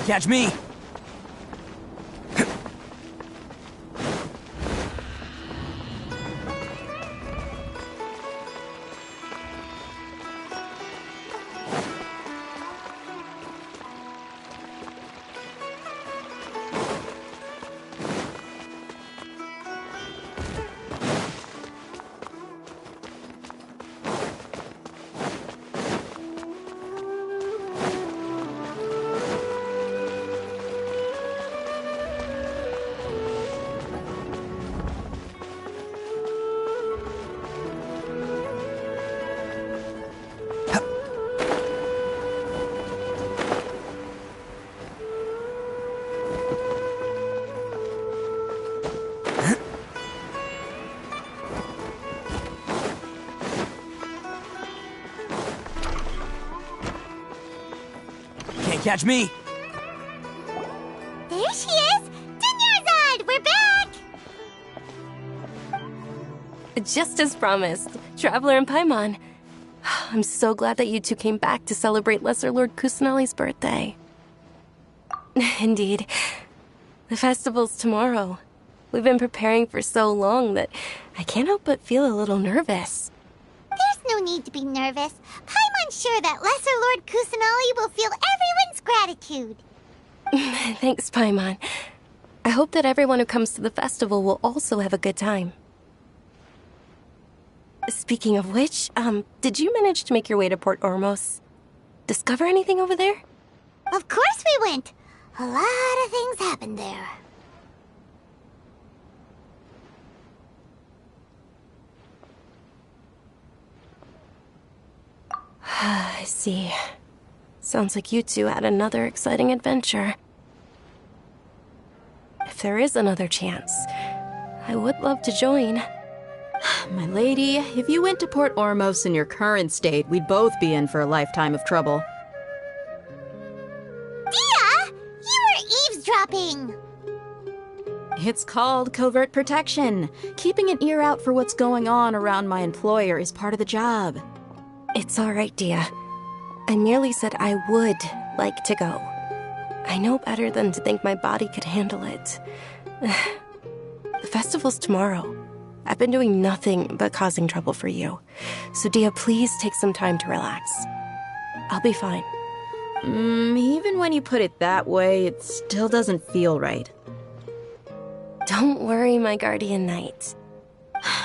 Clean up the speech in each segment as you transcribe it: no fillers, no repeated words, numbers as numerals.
catch me! Can't catch me! There she is! Dunyarzad, we're back! Just as promised, Traveler and Paimon. I'm so glad that you two came back to celebrate Lesser Lord Kusanali's birthday. Indeed. The festival's tomorrow. We've been preparing for so long that I can't help but feel a little nervous. There's no need to be nervous. Paimon's sure that Lesser Lord Kusanali will feel everyone's gratitude. Thanks, Paimon. I hope that everyone who comes to the festival will also have a good time. Speaking of which, did you manage to make your way to Port Ormos? Discover anything over there? Of course we went. A lot of things happened there. I see. Sounds like you two had another exciting adventure. If there is another chance, I would love to join. My lady, if you went to Port Ormos in your current state, we'd both be in for a lifetime of trouble. Dia! You were eavesdropping! It's called covert protection. Keeping an ear out for what's going on around my employer is part of the job. It's all right, Dia. I merely said I would like to go. I know better than to think my body could handle it. The festival's tomorrow. I've been doing nothing but causing trouble for you. So, Dia, please take some time to relax. I'll be fine. Even when you put it that way, it still doesn't feel right. Don't worry, my guardian knight.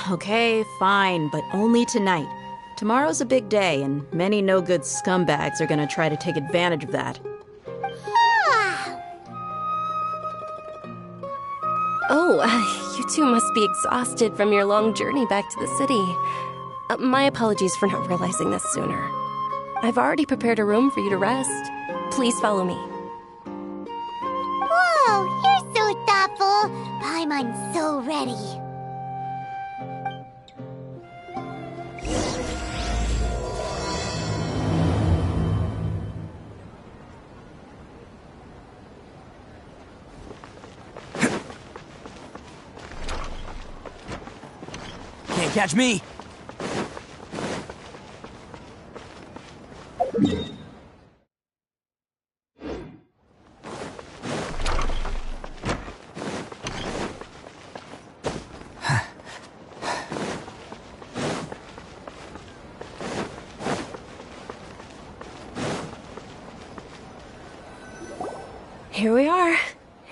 Okay, fine, but only tonight. Tomorrow's a big day, and many no-good scumbags are gonna try to take advantage of that. Oh, you two must be exhausted from your long journey back to the city. My apologies for not realizing this sooner. I've already prepared a room for you to rest. Please follow me. Whoa, you're so thoughtful. Paimon's so ready. Can't catch me! Here we are.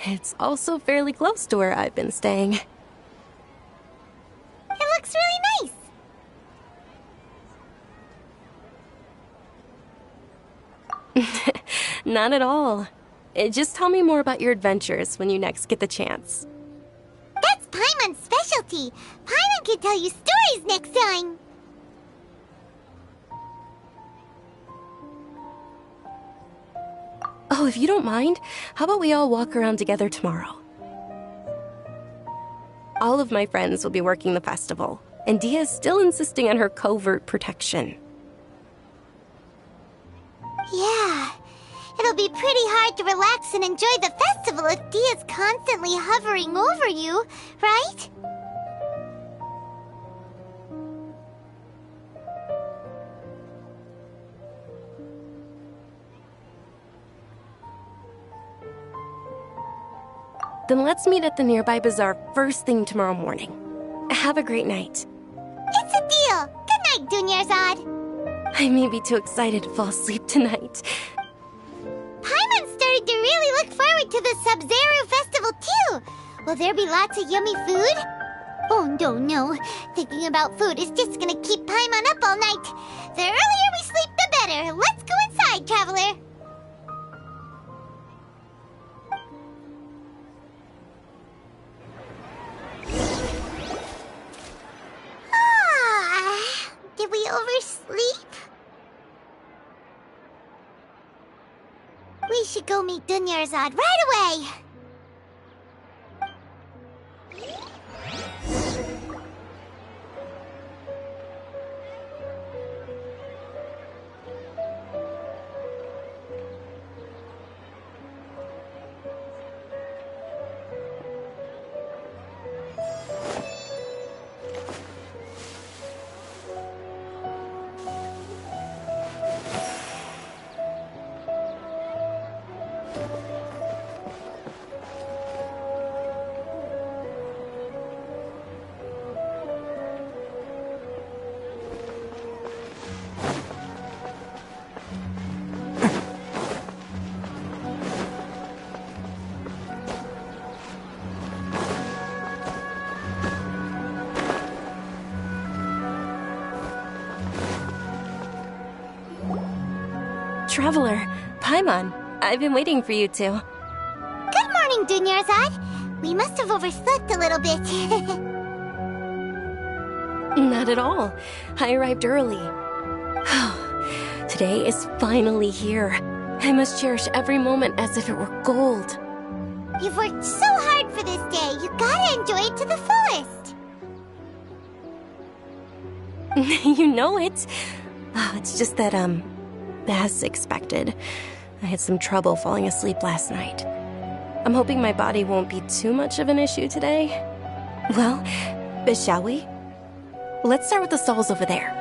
It's also fairly close to where I've been staying. It looks really nice. Not at all. Just tell me more about your adventures when you next get the chance. That's Paimon's specialty. Paimon can tell you stories next time. Oh, if you don't mind, how about we all walk around together tomorrow? All of my friends will be working the festival, and Dia is still insisting on her covert protection. Yeah, it'll be pretty hard to relax and enjoy the festival if Dia's constantly hovering over you, right? Then let's meet at the nearby bazaar first thing tomorrow morning. Have a great night. It's a deal. Good night, Dunyarzad. I may be too excited to fall asleep tonight. Paimon's starting to really look forward to the Sub-Zero Festival, too. Will there be lots of yummy food? Oh, no. Thinking about food is just gonna keep Paimon up all night. The earlier we sleep, the better. Let's go inside, Traveler. Did we oversleep? We should go meet Dunyarzad right away. Traveler, Paimon, I've been waiting for you two. Good morning, Dunyarzad. We must have overslept a little bit. Not at all. I arrived early. Today is finally here. I must cherish every moment as if it were gold. You've worked so hard for this day. You gotta enjoy it to the fullest. You know it. It's just that, as expected, I had some trouble falling asleep last night. I'm hoping my body won't be too much of an issue today. Well, shall we? Let's start with the stalls over there.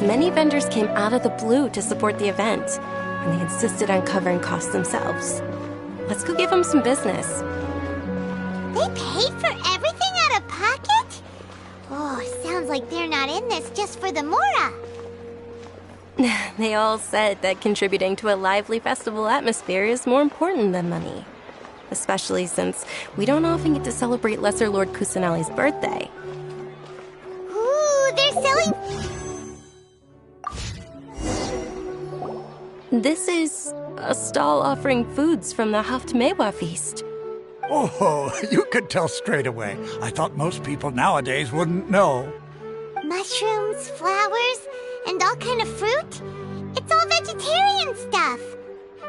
Many vendors came out of the blue to support the event, and they insisted on covering costs themselves. Let's go give them some business. They paid for everything out of pocket? Oh, sounds like they're not in this just for the Mora. They all said that contributing to a lively festival atmosphere is more important than money. Especially since we don't often get to celebrate Lesser Lord Kusanali's birthday. Ooh, they're selling... This is a stall offering foods from the Haftmewa feast. Oh, you could tell straight away. I thought most people nowadays wouldn't know. Mushrooms, flowers, and all kind of fruit? It's all vegetarian stuff.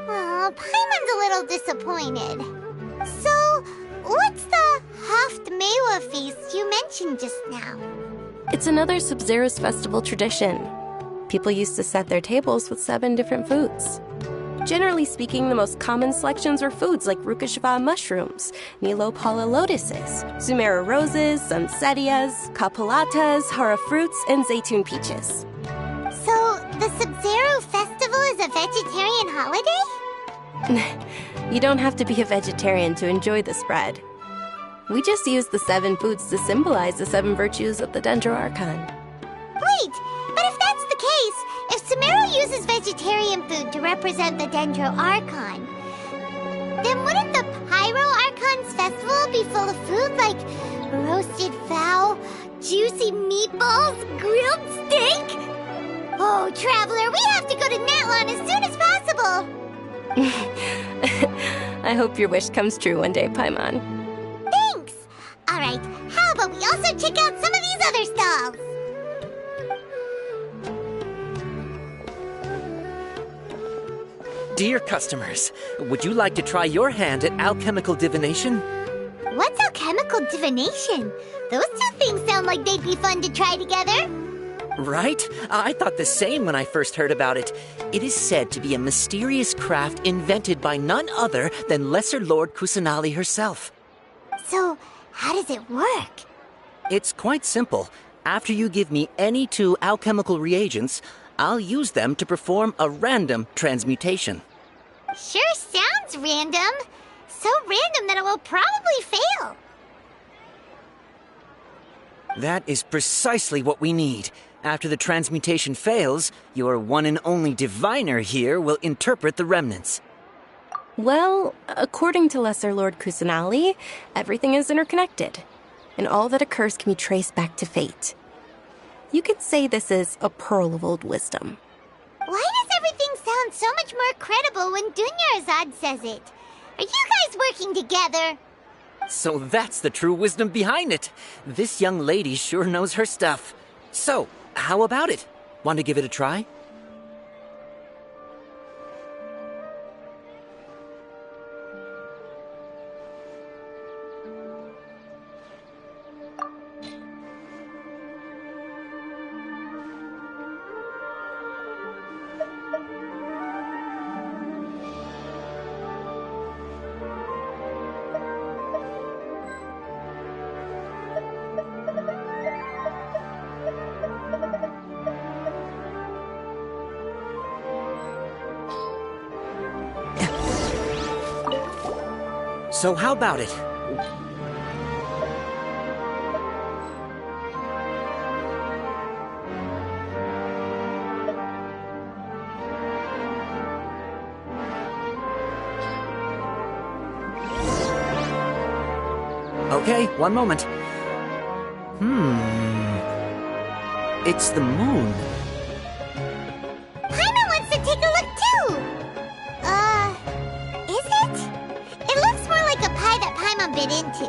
Oh, Paimon's a little disappointed. So, what's the Haftmewa feast you mentioned just now? It's another Sub-Zero's festival tradition. People used to set their tables with 7 different foods. Generally speaking, the most common selections were foods like Rukashva mushrooms, Nilopala lotuses, Sumera roses, Sunsettias, Kapalatas, Hara fruits, and Zaytun peaches. So, the Sub-Zero festival is a vegetarian holiday? You don't have to be a vegetarian to enjoy the spread. We just use the 7 foods to symbolize the 7 virtues of the Dendro Archon. Wait, but if that's the case, if Sumero uses vegetarian food to represent the Dendro Archon, then wouldn't the Pyro Archon's festival be full of food like roasted fowl, juicy meatballs, grilled steak? Oh, Traveler, we have to go to Natlan as soon as possible! I hope your wish comes true one day, Paimon. Thanks! Alright, how about we also check out some of these other stalls? Dear customers, would you like to try your hand at alchemical divination? What's alchemical divination? Those two things sound like they'd be fun to try together. Right? I thought the same when I first heard about it. It is said to be a mysterious craft invented by none other than Lesser Lord Kusanali herself. So, how does it work? It's quite simple. After you give me any 2 alchemical reagents, I'll use them to perform a random transmutation. Sure sounds random. So random that it will probably fail. That is precisely what we need. After the transmutation fails, your one and only diviner here will interpret the remnants. Well, according to Lesser Lord Kusanali, everything is interconnected, and all that occurs can be traced back to fate. You could say this is a pearl of old wisdom. Why does everything sound so much more credible when Dunyarzad says it? Are you guys working together? So that's the true wisdom behind it. This young lady sure knows her stuff. So, how about it? Want to give it a try? So how about it? Okay, one moment. It's the moon. Paimon wants to take a look too! Is it? It looks more like a pie that Paimon bit into.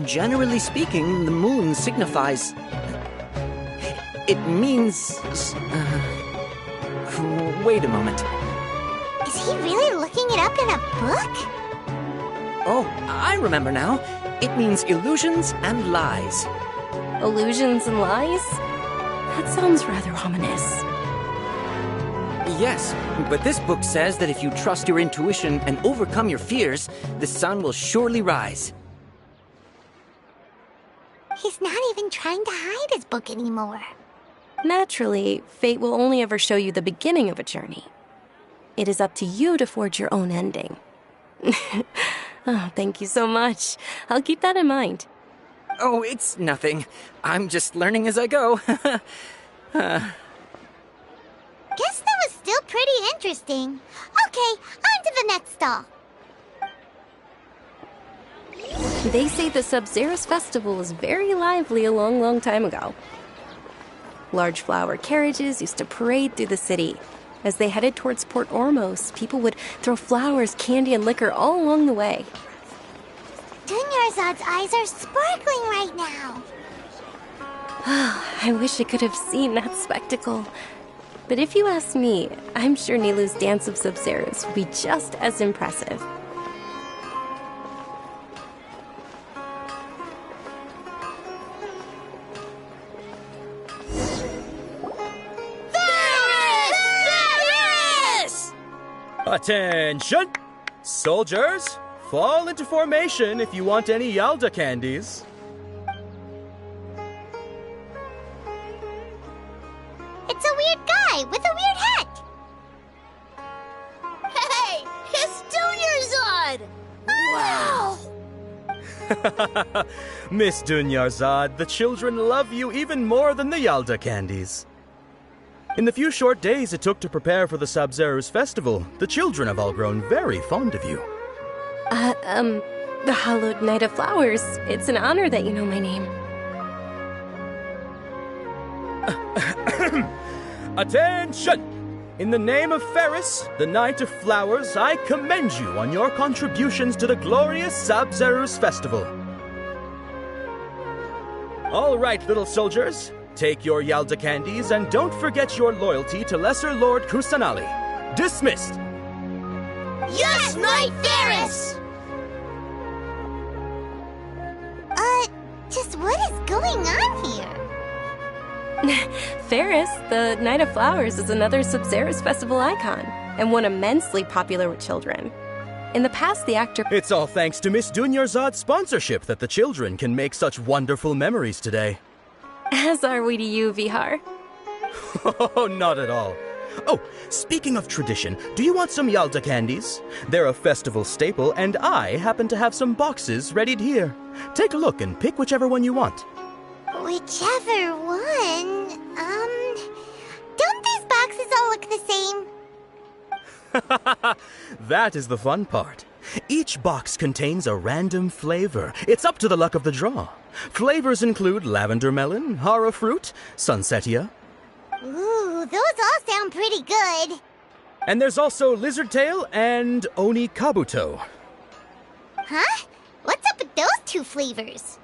Generally speaking, the moon signifies... It means... Wait a moment. Is he really looking it up in a book? Oh, I remember now. It means illusions and lies. Illusions and lies? That sounds rather ominous. Yes, but this book says that if you trust your intuition and overcome your fears, the sun will surely rise. He's not even trying to hide his book anymore. Naturally, fate will only ever show you the beginning of a journey. It is up to you to forge your own ending. Oh, thank you so much. I'll keep that in mind. Oh, it's nothing. I'm just learning as I go. Guess that was still pretty interesting. Okay, on to the next stall. They say the Sub-Zerus festival was very lively a long, long time ago. Large flower carriages used to parade through the city. As they headed towards Port Ormos, people would throw flowers, candy, and liquor all along the way. Dunyarzad's eyes are sparkling right now. I wish I could have seen that spectacle. But if you ask me, I'm sure Nilu's Dance of Sub-Zerus would be just as impressive. Attention! Soldiers, fall into formation if you want any Yalda candies. It's a weird guy with a weird hat. Hey, it's Dunyarzad! Wow! Miss Dunyarzad, the children love you even more than the Yalda candies. In the few short days it took to prepare for the Sub-Zerus festival, the children have all grown very fond of you. The Hallowed Night of Flowers. It's an honor that you know my name. Attention! In the name of Ferris, the Knight of Flowers, I commend you on your contributions to the glorious Sub-Zerus festival. All right, little soldiers. Take your Yalda candies and don't forget your loyalty to Lesser Lord Kusanali. Dismissed! Yes, Knight Ferris! Just what is going on here? Ferris, the Night of Flowers, is another Sub-Zerus festival icon, and one immensely popular with children. In the past, the actor... It's all thanks to Miss Dunyarzad's sponsorship that the children can make such wonderful memories today. As are we to you, Vihar. Oh, not at all. Oh, speaking of tradition, do you want some Yalda candies? They're a festival staple, and I happen to have some boxes readied here. Take a look and pick whichever one you want. Whichever one? Don't these boxes all look the same? That is the fun part. Each box contains a random flavor. It's up to the luck of the draw. Flavors include lavender melon, hara fruit, sunsetia. Ooh, those all sound pretty good. And there's also lizard tail and oni kabuto. Huh? What's up with those two flavors?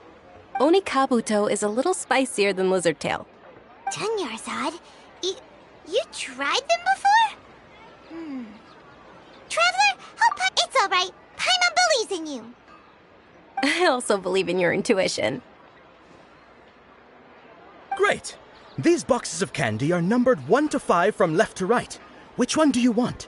Oni kabuto is a little spicier than lizard tail. Dunyarzad, you tried them before? Traveler, help It's all right. Paimon believes in you. I also believe in your intuition. Great! These boxes of candy are numbered 1 to 5 from left to right. Which one do you want?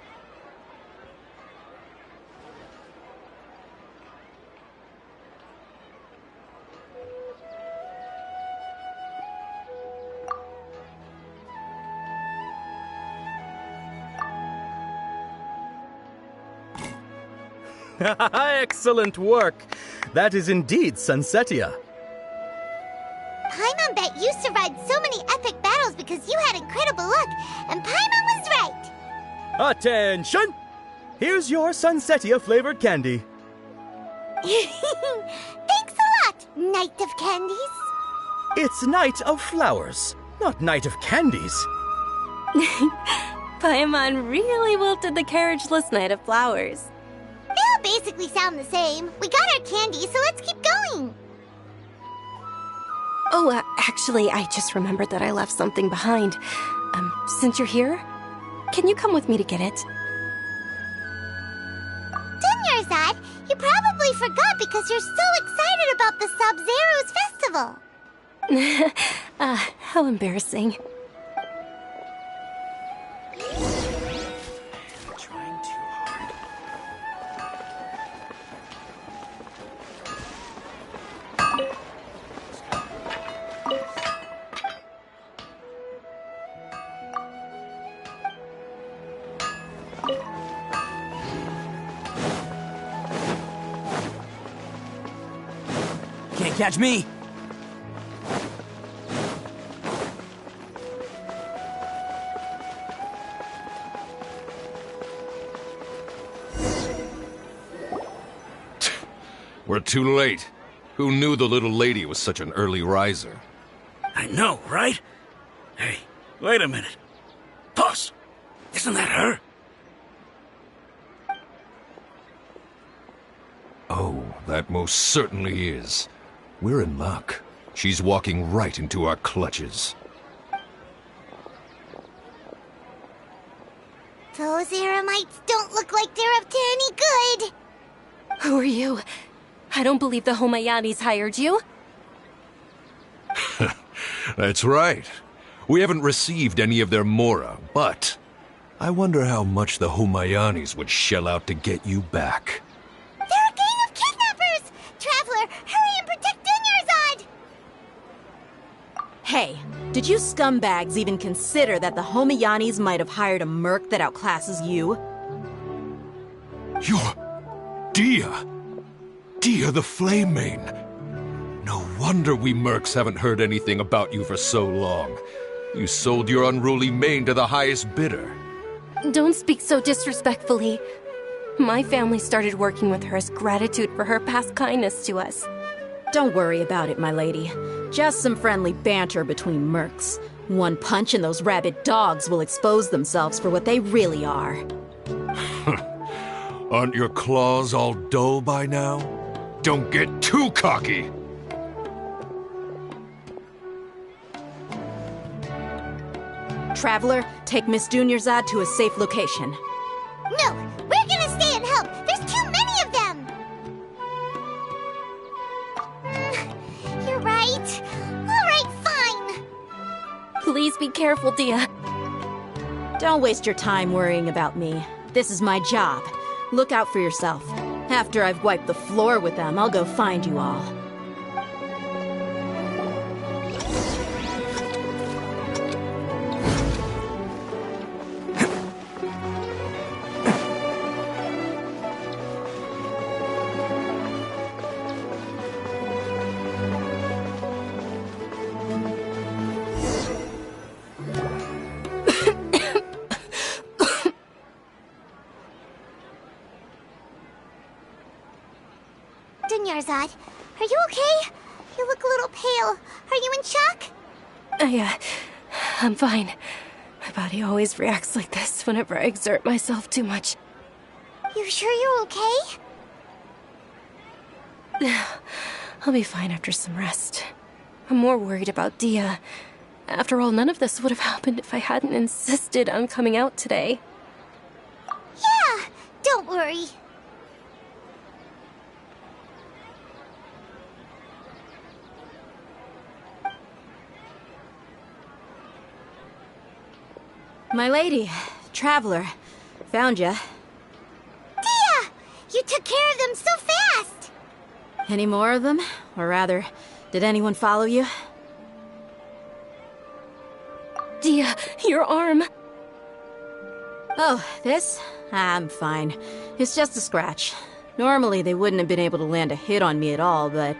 Excellent work! That is indeed Sunsetia. Paimon bet you survived so many epic battles because you had incredible luck, and Paimon was right. Attention! Here's your Sunsetia flavored candy. Thanks a lot, Knight of Candies. It's Night of Flowers, not Night of Candies. Paimon really wilted the carriageless Knight of Flowers. They all basically sound the same. We got our candy, so let's keep going. Oh, actually, I just remembered that I left something behind. Since you're here, can you come with me to get it? Dunyarzad, you probably forgot because you're so excited about the Sub-Zero's festival. How embarrassing. Trying too hard. Can't catch me! We're too late. Who knew the little lady was such an early riser? I know, right? Hey, wait a minute. Pause! Isn't that her? Oh, that most certainly is. We're in luck. She's walking right into our clutches. Those Eremites don't look like they're up to any good. Who are you? I don't believe the Homayanis hired you. That's right. We haven't received any of their mora, but I wonder how much the Homayanis would shell out to get you back. They're a gang of kidnappers! Traveler, hurry and protect Dunyarzad! Hey, did you scumbags even consider that the Homayanis might have hired a merc that outclasses you? You're... Dia! Dia the Flame Mane! No wonder we mercs haven't heard anything about you for so long. You sold your unruly mane to the highest bidder. Don't speak so disrespectfully. My family started working with her as gratitude for her past kindness to us. Don't worry about it, my lady. Just some friendly banter between mercs. One punch and those rabid dogs will expose themselves for what they really are. Aren't your claws all dull by now? Don't get too cocky! Traveler, take Miss Dunyarzad to a safe location. No, we're gonna stay and help. There's too many of them. You're right. All right, fine. Please be careful, Dia. Don't waste your time worrying about me. This is my job. Look out for yourself. After I've wiped the floor with them, I'll go find you all. Dunyarzad. Are you okay? You look a little pale. Are you in shock? I'm fine. My body always reacts like this whenever I exert myself too much. You sure you're okay? I'll be fine after some rest. I'm more worried about Dia. After all, none of this would have happened if I hadn't insisted on coming out today. Yeah, don't worry. My lady, Traveler, found ya. Dia! You took care of them so fast! Any more of them? Or rather, did anyone follow you? Dia, your arm! Oh, this? I'm fine. It's just a scratch. Normally they wouldn't have been able to land a hit on me at all, but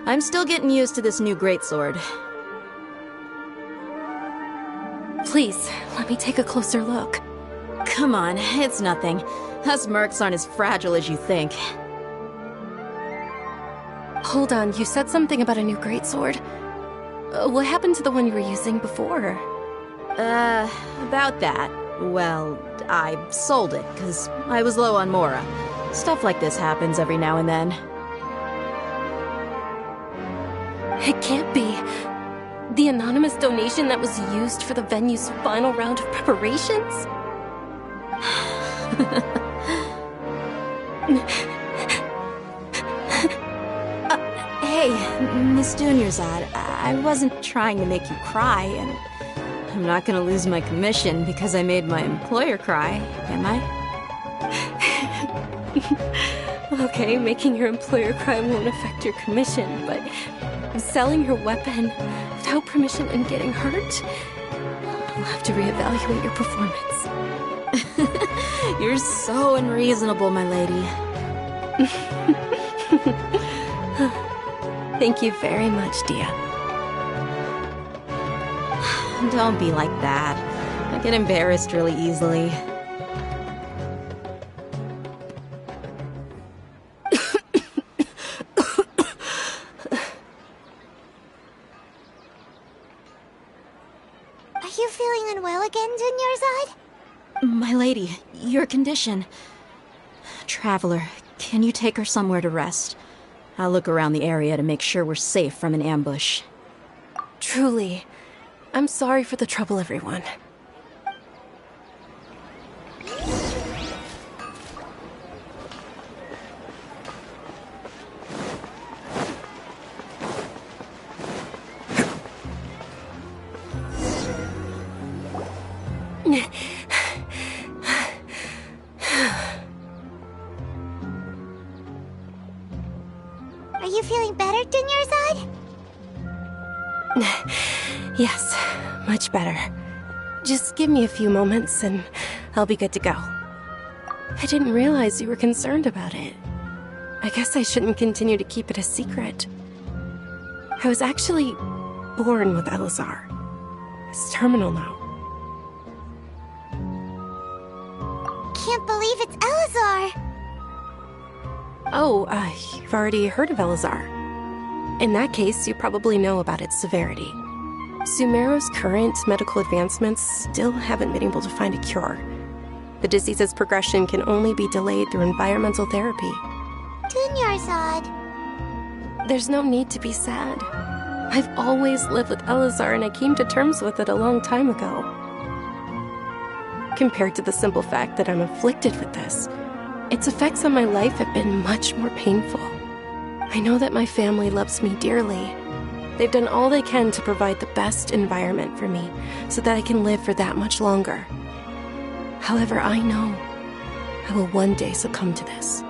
I'm still getting used to this new greatsword. Please, let me take a closer look. Come on, it's nothing. Us mercs aren't as fragile as you think. Hold on, you said something about a new greatsword. What happened to the one you were using before? About that. Well, I sold it, because I was low on Mora. Stuff like this happens every now and then. It can't be. The anonymous donation that was used for the venue's final round of preparations? Hey, Miss Dunyarzad, I wasn't trying to make you cry, and I'm not gonna lose my commission because I made my employer cry, am I? Okay, making your employer cry won't affect your commission, but selling your weapon without permission and getting hurt? I'll have to reevaluate your performance. You're so unreasonable, my lady. Thank you very much, Dia. Don't be like that. I get embarrassed really easily. Are you feeling unwell again, Dunyarzad? My lady, your condition. Traveler, can you take her somewhere to rest? I'll look around the area to make sure we're safe from an ambush. Truly. I'm sorry for the trouble, everyone. Are you feeling better, Dunyarzad? Yes, much better. Just give me a few moments and I'll be good to go. I didn't realize you were concerned about it. I guess I shouldn't continue to keep it a secret. I was actually born with Elazar. It's terminal now. Can't believe it's Elazar! Oh, you've already heard of Elazar. In that case, you probably know about its severity. Sumeru's current medical advancements still haven't been able to find a cure. The disease's progression can only be delayed through environmental therapy. Dunyarzad. There's no need to be sad. I've always lived with Elazar and I came to terms with it a long time ago. Compared to the simple fact that I'm afflicted with this, its effects on my life have been much more painful. I know that my family loves me dearly. They've done all they can to provide the best environment for me so that I can live for that much longer. However, I know I will one day succumb to this.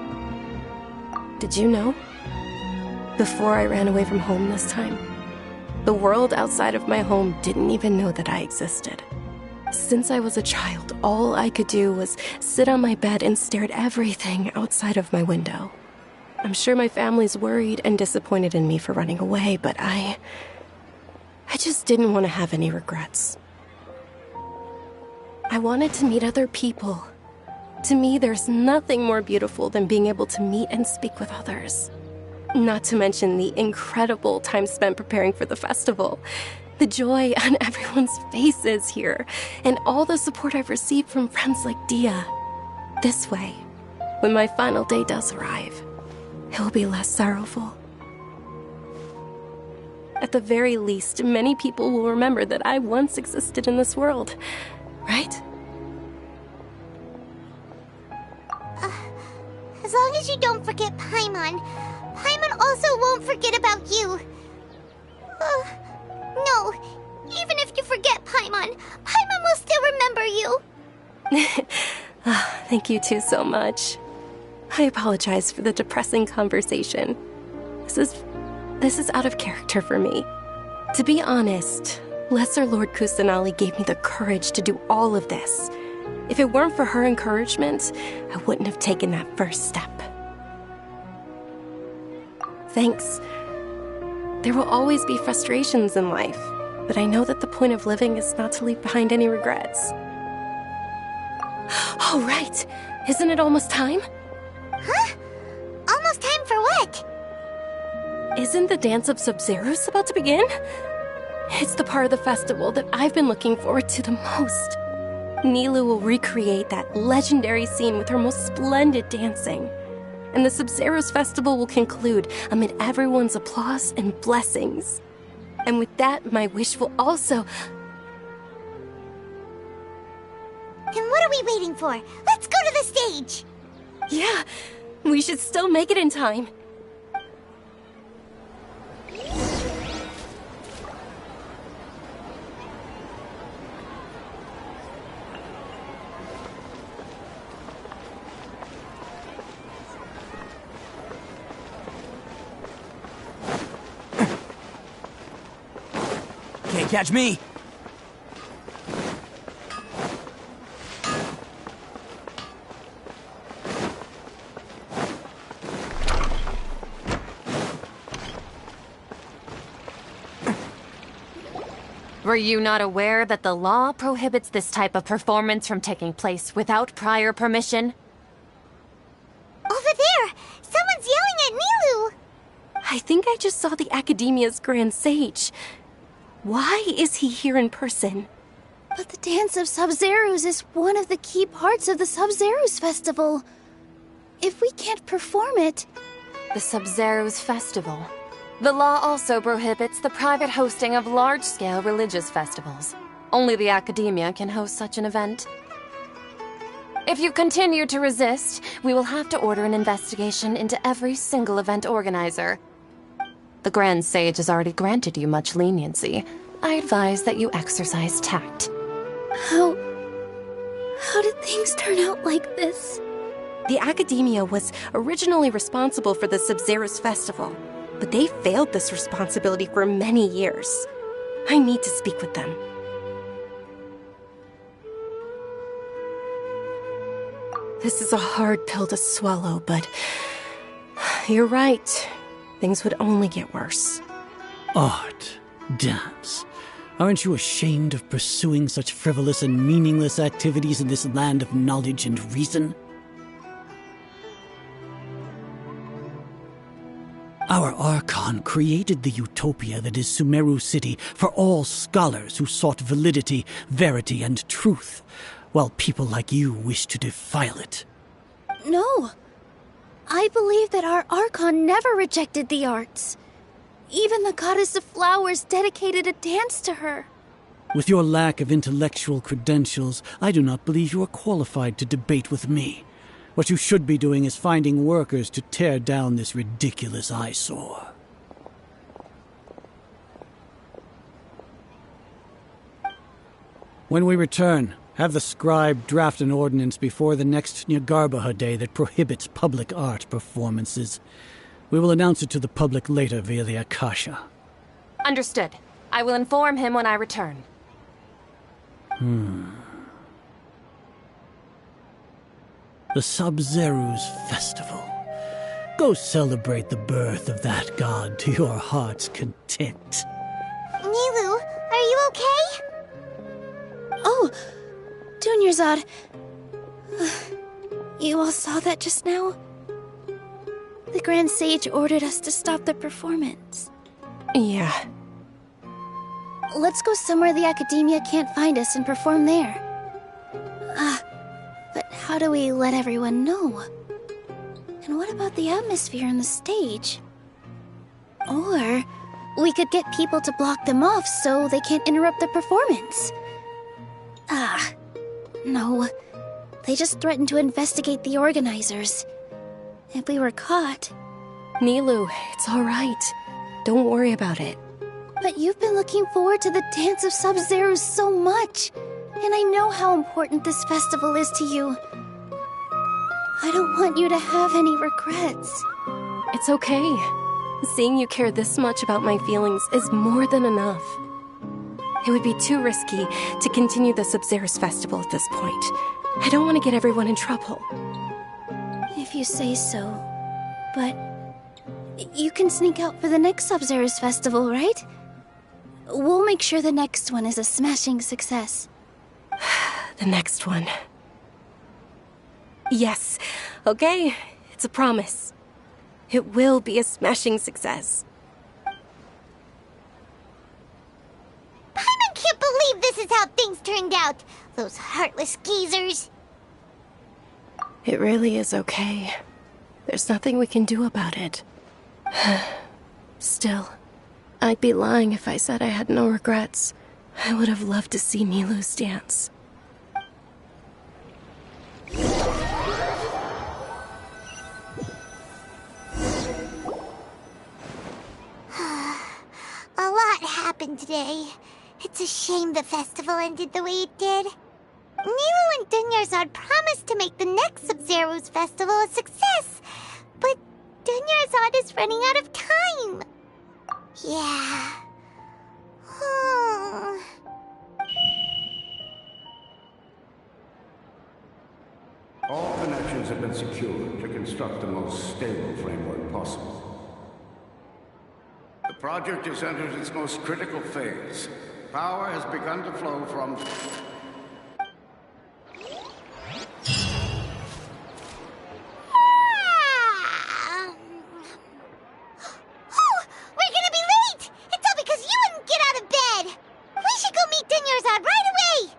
Did you know? Before I ran away from home this time, the world outside of my home didn't even know that I existed. Since I was a child, all I could do was sit on my bed and stare at everything outside of my window. I'm sure my family's worried and disappointed in me for running away, but I just didn't want to have any regrets. I wanted to meet other people. To me, there's nothing more beautiful than being able to meet and speak with others. Not to mention the incredible time spent preparing for the festival. The joy on everyone's faces here, and all the support I've received from friends like Dia. This way, when my final day does arrive, it will be less sorrowful. At the very least, many people will remember that I once existed in this world, right? As long as you don't forget Paimon, Paimon also won't forget about you. No, even if you forget Paimon, Paimon will still remember you. Thank you two so much. I apologize for the depressing conversation. This is out of character for me. To be honest, Lesser Lord Kusanali gave me the courage to do all of this. If it weren't for her encouragement, I wouldn't have taken that first step. Thanks. There will always be frustrations in life, but I know that the point of living is not to leave behind any regrets. Oh, right. Isn't it almost time? Huh? Almost time for what? Isn't the Dance of Sub-Zeros about to begin? It's the part of the festival that I've been looking forward to the most. Nilou will recreate that legendary scene with her most splendid dancing. And the Sub-Zeros festival will conclude amid everyone's applause and blessings. And with that, my wish will also... Then what are we waiting for? Let's go to the stage! Yeah, we should still make it in time. Can't catch me. Were you not aware that the law prohibits this type of performance from taking place without prior permission? Over there! Someone's yelling at Nilou! I think I just saw the Academia's Grand Sage. Why is he here in person? But the Dance of Sub-Zeros is one of the key parts of the Sub-Zeros Festival. If we can't perform it... The Sub-Zeros Festival. The law also prohibits the private hosting of large-scale religious festivals. Only the Academia can host such an event. If you continue to resist, we will have to order an investigation into every single event organizer. The Grand Sage has already granted you much leniency. I advise that you exercise tact. How did things turn out like this? The Academia was originally responsible for the Sub-Zeros Festival, but they failed this responsibility for many years. I need to speak with them. This is a hard pill to swallow, but you're right. Things would only get worse. Art, dance. Aren't you ashamed of pursuing such frivolous and meaningless activities in this land of knowledge and reason? Our Archon created the utopia that is Sumeru City for all scholars who sought validity, verity, and truth, while people like you wish to defile it. No. I believe that our Archon never rejected the arts. Even the goddess of flowers dedicated a dance to her. With your lack of intellectual credentials, I do not believe you are qualified to debate with me. What you should be doing is finding workers to tear down this ridiculous eyesore. When we return, have the scribe draft an ordinance before the next Nyargarbaha Day that prohibits public art performances. We will announce it to the public later via the Akasha. Understood. I will inform him when I return. The Sub-Zeros Festival. Go celebrate the birth of that god to your heart's content. Nilou, are you okay? Oh, Dunyarzad. You all saw that just now? The Grand Sage ordered us to stop the performance. Yeah. Let's go somewhere the Academia can't find us and perform there. But how do we let everyone know? And what about the atmosphere on the stage? Or we could get people to block them off so they can't interrupt the performance. No. They just threatened to investigate the organizers. If we were caught... Nilou, it's alright. Don't worry about it. But you've been looking forward to the Dance of Sub-Zero so much. And I know how important this festival is to you. I don't want you to have any regrets. It's okay. Seeing you care this much about my feelings is more than enough. It would be too risky to continue the Sub-Zero's festival at this point. I don't want to get everyone in trouble. If you say so. But you can sneak out for the next Sub-Zero's festival, right? We'll make sure the next one is a smashing success. The next one. Yes. Okay. It's a promise. It will be a smashing success. Paimon can't believe this is how things turned out. Those heartless geezers. It really is okay. There's nothing we can do about it. Still, I'd be lying if I said I had no regrets. I would have loved to see Nilou's dance. A lot happened today. It's a shame the festival ended the way it did. Nilou and Dunyarzad promised to make the next Sub-Zero's festival a success, but Dunyarzad is running out of time. Yeah. All connections have been secured to construct the most stable framework possible. The project has entered its most critical phase. Power has begun to flow from... We're gonna be late! It's all because you wouldn't get out of bed! We should go meet Dunyarzad right away!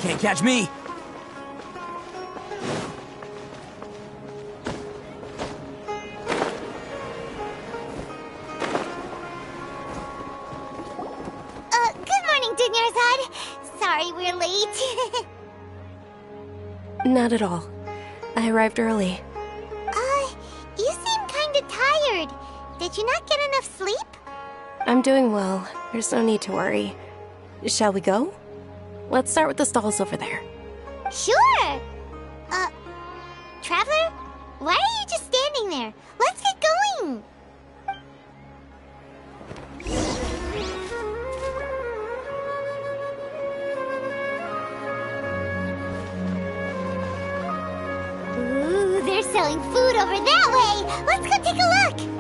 Can't catch me! Good morning, Dunyarzad. Sorry we're late. Not at all. I arrived early. You seem kinda tired. Did you not get enough sleep? I'm doing well. There's no need to worry. Shall we go? Let's start with the stalls over there. Sure! Traveler? Why are you just standing there? Let's get going! Ooh, they're selling food over that way! Let's go take a look!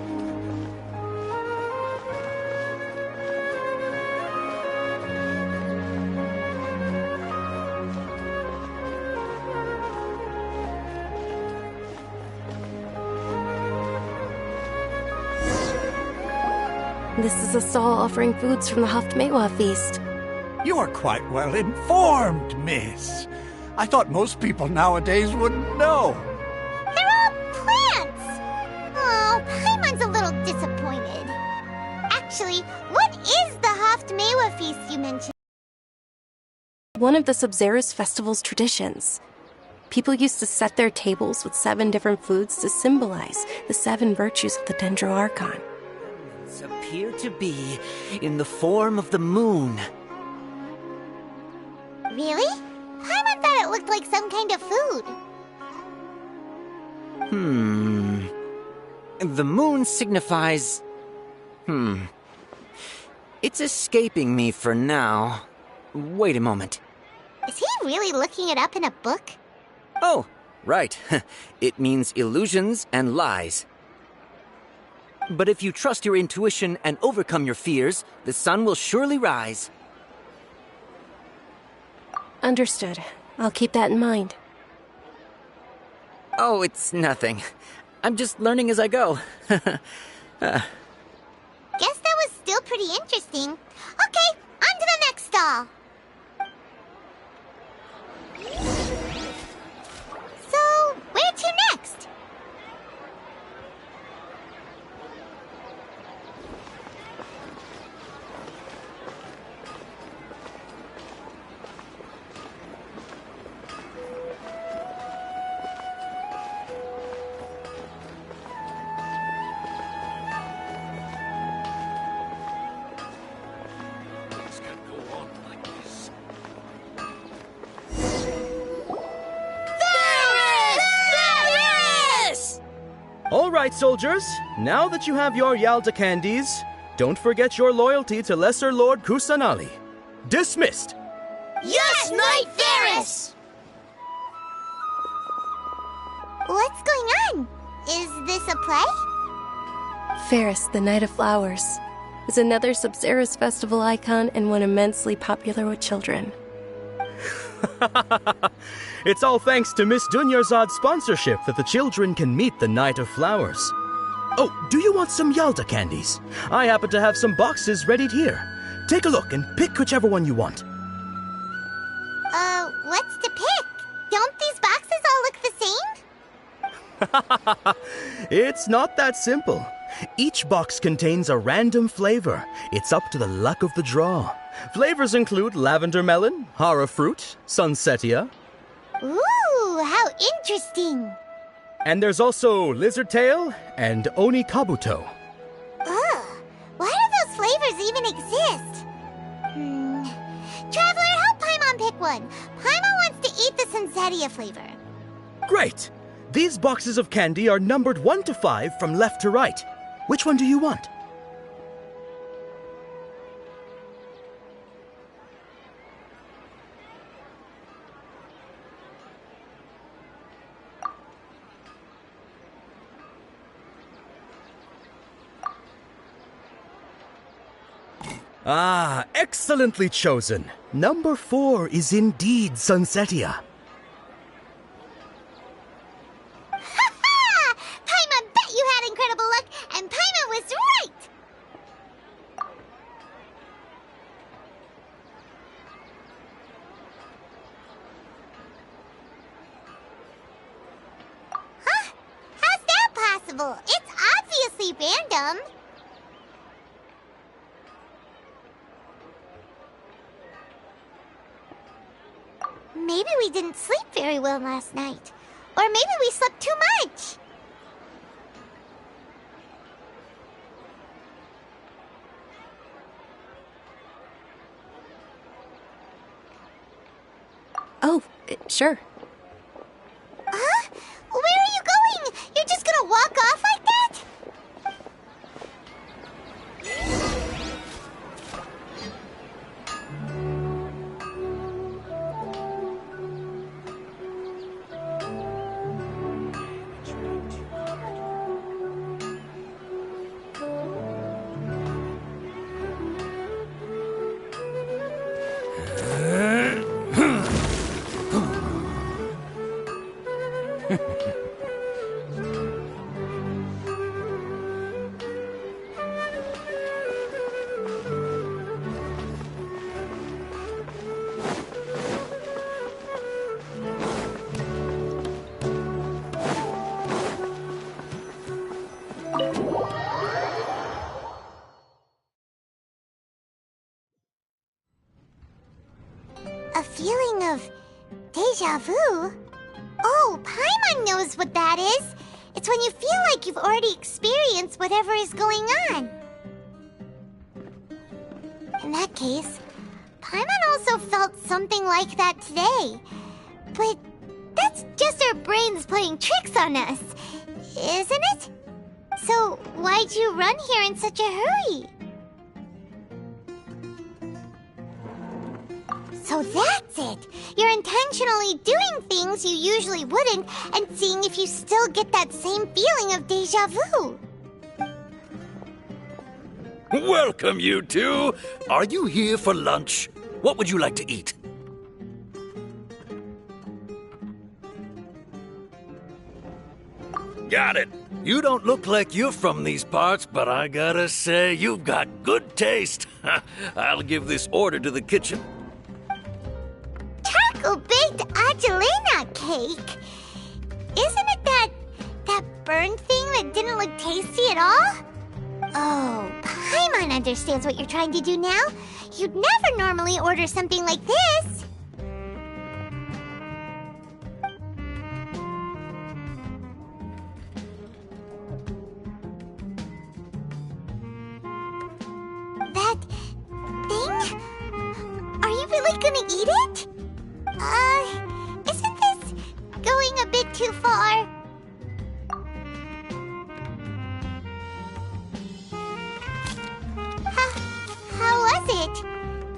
This is a stall offering foods from the Haftmewa feast. You are quite well informed, miss. I thought most people nowadays wouldn't know. They're all plants! Oh, Paimon's a little disappointed. Actually, what is the Haftmewa feast you mentioned? One of the Sub-Zero's festival's traditions. People used to set their tables with 7 different foods to symbolize the 7 virtues of the Dendro Archon. Appear to be in the form of the moon. Really? Paimon thought it looked like some kind of food. The moon signifies... It's escaping me for now. Wait a moment. Is he really looking it up in a book? Oh, Right. It means illusions and lies. But if you trust your intuition and overcome your fears, the sun will surely rise. Understood. I'll keep that in mind. Oh, it's nothing. I'm just learning as I go. Guess that was still pretty interesting. Okay, on to the next stall. So, where to next? All right, soldiers. Now that you have your Yalda candies, don't forget your loyalty to Lesser Lord Kusanali. Dismissed! Yes, Knight Varys! What's going on? Is this a play? Ferris, the Knight of Flowers, is another Sub-Zerus festival icon and one immensely popular with children. It's all thanks to Miss Dunyarzad's sponsorship that the children can meet the Knight of Flowers. Oh, do you want some Yalda candies? I happen to have some boxes ready here. Take a look and pick whichever one you want. What's to pick? Don't these boxes all look the same? It's not that simple. Each box contains a random flavor. It's up to the luck of the draw. Flavors include lavender melon, hara fruit, sunsetia. Ooh, how interesting. And there's also lizard tail and oni kabuto. Ugh, why do those flavors even exist? Traveler, help Paimon pick one. Paimon wants to eat the sunsetia flavor. Great! These boxes of candy are numbered 1 to 5 from left to right. Which one do you want? Ah, excellently chosen. Number 4 is indeed Sunsetia. Ha-ha! Paimon bet you had incredible luck, and Paimon was right! Huh? How's that possible? It's obviously random. Maybe we didn't sleep very well last night. Or maybe we slept too much. Oh, sure. Huh? Where are you going? You're just gonna walk off like that? A feeling of deja vu? Oh, Paimon knows what that is. It's when you feel like you've already experienced whatever is going on. In that case, Paimon also felt something like that today. But that's just our brains playing tricks on us, isn't it? So why'd you run here in such a hurry? So that's it! You're intentionally doing things you usually wouldn't and seeing if you still get that same feeling of deja vu. Welcome, you two! Are you here for lunch? What would you like to eat? Got it! You don't look like you're from these parts, but I gotta say, you've got good taste. I'll give this order to the kitchen. Charcoal-baked Angelina cake? Isn't it that burned thing that didn't look tasty at all? Oh, Paimon understands what you're trying to do now. You'd never normally order something like this. That thing? Are you really gonna eat it? Isn't this going a bit too far? How was it?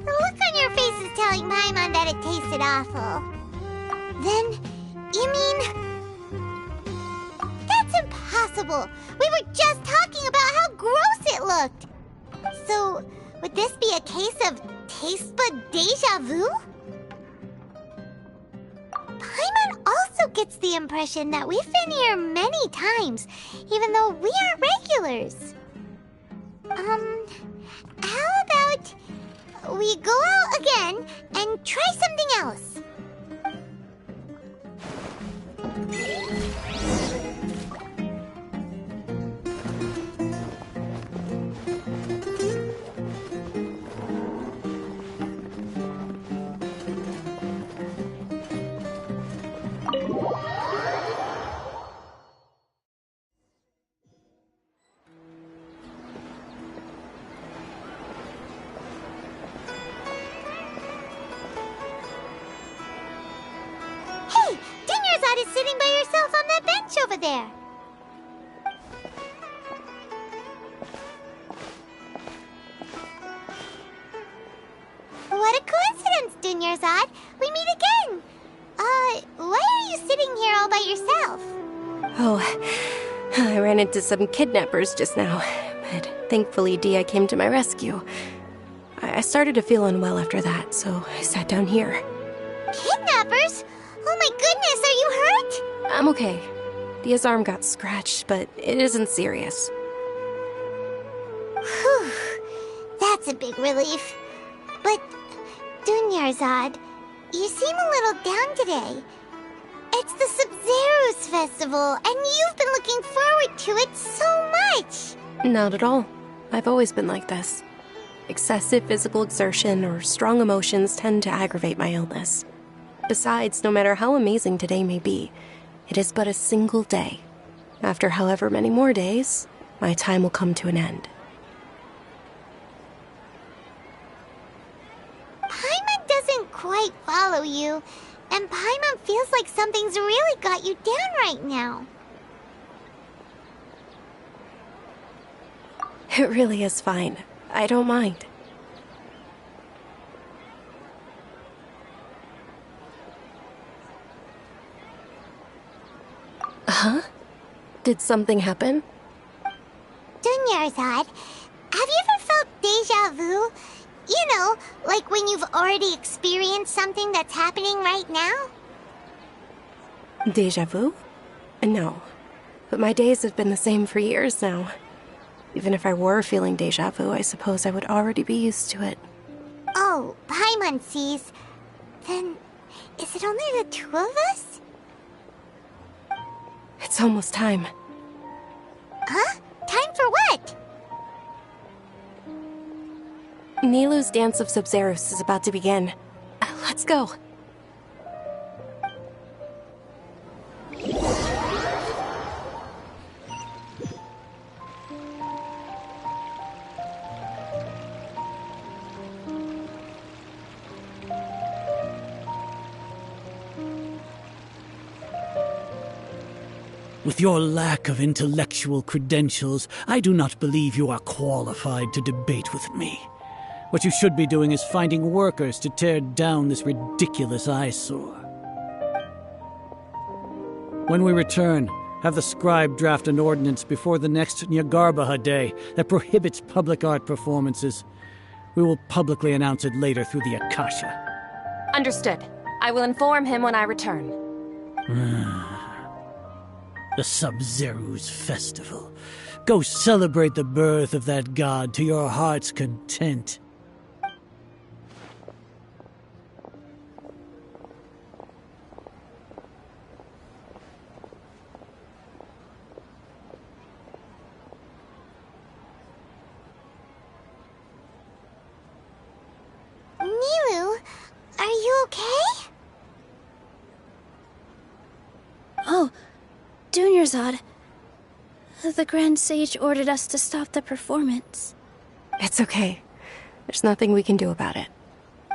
The look on your face is telling Paimon that it tasted awful. Then, you mean... That's impossible! We were just talking about how gross it looked! So, would this be a case of taste bud deja vu? Paimon also gets the impression that we've been here many times, even though we aren't regulars. How about we go out again and try something else? Is sitting by yourself on that bench over there. What a coincidence, Dunyarzad. We meet again. Why are you sitting here all by yourself? Oh, I ran into some kidnappers just now, but thankfully Dia came to my rescue. I started to feel unwell after that, so I sat down here. Kidnappers? Oh my goodness, are you hurt? I'm okay. Dia's arm got scratched, but it isn't serious. Whew, that's a big relief. But, Dunyarzad, you seem a little down today. It's the Sub-Zero's festival, and you've been looking forward to it so much. Not at all. I've always been like this. Excessive physical exertion or strong emotions tend to aggravate my illness. Besides, no matter how amazing today may be, it is but a single day. After however many more days, my time will come to an end. Paimon doesn't quite follow you, and Paimon feels like something's really got you down right now. It really is fine. I don't mind. Huh? Did something happen? Dunyarzad, have you ever felt deja vu? You know, like when you've already experienced something that's happening right now? Deja vu? No. But my days have been the same for years now. Even if I were feeling deja vu, I suppose I would already be used to it. Oh, Paimon sees. Then, is it only the two of us? It's almost time. Huh? Time for what? Nilou's Dance of Sub-Zeros is about to begin. Let's go. With your lack of intellectual credentials, I do not believe you are qualified to debate with me. What you should be doing is finding workers to tear down this ridiculous eyesore. When we return, have the scribe draft an ordinance before the next Nyargarbaha Day that prohibits public art performances. We will publicly announce it later through the Akasha. Understood. I will inform him when I return. The Sub-Zeru's festival. Go celebrate the birth of that god to your heart's content. Nilu, are you okay? Oh, Dunyarzad. The Grand Sage ordered us to stop the performance. It's okay. There's nothing we can do about it.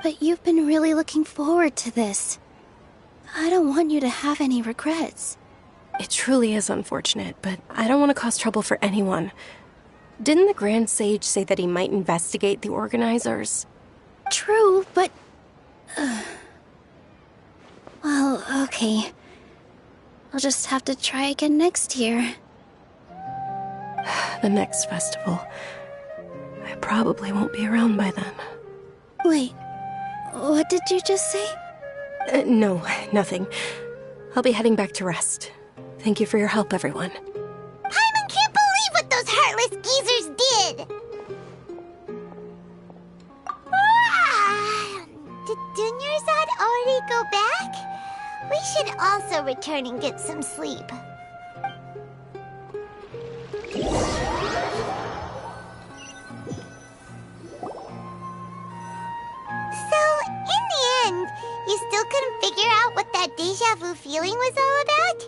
But you've been really looking forward to this. I don't want you to have any regrets. It truly is unfortunate, but I don't want to cause trouble for anyone. Didn't the Grand Sage say that he might investigate the organizers? True, but... Well, okay. I'll just have to try again next year. The next festival. I probably won't be around by then. Wait, what did you just say? No, nothing. I'll be heading back to rest. Thank you for your help, everyone. Paimon can't believe what those heartless geezers did! Did Dunyarzad already go back? We should also return and get some sleep. So, in the end, you still couldn't figure out what that deja vu feeling was all about?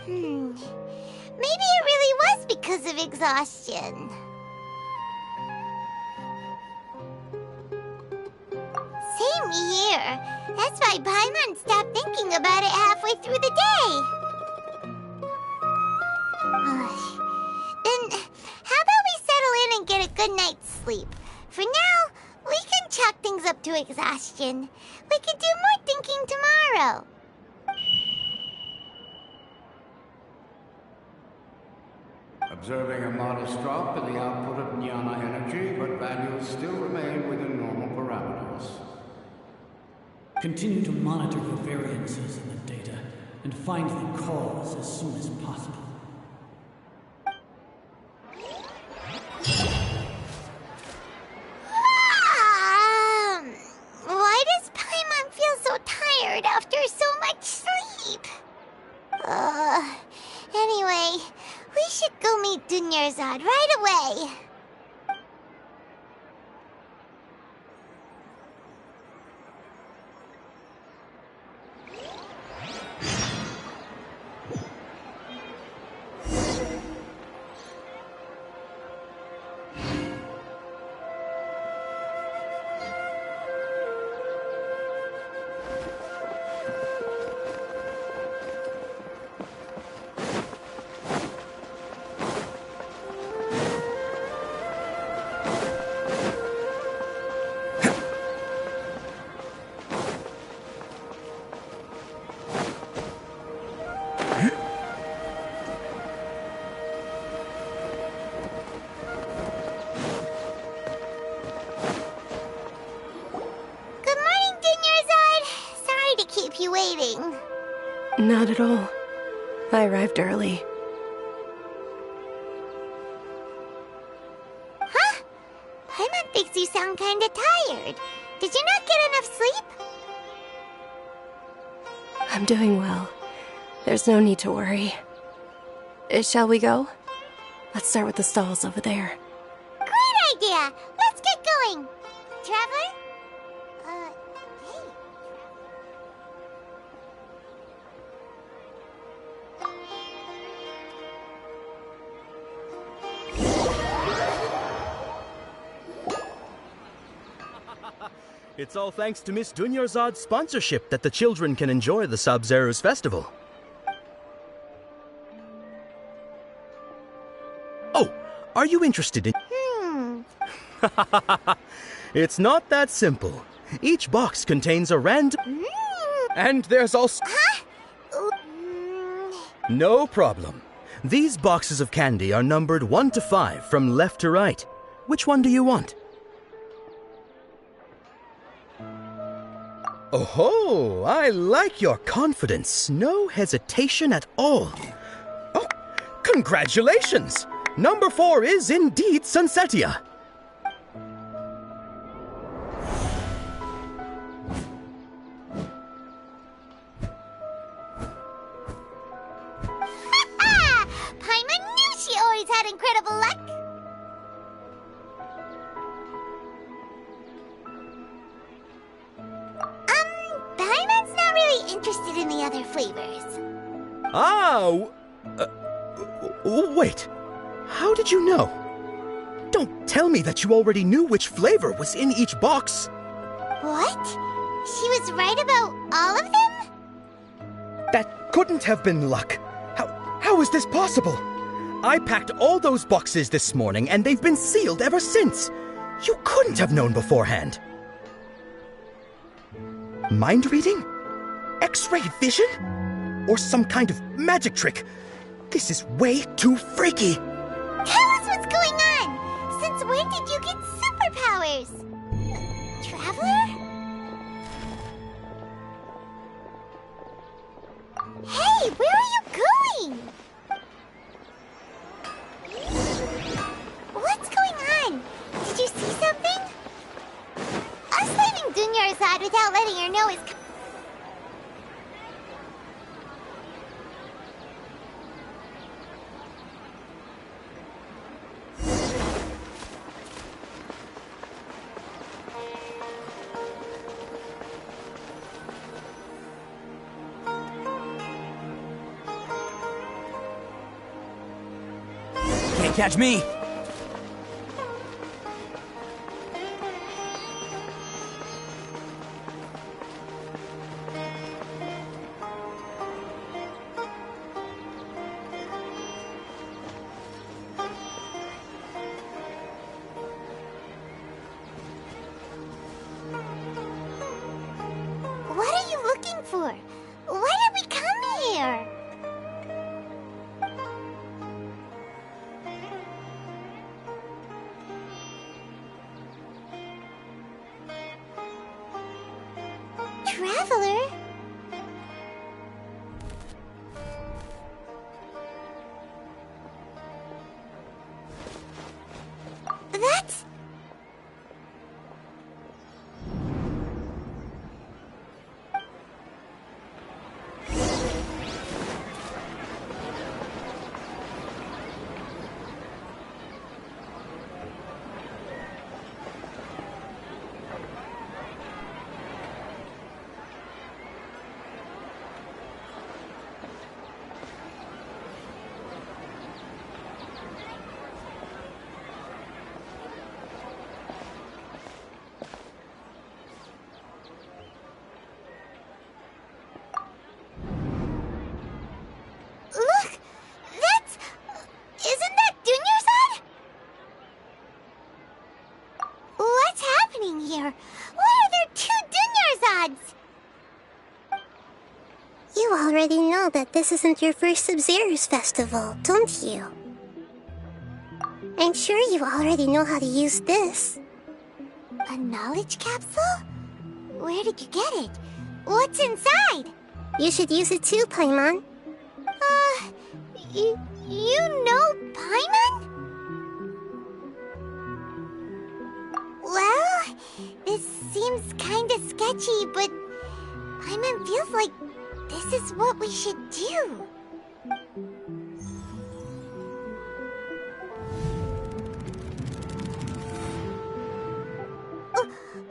Maybe it really was because of exhaustion. Same here. That's why Paimon stopped thinking about it halfway through the day. Then, how about we settle in and get a good night's sleep? For now, we can chalk things up to exhaustion. We can do more thinking tomorrow. Observing a modest drop in the output of Jnana energy, but values still remain within normal parameters. Continue to monitor the variances in the data and find the cause as soon as possible. Why does Paimon feel so tired after so much sleep? Anyway, we should go meet Dunyarzad right away. You waiting? Not at all. I arrived early. Huh? Paimon thinks you sound kinda tired. Did you not get enough sleep? I'm doing well. There's no need to worry. Shall we go? Let's start with the stalls over there. Great idea! Let's get going! Traveler? Hey. It's all thanks to Miss Dunyarzad's sponsorship that the children can enjoy the Sub-Zeru's festival. Oh, are you interested in... It's not that simple. Each box contains a random... And there's also... Huh? No problem. These boxes of candy are numbered 1 to 5 from left to right. Which one do you want? Oh, I like your confidence. No hesitation at all. Oh, congratulations! Number 4 is indeed Sunsetia. Paimon knew she always had incredible luck. Paimon's not really interested in the other flavors. Wait. How did you know? Don't tell me that you already knew which flavor was in each box. What? She was right about all of them? That couldn't have been luck. How is this possible? I packed all those boxes this morning and they've been sealed ever since. You couldn't have known beforehand. Mind reading? X-ray vision? Or some kind of magic trick? This is way too freaky. Tell us what's going on! Since when did you get superpowers? Traveler? Hey, where are you going? What's going on? Did you see something? Us leaving Dunyarzad without letting her know is... Can't catch me! What are you looking for? Why did we come here? Traveler? That's... Look! That's... Isn't that Dunyarzad? What's happening here? Why are there 2 Dunyarzads? You already know that this isn't your first Sub-Zero's festival, don't you? I'm sure you already know how to use this. A knowledge capsule? Where did you get it? What's inside? You should use it too, Paimon. You know Paimon? Well, this seems kinda sketchy, but Paimon feels like this is what we should do.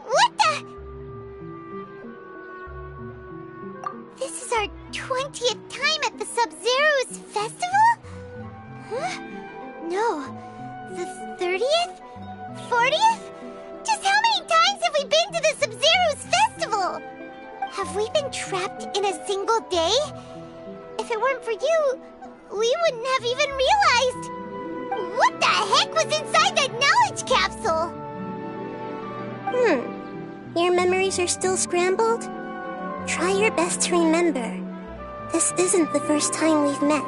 What the? This is our 20th time at the Sub-Zero's festival? Huh? No. The 30th? 40th? Just how many times have we been to the Sub-Zero's festival? Have we been trapped in a single day? If it weren't for you, we wouldn't have even realized. What the heck was inside that knowledge capsule? Your memories are still scrambled? Try your best to remember. This isn't the first time we've met,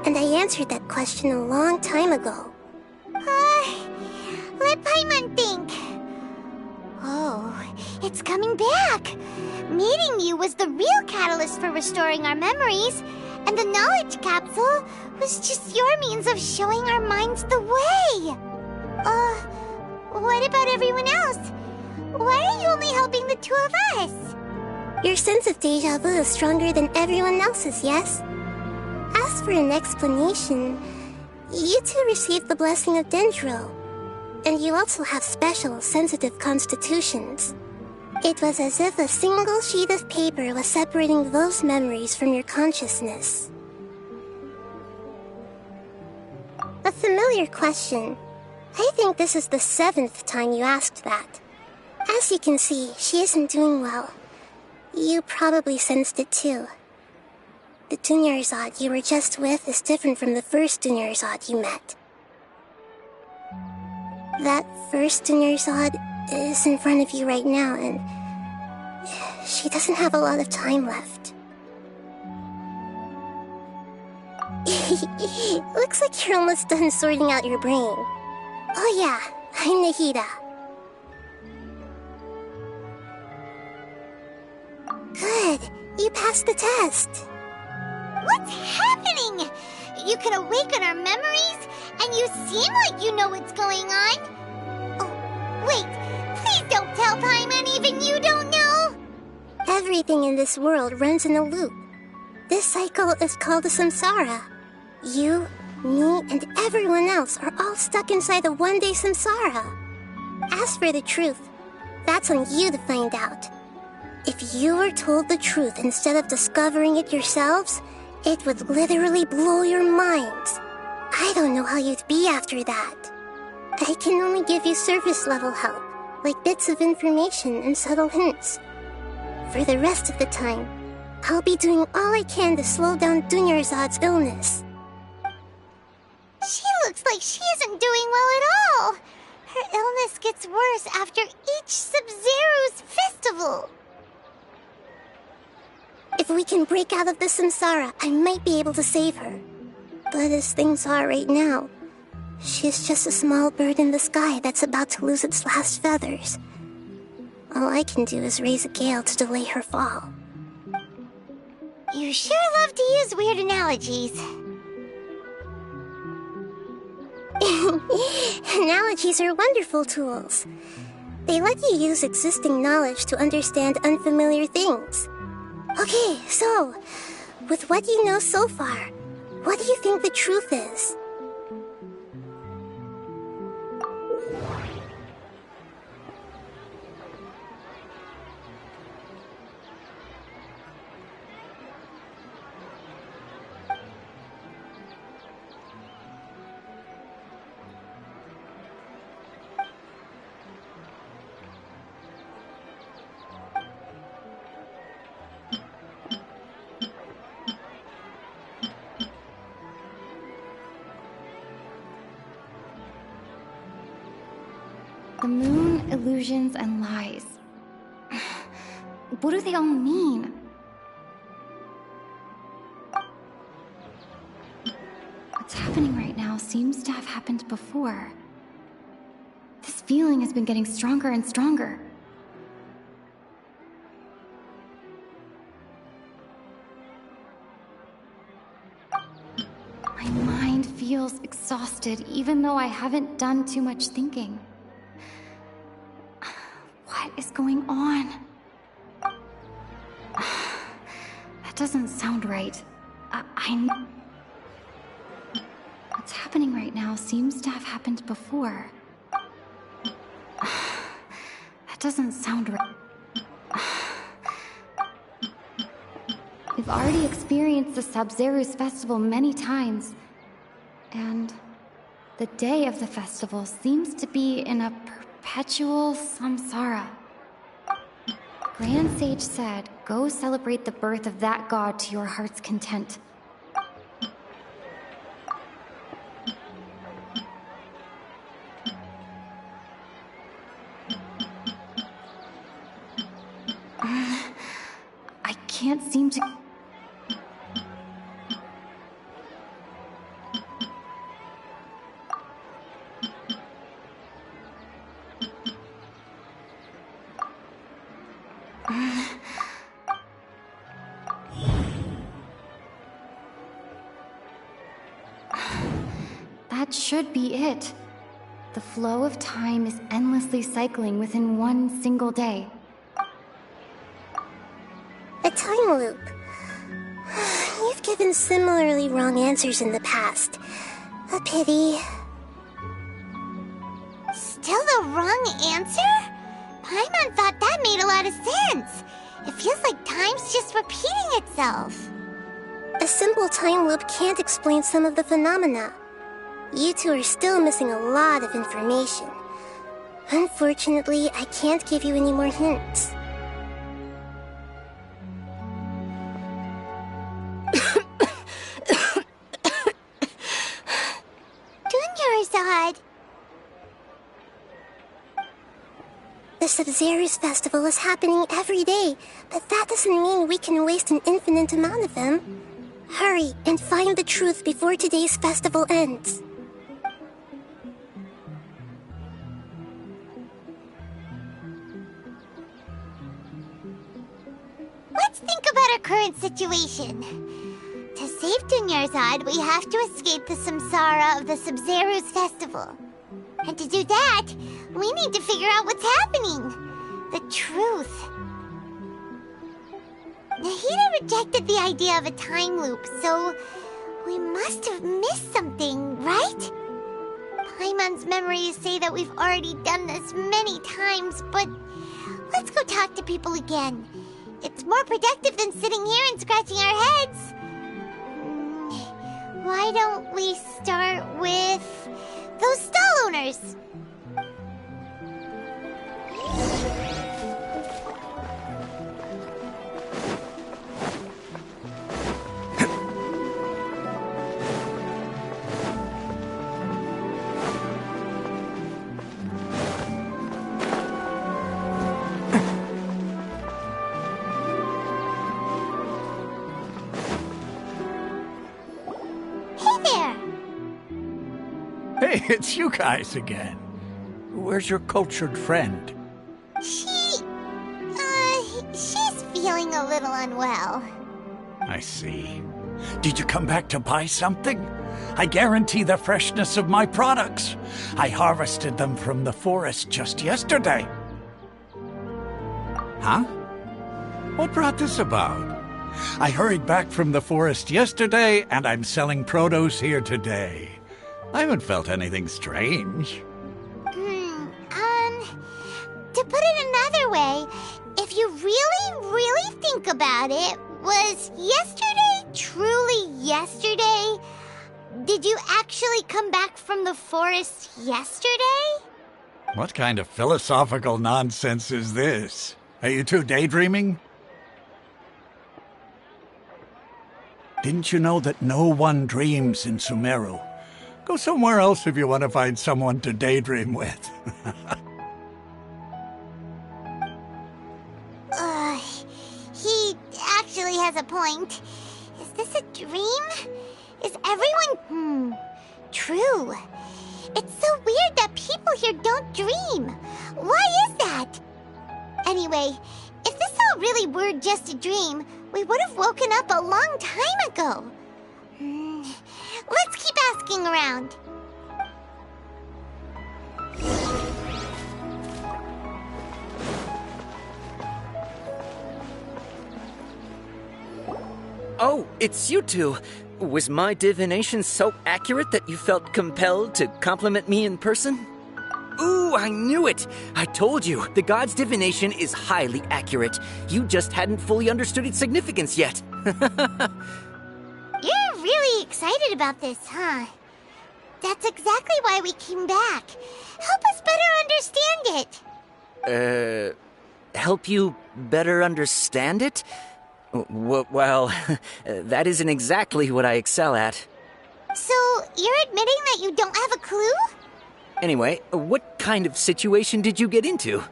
and I answered that question a long time ago. Let Paimon think. Oh, it's coming back. Meeting you was the real catalyst for restoring our memories, and the knowledge capsule was just your means of showing our minds the way. What about everyone else? Why are you only helping the two of us? Your sense of deja vu is stronger than everyone else's, yes? As for an explanation, you two received the blessing of Dendro, and you also have special, sensitive constitutions. It was as if a single sheet of paper was separating those memories from your consciousness. A familiar question. I think this is the 7th time you asked that. As you can see, she isn't doing well. You probably sensed it too. The Dunyarzad you were just with is different from the first Dunyarzad you met. That first Dunyarzad is in front of you right now, and she doesn't have a lot of time left. Looks like you're almost done sorting out your brain. Oh yeah, I'm Nahida. Good, you passed the test. What's happening? You can awaken our memories, and you seem like you know what's going on. Oh, wait, please don't tell Paimon even you don't know. Everything in this world runs in a loop. This cycle is called a samsara. You, me, and everyone else are all stuck inside a one-day samsara. As for the truth, that's on you to find out. If you were told the truth instead of discovering it yourselves, it would literally blow your minds. I don't know how you'd be after that. I can only give you surface-level help, like bits of information and subtle hints. For the rest of the time, I'll be doing all I can to slow down Dunyarzad's illness. She looks like she isn't doing well at all. Her illness gets worse after each Sub-Zero's festival. If we can break out of the samsara, I might be able to save her. But as things are right now, she's just a small bird in the sky that's about to lose its last feathers. All I can do is raise a gale to delay her fall. You sure love to use weird analogies. Analogies are wonderful tools. They let you use existing knowledge to understand unfamiliar things. Okay, so, with what you know so far, what do you think the truth is? The moon, illusions, and lies. What do they all mean? What's happening right now seems to have happened before. This feeling has been getting stronger and stronger. My mind feels exhausted, even though I haven't done too much thinking. What is going on? That doesn't sound right. What's happening right now seems to have happened before. That doesn't sound right. We've already experienced the Sub-Zero's festival many times, and the day of the festival seems to be in a perpetual samsara. Grand Sage said, go celebrate the birth of that god to your heart's content. that should be it. The flow of time is endlessly cycling within one single day. A time loop. You've given similarly wrong answers in the past. A pity. Still the wrong answer? Paimon thought that made a lot of sense. It feels like time's just repeating itself. A simple time loop can't explain some of the phenomena. You two are still missing a lot of information. Unfortunately, I can't give you any more hints. Dunyarzad! The Sabzeruz festival is happening every day, but that doesn't mean we can waste an infinite amount of them. Hurry and find the truth before today's festival ends. Let's think about our current situation. To save Dunyarzad, we have to escape the samsara of the Sabzeruz festival. And to do that, we need to figure out what's happening. The truth. Nahida rejected the idea of a time loop, so we must have missed something, right? Paimon's memories say that we've already done this many times, but let's go talk to people again. It's more productive than sitting here and scratching our heads. Why don't we start with those stall owners? Hey, it's you guys again. Where's your cultured friend? She's feeling a little unwell. I see. Did you come back to buy something? I guarantee the freshness of my products. I harvested them from the forest just yesterday. Huh? What brought this about? I hurried back from the forest yesterday, and I'm selling produce here today. I haven't felt anything strange. To put it another way, if you really think about it, was yesterday truly yesterday? Did you actually come back from the forest yesterday? What kind of philosophical nonsense is this? Are you two daydreaming? Didn't you know that no one dreams in Sumeru? Go somewhere else if you want to find someone to daydream with. He actually has a point. Is this a dream? Is everyone... true. It's so weird that people here don't dream. Why is that? Anyway, if this all really were just a dream, we would have woken up a long time ago. Let's keep asking around. Oh, it's you two. Was my divination so accurate that you felt compelled to compliment me in person? Ooh, I knew it! I told you, the god's divination is highly accurate. You just hadn't fully understood its significance yet. You're really excited about this, huh? That's exactly why we came back. Help us better understand it. Help you better understand it? Well, that isn't exactly what I excel at. So, you're admitting that you don't have a clue? Anyway, what kind of situation did you get into?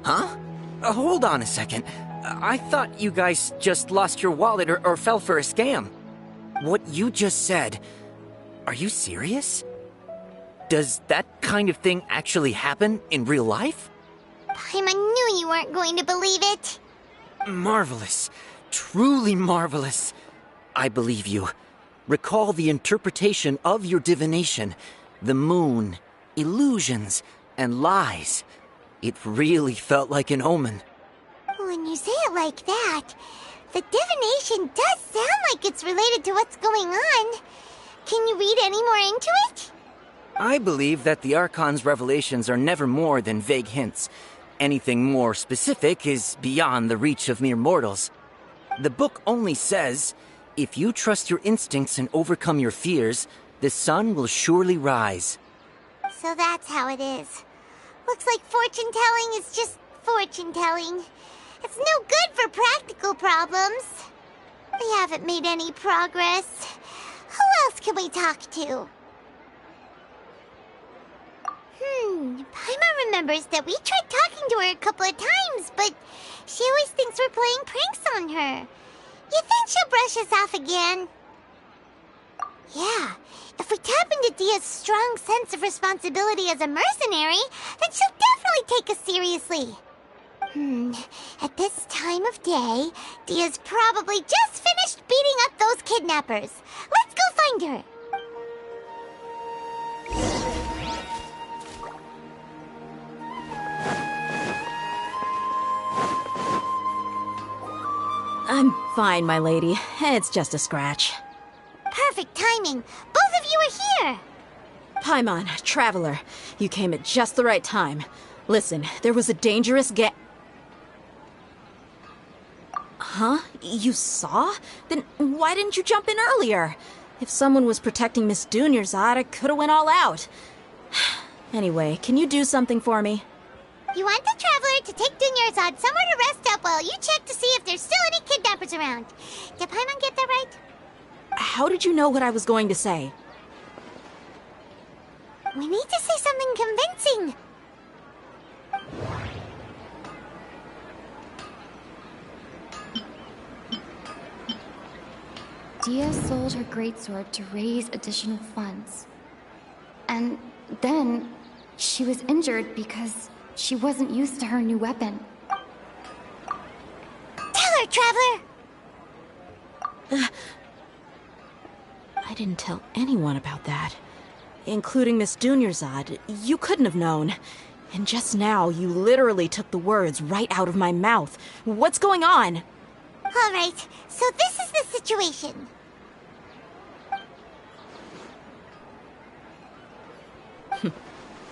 Huh? Hold on a second. I thought you guys just lost your wallet or fell for a scam. What you just said, are you serious? Does that kind of thing actually happen in real life? Paimon knew you weren't going to believe it. Marvelous. Truly marvelous. I believe you. Recall the interpretation of your divination, the moon, illusions, and lies. It really felt like an omen. When you say it like that, the divination does sound like it's related to what's going on. Can you read any more into it? I believe that the Archon's revelations are never more than vague hints. Anything more specific is beyond the reach of mere mortals. The book only says, if you trust your instincts and overcome your fears, the sun will surely rise. So that's how it is. Looks like fortune-telling is just fortune-telling. It's no good for practical problems. We haven't made any progress. Who else can we talk to? Paimon remembers that we tried talking to her a couple of times, but she always thinks we're playing pranks on her. You think she'll brush us off again? Yeah, if we tap into Dia's strong sense of responsibility as a mercenary, then she'll definitely take us seriously. At this time of day, Dia's probably just finished beating up those kidnappers. Let's go find her. I'm fine, my lady. It's just a scratch. Perfect timing. Both of you are here. Paimon, Traveler, you came at just the right time. Listen, there was a dangerous Huh? You saw? Then why didn't you jump in earlier? If someone was protecting Miss Dunyarzad, I could have went all out. Anyway, can you do something for me? You want the Traveler to take Dunyarzad somewhere to rest up while you check to see if there's still any kidnappers around. Did Paimon get that right? How did you know what I was going to say? We need to say something convincing. Dia sold her greatsword to raise additional funds. And then she was injured because she wasn't used to her new weapon. Tell her, Traveler! I didn't tell anyone about that. Including Miss Dunyarzad. You couldn't have known. And just now, you literally took the words right out of my mouth. What's going on? All right, so this is the situation.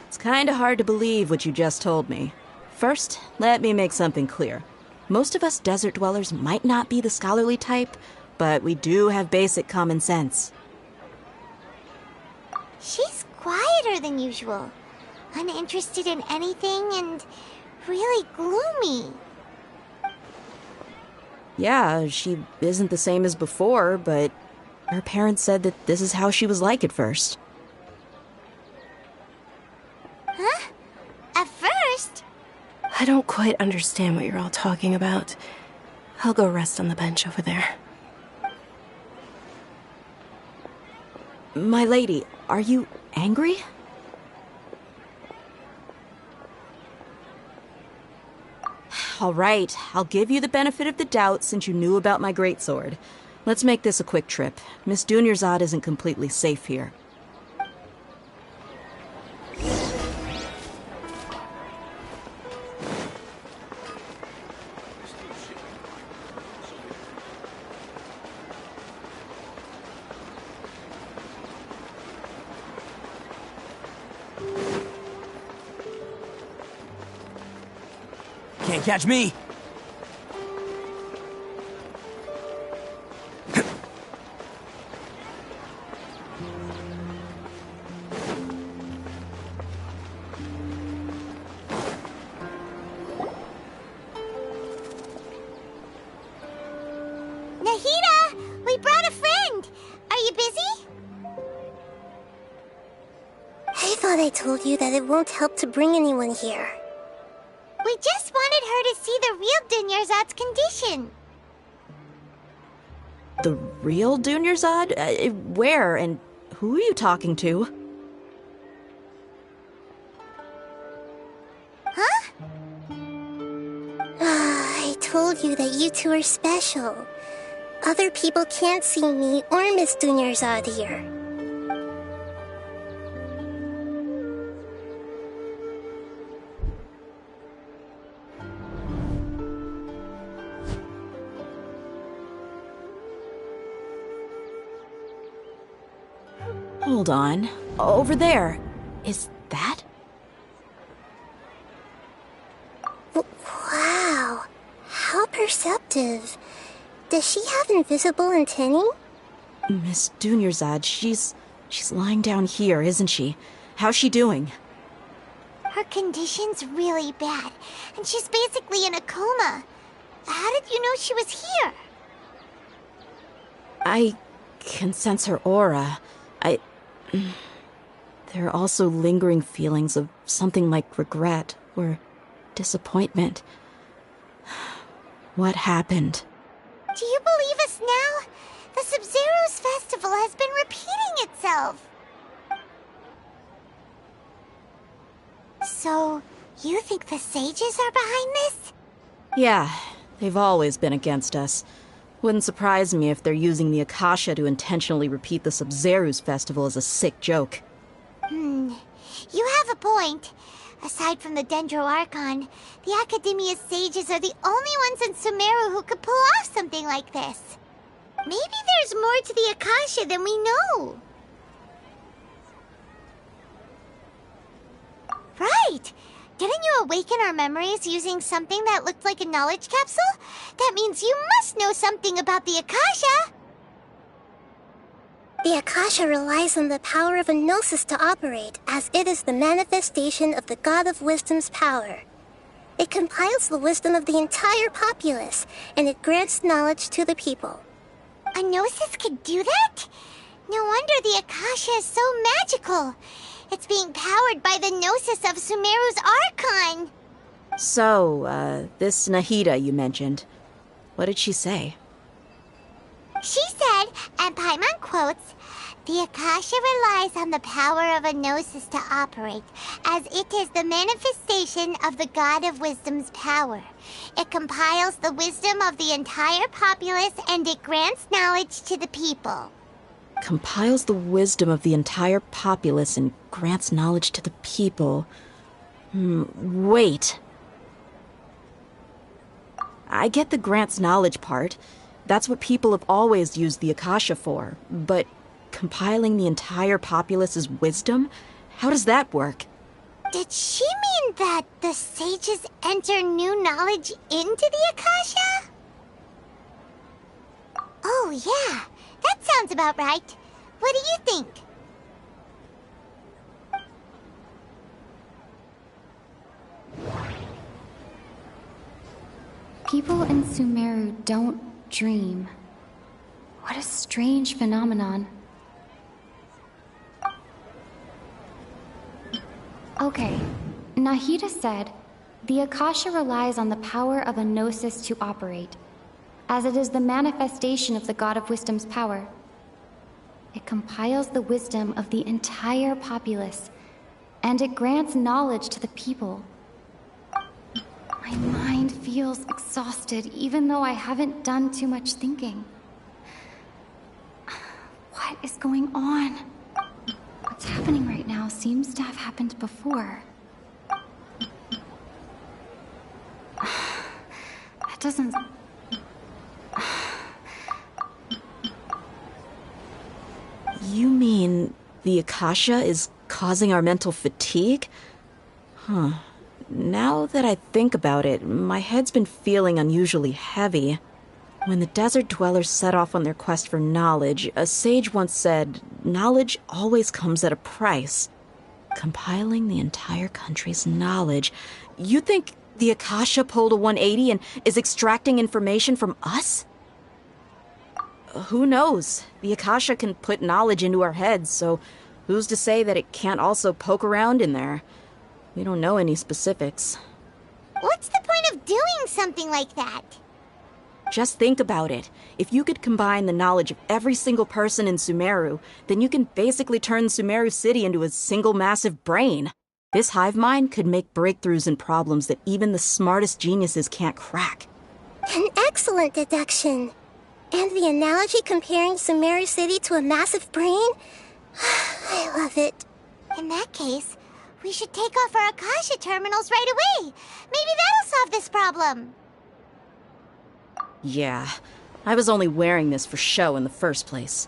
It's kinda hard to believe what you just told me. First, let me make something clear. Most of us desert dwellers might not be the scholarly type, but we do have basic common sense. She's quieter than usual. Uninterested in anything and really gloomy. Yeah, she isn't the same as before, but her parents said that this is how she was like at first. Huh? At first? I don't quite understand what you're all talking about. I'll go rest on the bench over there. My lady, are you angry? All right, I'll give you the benefit of the doubt since you knew about my greatsword. Let's make this a quick trip. Miss Dunyarzad isn't completely safe here. Can't catch me! Nahida! We brought a friend! Are you busy? I thought I told you that it won't help to bring anyone here. We just wanted her to see the real Dunyarzad's condition. The real Dunyarzad? Where and who are you talking to? Huh? I told you that you two are special. other people can't see me or Miss Dunyarzad here. Hold on. Over there. Is that? Wow. How perceptive. Does she have invisible antennae? Miss Dunyarzad, she's lying down here, isn't she? How's she doing? Her condition's really bad, and she's basically in a coma. How did you know she was here? I can sense her aura. There are also lingering feelings of something like regret or disappointment. What happened? Do you believe us now? The Sub-Zero's festival has been repeating itself. So, you think the sages are behind this? Yeah, they've always been against us. Wouldn't surprise me if they're using the Akasha to intentionally repeat the Sub-Zero's festival as a sick joke. You have a point. Aside from the Dendro Archon, the Academia's sages are the only ones in Sumeru who could pull off something like this. Maybe there's more to the Akasha than we know. Right! Didn't you awaken our memories using something that looked like a knowledge capsule? That means you must know something about the Akasha! The Akasha relies on the power of a gnosis to operate, as it is the manifestation of the God of Wisdom's power. It compiles the wisdom of the entire populace, and it grants knowledge to the people. A gnosis could do that? No wonder the Akasha is so magical. It's being powered by the gnosis of Sumeru's Archon. So, this Nahida you mentioned, what did she say? She said, and Paimon quotes, "The Akasha relies on the power of a gnosis to operate, as it is the manifestation of the God of Wisdom's power. It compiles the wisdom of the entire populace, and it grants knowledge to the people." Compiles the wisdom of the entire populace and grants knowledge to the people. Wait. I get the grants knowledge part. That's what people have always used the Akasha for. But compiling the entire populace's wisdom? How does that work? Did she mean that the sages enter new knowledge into the Akasha? Oh, yeah. That sounds about right. What do you think? People in Sumeru don't dream. What a strange phenomenon. Okay, Nahida said, the Akasha relies on the power of a gnosis to operate, as it is the manifestation of the God of Wisdom's power. It compiles the wisdom of the entire populace, and it grants knowledge to the people. My mind feels exhausted, even though I haven't done too much thinking. What is going on? What's happening right now seems to have happened before. That doesn't... You mean the Akasha is causing our mental fatigue? Huh. Now that I think about it, my head's been feeling unusually heavy. When the desert dwellers set off on their quest for knowledge, a sage once said, knowledge always comes at a price. Compiling the entire country's knowledge. You think the Akasha pulled a 180 and is extracting information from us? Who knows? The Akasha can put knowledge into our heads, so who's to say that it can't also poke around in there? We don't know any specifics. What's the point of doing something like that? Just think about it. If you could combine the knowledge of every single person in Sumeru, then you can basically turn Sumeru City into a single massive brain. This hive mind could make breakthroughs in problems that even the smartest geniuses can't crack. An excellent deduction. And the the analogy comparing Sumeru City to a massive brain? I love it. In that case, we should take off our Akasha terminals right away. Maybe that'll solve this problem. Yeah, I was only wearing this for show in the first place.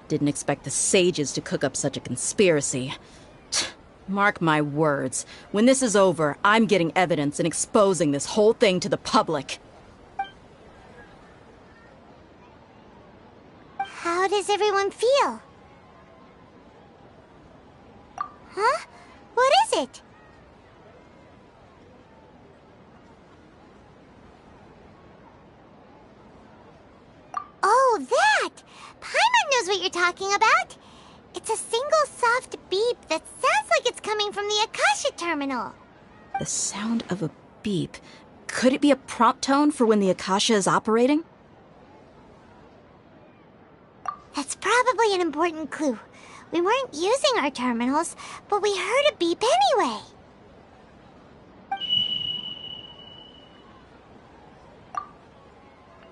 Didn't expect the sages to cook up such a conspiracy. Mark my words, when this is over, I'm getting evidence and exposing this whole thing to the public. How does everyone feel? Huh? What is it? Oh, that! Paimon knows what you're talking about. It's a single soft beep that sounds like it's coming from the Akasha terminal. The sound of a beep. Could it be a prompt tone for when the Akasha is operating? That's probably an important clue. We weren't using our terminals, but we heard a beep anyway.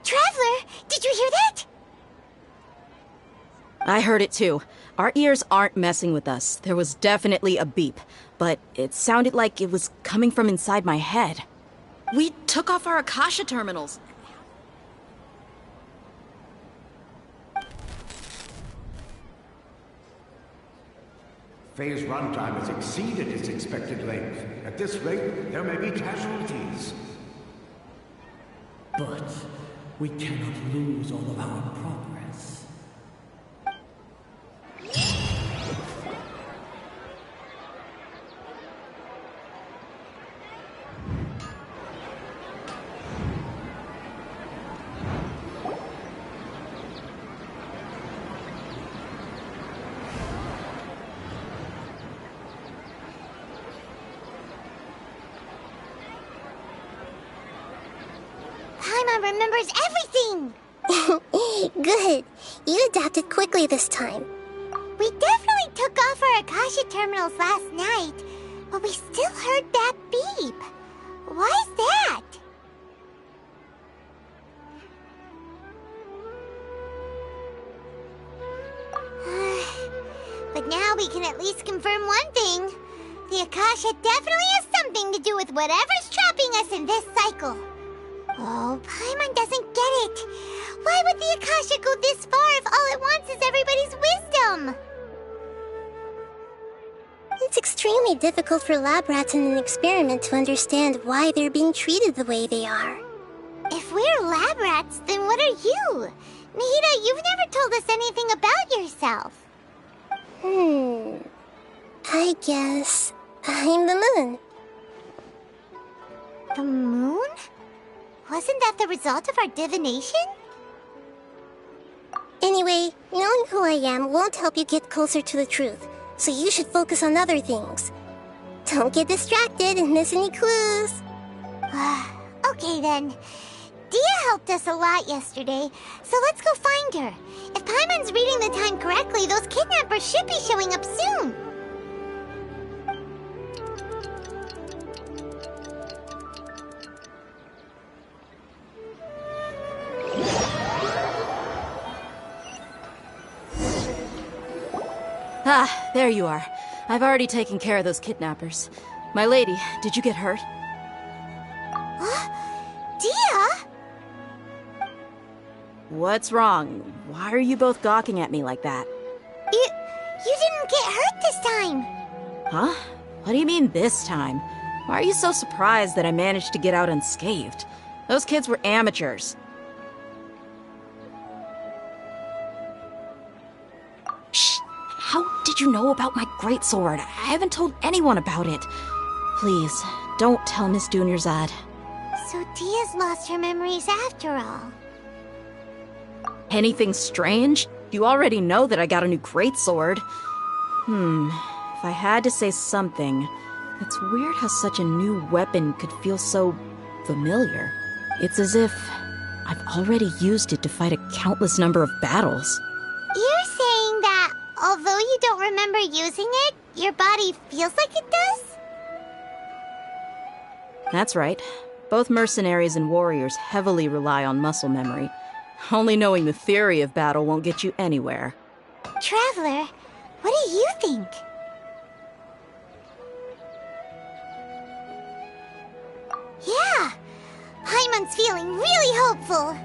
Traveler, did you hear that? I heard it too. Our ears aren't messing with us. There was definitely a beep, but it sounded like it was coming from inside my head. We took off our Akasha terminals. Phase runtime has exceeded its expected length. At this rate, there may be casualties. But we cannot lose all of our progress. Paimon remembers everything! Good. You adapted quickly this time. We definitely took off our Akasha terminals last night, but we still heard that beep. Why is that? But now we can at least confirm one thing. The Akasha definitely has something to do with whatever's trapping us in this cycle. Oh, Paimon doesn't get it. Why would the Akasha go this far if all it wants is everybody's wisdom? It's extremely difficult for lab rats in an experiment to understand why they're being treated the way they are. If we're lab rats, then what are you? Nihida, you've never told us anything about yourself. I guess I'm the moon. The moon? Wasn't that the result of our divination? Anyway, knowing who I am won't help you get closer to the truth, so you should focus on other things. Don't get distracted and miss any clues. Okay then. Dia helped us a lot yesterday, so let's go find her. If Paimon's reading the time correctly, those kidnappers should be showing up soon. Ah, there you are. I've already taken care of those kidnappers. My lady, did you get hurt? Dia? What's wrong? Why are you both gawking at me like that? You didn't get hurt this time. Huh? What do you mean this time? Why are you so surprised that I managed to get out unscathed? Those kids were amateurs. Shh! How did you know about my greatsword? I haven't told anyone about it. Please, don't tell Miss Dunyarzad. So Dia's lost her memories after all. Anything strange? You already know that I got a new greatsword. If I had to say something, it's weird how such a new weapon could feel so familiar. It's as if I've already used it to fight a countless number of battles. You're saying that although you don't remember using it, your body feels like it does? That's right. Both mercenaries and warriors heavily rely on muscle memory. Only knowing the theory of battle won't get you anywhere. Traveler, what do you think? Yeah, Paimon's feeling really hopeful.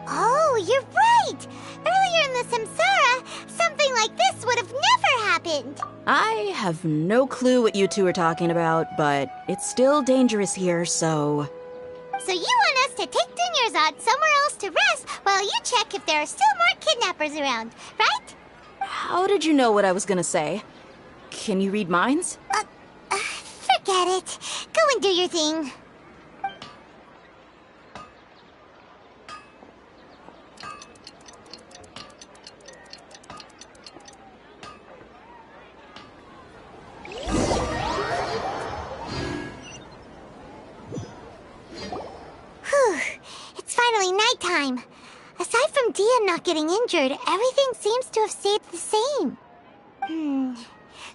Oh, you're right! Earlier in the Samsara, something like this would have never happened! I have no clue what you two are talking about, but it's still dangerous here, so... So you want us to take Dunyarzad somewhere else to rest while you check if there are still more kidnappers around, right? How did you know what I was gonna say? Can you read minds? Forget it. Go and do your thing. It's finally nighttime. Aside from Dia not getting injured, everything seems to have stayed the same.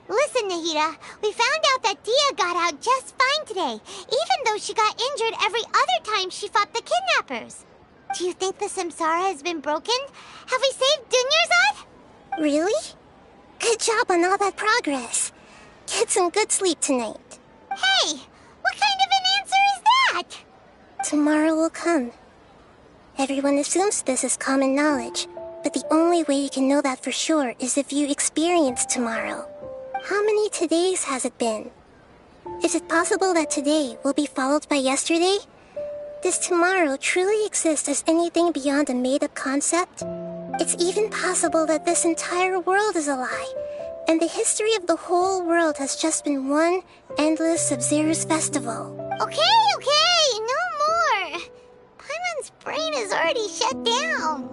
Listen, Nahida, we found out that Dia got out just fine today, even though she got injured every other time she fought the kidnappers. Do you think the Samsara has been broken? Have we saved Dunyarzad? Really? Good job on all that progress. Get some good sleep tonight. Hey, what kind of an answer is that? Tomorrow will come. Everyone assumes this is common knowledge, but the only way you can know that for sure is if you experience tomorrow. How many todays has it been? Is it possible that today will be followed by yesterday? Does tomorrow truly exist as anything beyond a made-up concept? It's even possible that this entire world is a lie, and the history of the whole world has just been one endless Sub-Zero's festival. Okay, no more. Paimon's brain is already shut down.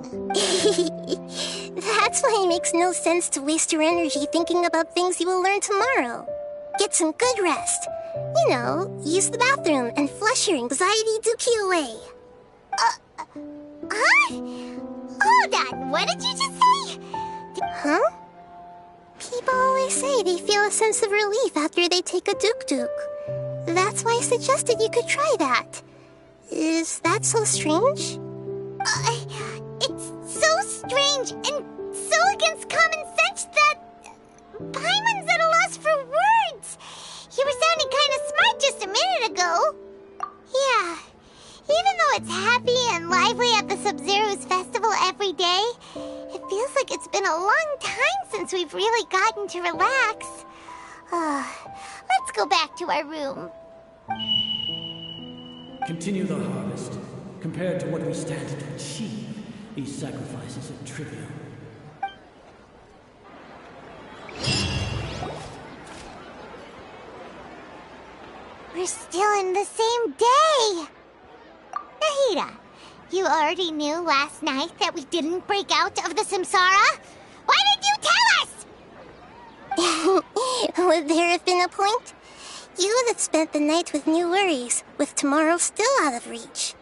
That's why it makes no sense to waste your energy thinking about things you will learn tomorrow. Get some good rest. You know, use the bathroom and flush your anxiety dookie away. Huh? Hold on, what did you just say? Huh? People always say they feel a sense of relief after they take a duk-duk. That's why I suggested you could try that. Is that so strange? It's so strange and so against common sense that Paimon's at a loss for words. You were sounding kind of smart just a minute ago. Yeah, even though it's happy and lively at the Sub-Zero's festival every day, it feels like it's been a long time since we've really gotten to relax. Let's go back to our room. Continue the harvest. Compared to what we stand to achieve, these sacrifices are trivial. We're still in the same day! Nahida, you already knew last night that we didn't break out of the Samsara? Why did you tell us? Would there have been a point? You would have spent the night with new worries, with tomorrow still out of reach.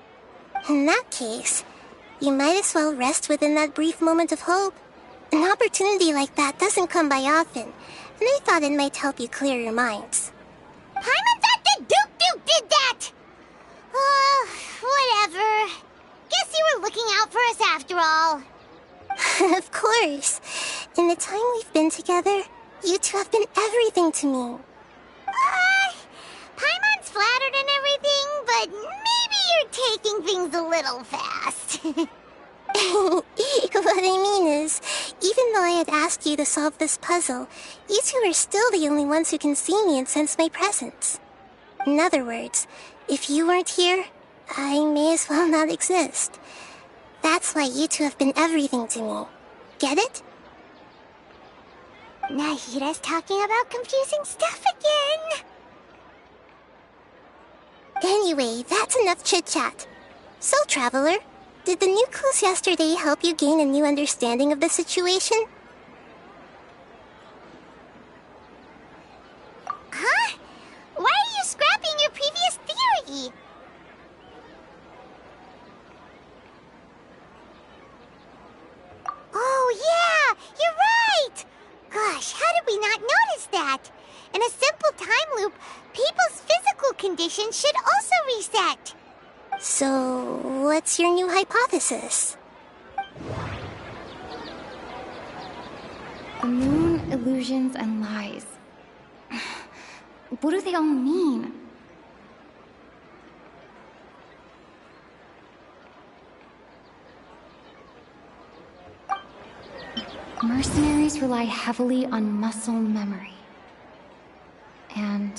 In that case, you might as well rest within that brief moment of hope. An opportunity like that doesn't come by often, and I thought it might help you clear your minds. Paimon thought the Duke did that! Whatever. Guess you were looking out for us after all. Of course. In the time we've been together, you two have been everything to me. Paimon's flattered and everything, but maybe you're taking things a little fast. What I mean is, even though I had asked you to solve this puzzle, you two are still the only ones who can see me and sense my presence. In other words, if you weren't here, I may as well not exist. That's why you two have been everything to me. Get it? Nahida's talking about confusing stuff again. Anyway, that's enough chit-chat. So, Traveler, did the new clues yesterday help you gain a new understanding of the situation? Huh? Why are you scrapping your previous theory? Oh, yeah! You're right! Gosh, how did we not notice that? In a simple time loop, people's physical conditions should also reset. So, what's your new hypothesis? The moon, illusions, and lies. What do they all mean? Mercenaries rely heavily on muscle memory. And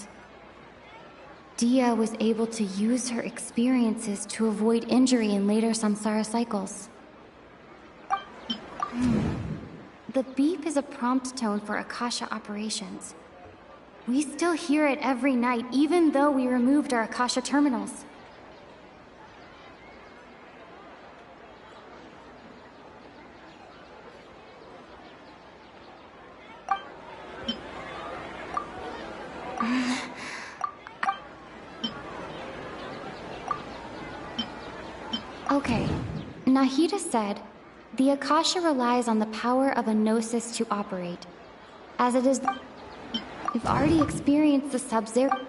Dia was able to use her experiences to avoid injury in later samsara cycles. The beep is a prompt tone for Akasha operations. We still hear it every night, even though we removed our Akasha terminals. Okay, Nahida said, the Akasha relies on the power of a gnosis to operate. As it is... We've already experienced the Sub-Zero...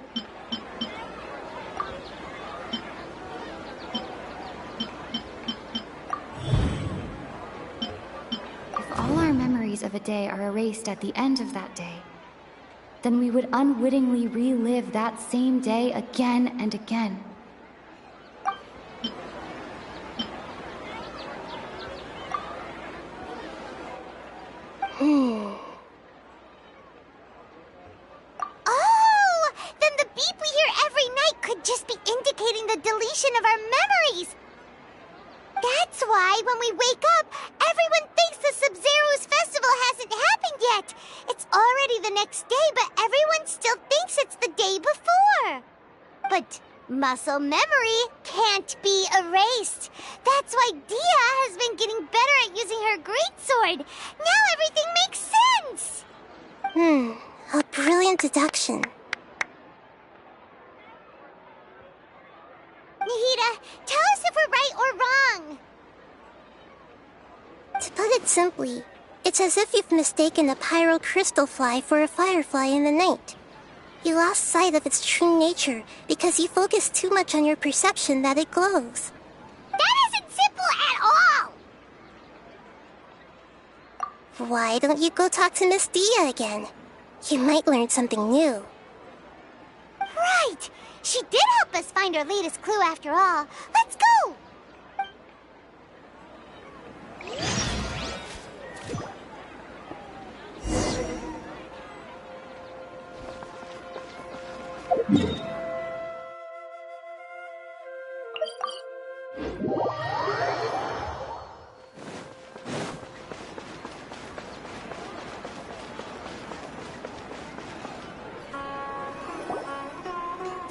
If all our memories of a day are erased at the end of that day, then we would unwittingly relive that same day again and again. Oh! Then the beep we hear every night could just be indicating the deletion of our memories! That's why when we wake up, everyone thinks the Sub-Zero's festival hasn't happened yet! It's already the next day, but everyone still thinks it's the day before! But muscle memory can't be erased. That's why Dia has been getting better at using her greatsword. Now everything makes sense! A brilliant deduction. Nahida, tell us if we're right or wrong. To put it simply, it's as if you've mistaken a pyro crystal fly for a firefly in the night. You lost sight of its true nature because you focused too much on your perception that it glows. That isn't simple at all! Why don't you go talk to Miss Dia again? You might learn something new. Right! She did help us find our latest clue after all. Let's go!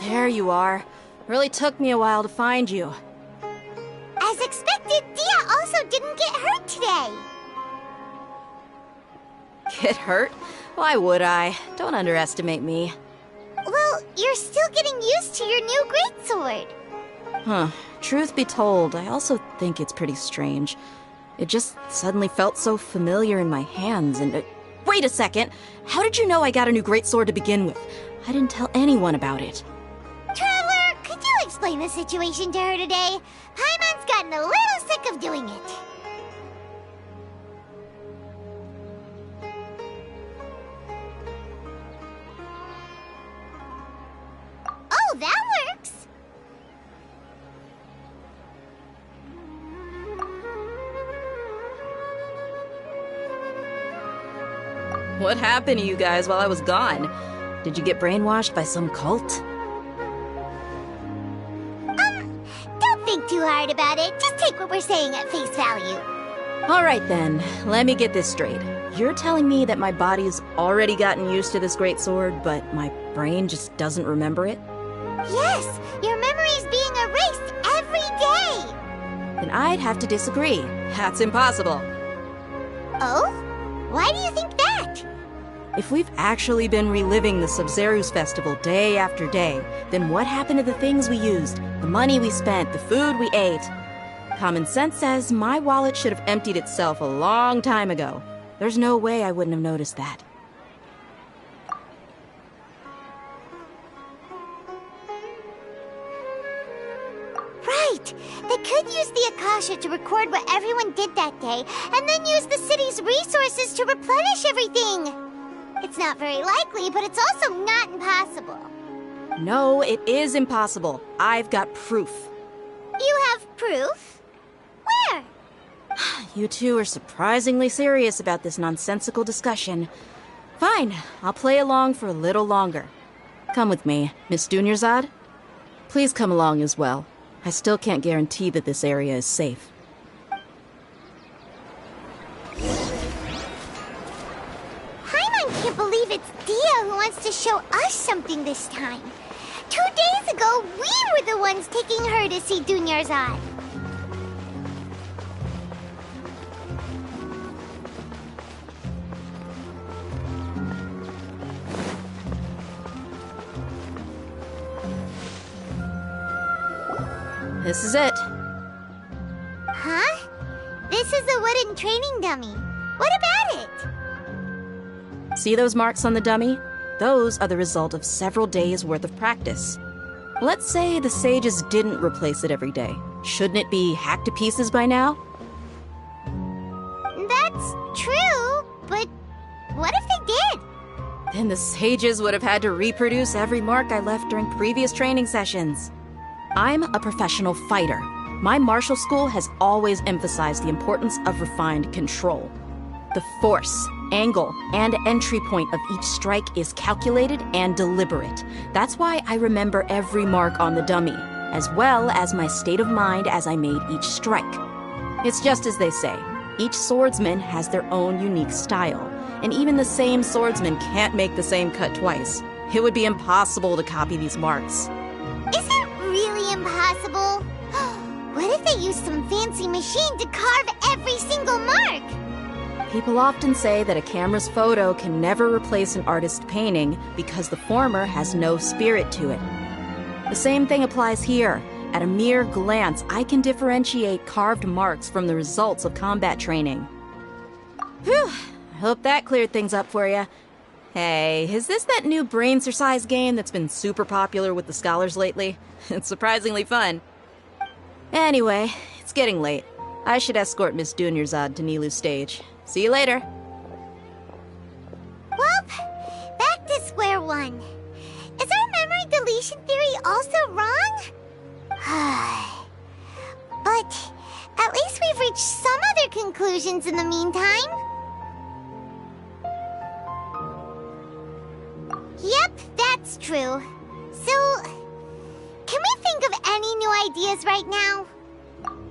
There you are. Really took me a while to find you. As expected, Dia also didn't get hurt today. Get hurt? Why would I? Don't underestimate me. Well, you're still getting used to your new greatsword. Huh. Truth be told, I also think it's pretty strange. It just suddenly felt so familiar in my hands and... wait a second! How did you know I got a new greatsword to begin with? I didn't tell anyone about it. Traveler, could you explain the situation to her today? Paimon's gotten a little sick of doing it. Oh, that works! What happened to you guys while I was gone? Did you get brainwashed by some cult? Don't think too hard about it. Just take what we're saying at face value. Alright then, let me get this straight. You're telling me that my body's already gotten used to this greatsword, but my brain just doesn't remember it? Yes, your memory's being erased every day! Then I'd have to disagree. That's impossible. Oh? Why do you think that? If we've actually been reliving the Sub-Zeru's festival day after day, then what happened to the things we used, the money we spent, the food we ate? Common sense says my wallet should have emptied itself a long time ago. There's no way I wouldn't have noticed that. Right! record what everyone did that day, and then use the city's resources to replenish everything. It's not very likely, but it's also not impossible. No, it is impossible. I've got proof. You have proof? Where? You two are surprisingly serious about this nonsensical discussion. Fine, I'll play along for a little longer. Come with me, Miss Dunyarzad. Please come along as well. I still can't guarantee that this area is safe. Paimon can't believe it's Dia who wants to show us something this time. 2 days ago, we were the ones taking her to see Dunyarzad. This is it. Huh? This is a wooden training dummy. What about it? See those marks on the dummy? Those are the result of several days' worth of practice. Let's say the sages didn't replace it every day. Shouldn't it be hacked to pieces by now? That's true, but what if they did? Then the sages would have had to reproduce every mark I left during previous training sessions. I'm a professional fighter. My martial school has always emphasized the importance of refined control. The force, angle, and entry point of each strike is calculated and deliberate. That's why I remember every mark on the dummy, as well as my state of mind as I made each strike. It's just as they say, each swordsman has their own unique style, and even the same swordsman can't make the same cut twice. It would be impossible to copy these marks. Is it really impossible? What if they used some fancy machine to carve every single mark? People often say that a camera's photo can never replace an artist's painting because the former has no spirit to it. The same thing applies here. At a mere glance, I can differentiate carved marks from the results of combat training. Whew, I hope that cleared things up for you. Hey, is this that new brain exercise game that's been super popular with the scholars lately? It's surprisingly fun. Anyway, it's getting late. I should escort Miss Dunyarzad to Nilu's stage. See you later. Well, back to square one. Is our memory deletion theory also wrong? But at least we've reached some other conclusions in the meantime. Yep, that's true. So, can we think of any new ideas right now?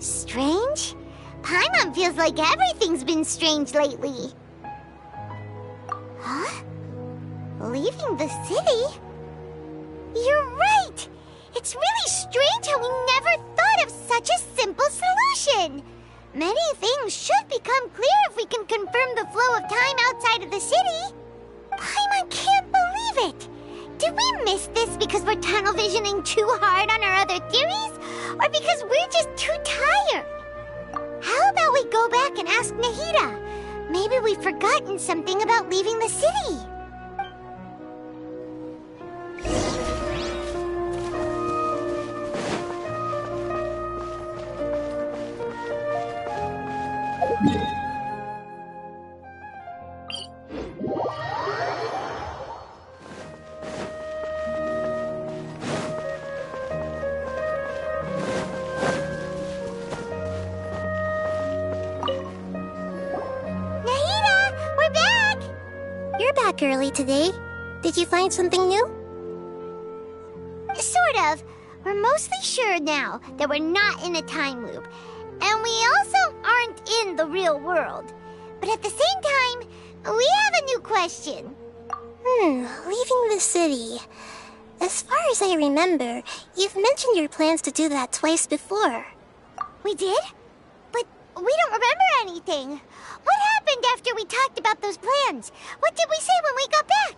Strange? Paimon feels like everything's been strange lately. Huh? Leaving the city? You're right! It's really strange how we never thought of such a simple solution! Many things should become clear if we can confirm the flow of time outside of the city. Paimon can't believe it! Did we miss this because we're tunnel visioning too hard on our other theories? Or because we're just too tired? How about we go back and ask Nahida? Maybe we've forgotten something about leaving the city. Early today. Did you find something new? Sort of. We're mostly sure now that we're not in a time loop. And we also aren't in the real world. But at the same time, we have a new question. Leaving the city. As far as I remember, you've mentioned your plans to do that twice before. We did? But we don't remember anything. What happened after we talked about those plans? What did we say when we got back?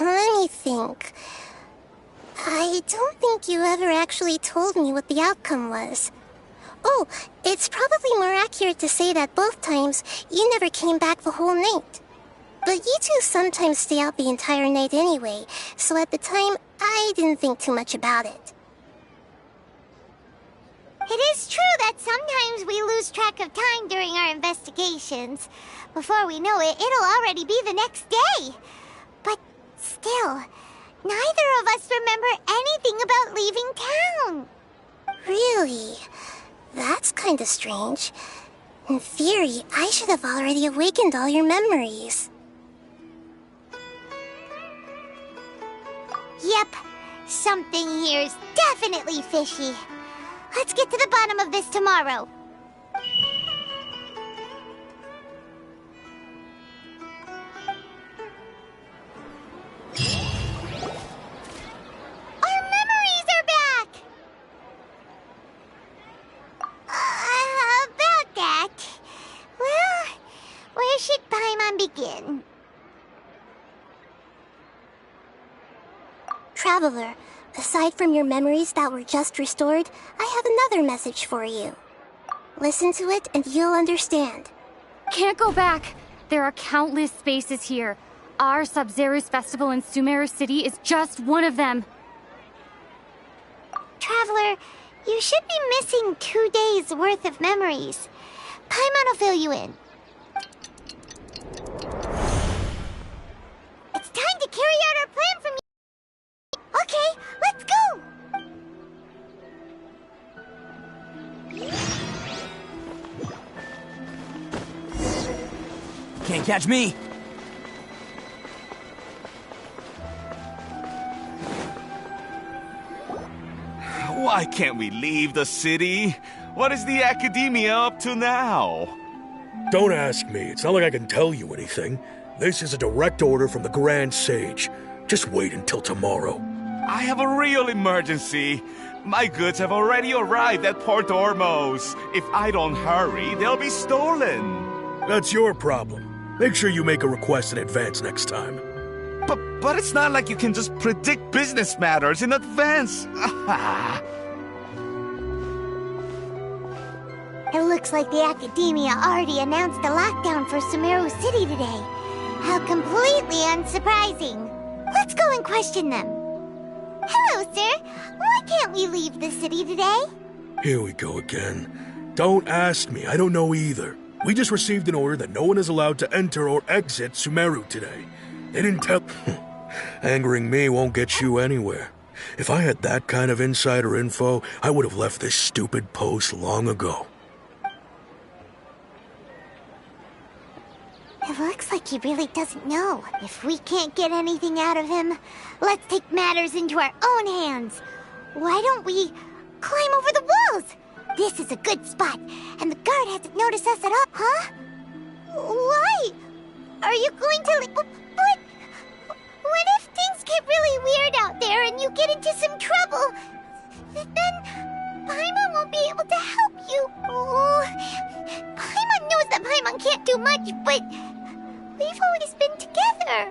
Let me think. I don't think you ever actually told me what the outcome was. Oh, it's probably more accurate to say that both times you never came back the whole night. But you two sometimes stay out the entire night anyway, so at the time, I didn't think too much about it. It is true that sometimes we lose track of time during our investigations. Before we know it, it'll already be the next day. But still, neither of us remember anything about leaving town. Really? That's kinda strange. In theory, I should have already awakened all your memories. Yep, something here's definitely fishy. Let's get to the bottom of this tomorrow. Our memories are back! About that. Well, where should Paimon begin? Traveler, aside from your memories that were just restored, I have another message for you. Listen to it and you'll understand. Can't go back. There are countless spaces here. Our Sub-Zero's festival in Sumeru City is just one of them. Traveler, you should be missing 2 days' worth of memories. Paimon will fill you in. It's time to carry out our plan from you. Okay, let's go! Can't catch me! Why can't we leave the city? What is the Academia up to now? Don't ask me. It's not like I can tell you anything. This is a direct order from the Grand Sage. Just wait until tomorrow. I have a real emergency. My goods have already arrived at Port Ormos. If I don't hurry, they'll be stolen. That's your problem. Make sure you make a request in advance next time. But it's not like you can just predict business matters in advance. It looks like the Academia already announced a lockdown for Sumeru City today. How completely unsurprising. Let's go and question them. Hello, sir. Why can't we leave the city today? Here we go again. Don't ask me. I don't know either. We just received an order that no one is allowed to enter or exit Sumeru today. They didn't tell... Angering me won't get you anywhere. If I had that kind of insider info, I would have left this stupid post long ago. It looks like he really doesn't know. If we can't get anything out of him, let's take matters into our own hands. Why don't we climb over the walls? This is a good spot, and the guard hasn't noticed us at all, huh? Why? Are you going to... But... What if things get really weird out there and you get into some trouble? Then Paimon won't be able to help you. Oh, Paimon knows that Paimon can't do much, but we've always been together,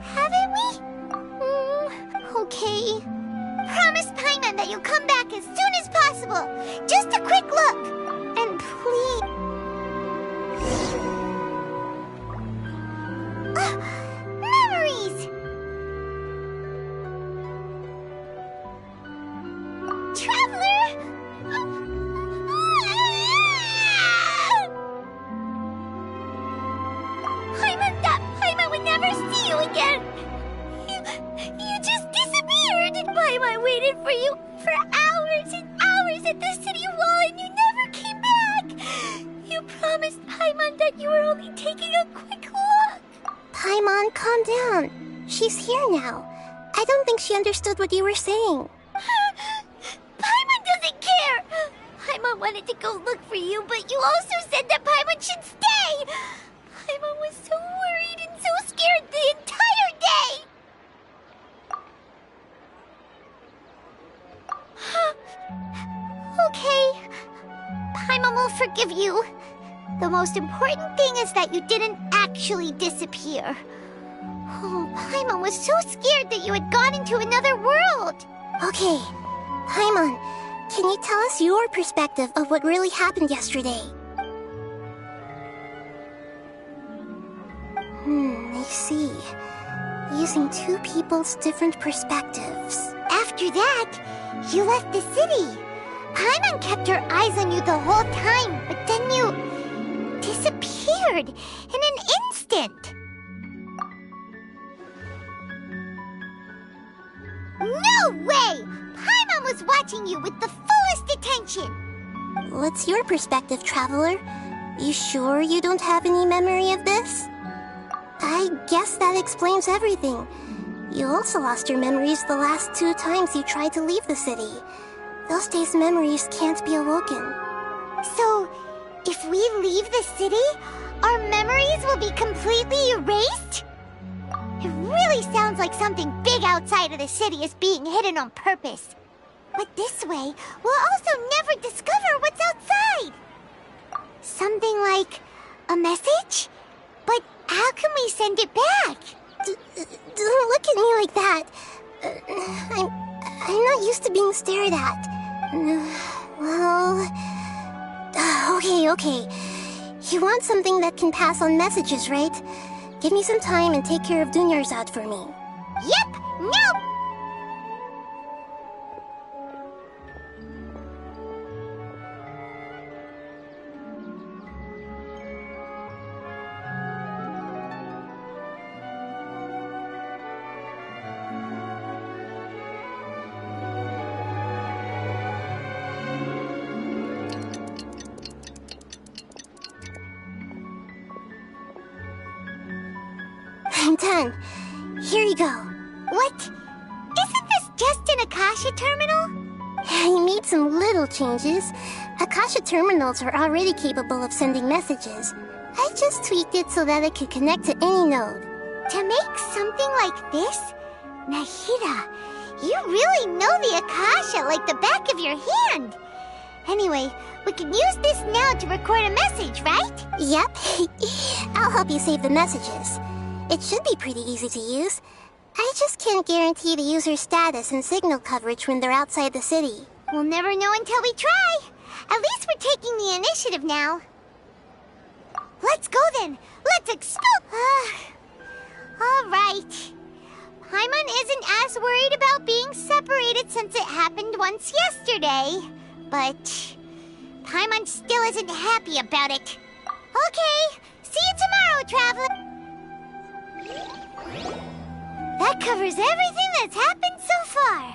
haven't we? Okay. Promise Paimon that you'll come back as soon as possible. Just a quick look. And please... Memories! Traveler! Paimon would never see you again! You just disappeared! Paimon waited for you for hours and hours at the city wall and you never came back! You promised Paimon that you were only taking a quick look! Paimon, calm down. She's here now. I don't think she understood what you were saying. Paimon doesn't care! Paimon wanted to go look for you, but you also said that Paimon should stay! Paimon was so worried and so scared the entire day! Okay. Paimon will forgive you. The most important thing is that you didn't actually disappear. Oh, Paimon was so scared that you had gone into another world! Okay. Paimon, can you tell us your perspective of what really happened yesterday? I see. Using two people's different perspectives. After that, you left the city. Paimon kept her eyes on you the whole time, but then you disappeared in an instant. No way! Paimon was watching you with the fullest attention. What's your perspective, Traveler? You sure you don't have any memory of this? I guess that explains everything. You also lost your memories the last 2 times you tried to leave the city. Those days' memories can't be awoken. So, if we leave the city, our memories will be completely erased? It really sounds like something big outside of the city is being hidden on purpose. But this way, we'll also never discover what's outside. Something like a message? But how can we send it back? Don't look at me like that. I'm not used to being stared at. Well... Okay. You want something that can pass on messages, right? Give me some time and take care of Dunyarzad for me. Yep! Nope! I'm done. Here you go. What? Isn't this just an Akasha terminal? I made some little changes. Akasha terminals are already capable of sending messages. I just tweaked it so that it could connect to any node. To make something like this? Nahida, you really know the Akasha like the back of your hand. Anyway, we can use this now to record a message, right? Yep. I'll help you save the messages. It should be pretty easy to use. I just can't guarantee the user's status and signal coverage when they're outside the city. We'll never know until we try. At least we're taking the initiative now. Let's go then. Let's explore. All right. Paimon isn't as worried about being separated since it happened once yesterday. But Paimon still isn't happy about it. Okay. See you tomorrow, Traveler. That covers everything that's happened so far.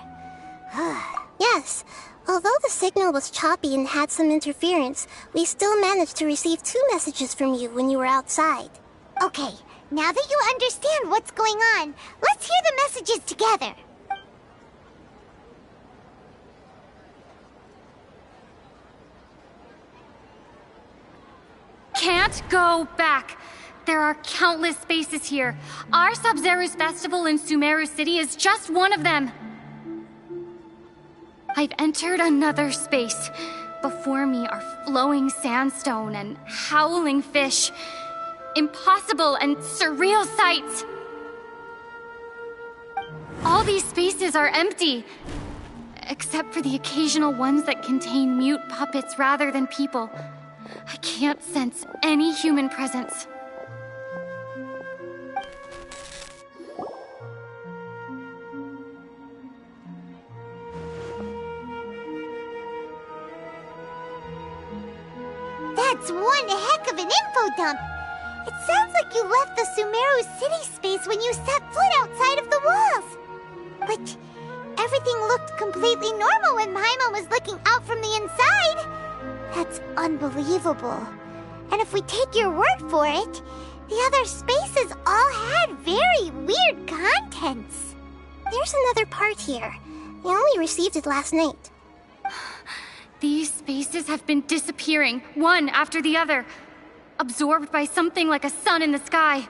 Yes. Although the signal was choppy and had some interference, we still managed to receive 2 messages from you when you were outside. Okay, now that you understand what's going on, let's hear the messages together. Can't go back. There are countless spaces here. Our Sub-Zero's festival in Sumeru City is just one of them. I've entered another space. Before me are flowing sandstone and howling fish. Impossible and surreal sights. All these spaces are empty, except for the occasional ones that contain mute puppets rather than people. I can't sense any human presence. That's one heck of an info dump. It sounds like you left the Sumeru City space when you set foot outside of the walls. But everything looked completely normal when Paimon was looking out from the inside. That's unbelievable. And if we take your word for it, the other spaces all had very weird contents. There's another part here. We only received it last night. These spaces have been disappearing, one after the other, absorbed by something like a sun in the sky.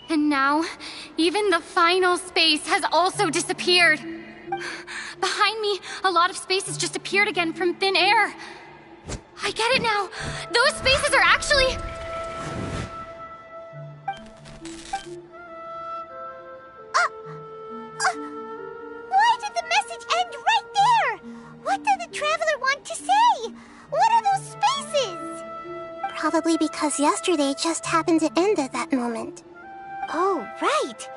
And now, even the final space has also disappeared. Behind me, a lot of spaces just appeared again from thin air. I get it now. Those spaces are actually... Why did the message end right there? What did the Traveler want to say? What are those spaces? Probably because yesterday just happened to end at that moment. Oh, right.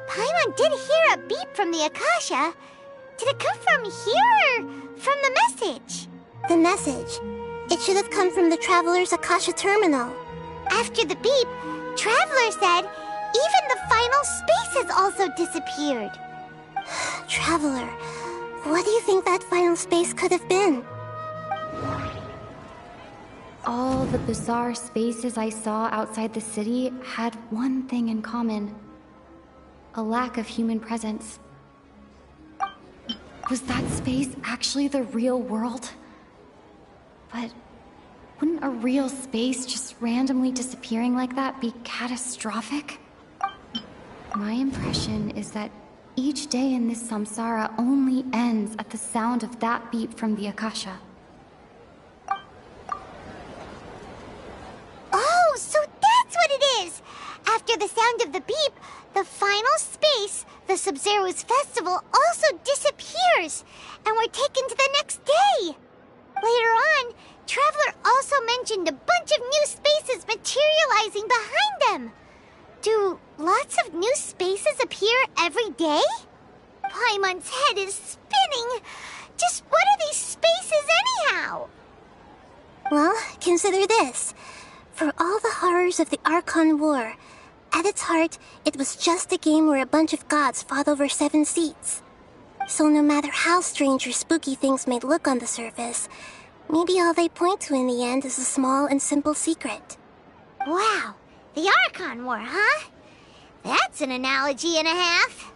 Paimon did hear a beep from the Akasha. Did it come from here or from the message? The message. It should have come from the Traveler's Akasha terminal. After the beep, Traveler said even the final space has also disappeared. Traveler, what do you think that final space could have been? All the bizarre spaces I saw outside the city had one thing in common. A lack of human presence. Was that space actually the real world? But wouldn't a real space just randomly disappearing like that be catastrophic? My impression is that each day in this samsara only ends at the sound of that beep from the Akasha. Oh, so that's what it is! After the sound of the beep, the final space, the Sub-Zero's festival, also disappears, and we're taken to the next day! Later on, Traveler also mentioned a bunch of new spaces materializing behind them. Do lots of new spaces appear every day? Paimon's head is spinning. Just what are these spaces anyhow? Well, consider this. For all the horrors of the Archon War, at its heart, it was just a game where a bunch of gods fought over 7 seats. So no matter how strange or spooky things may look on the surface, maybe all they point to in the end is a small and simple secret. Wow, the Archon War, huh? That's an analogy and a half.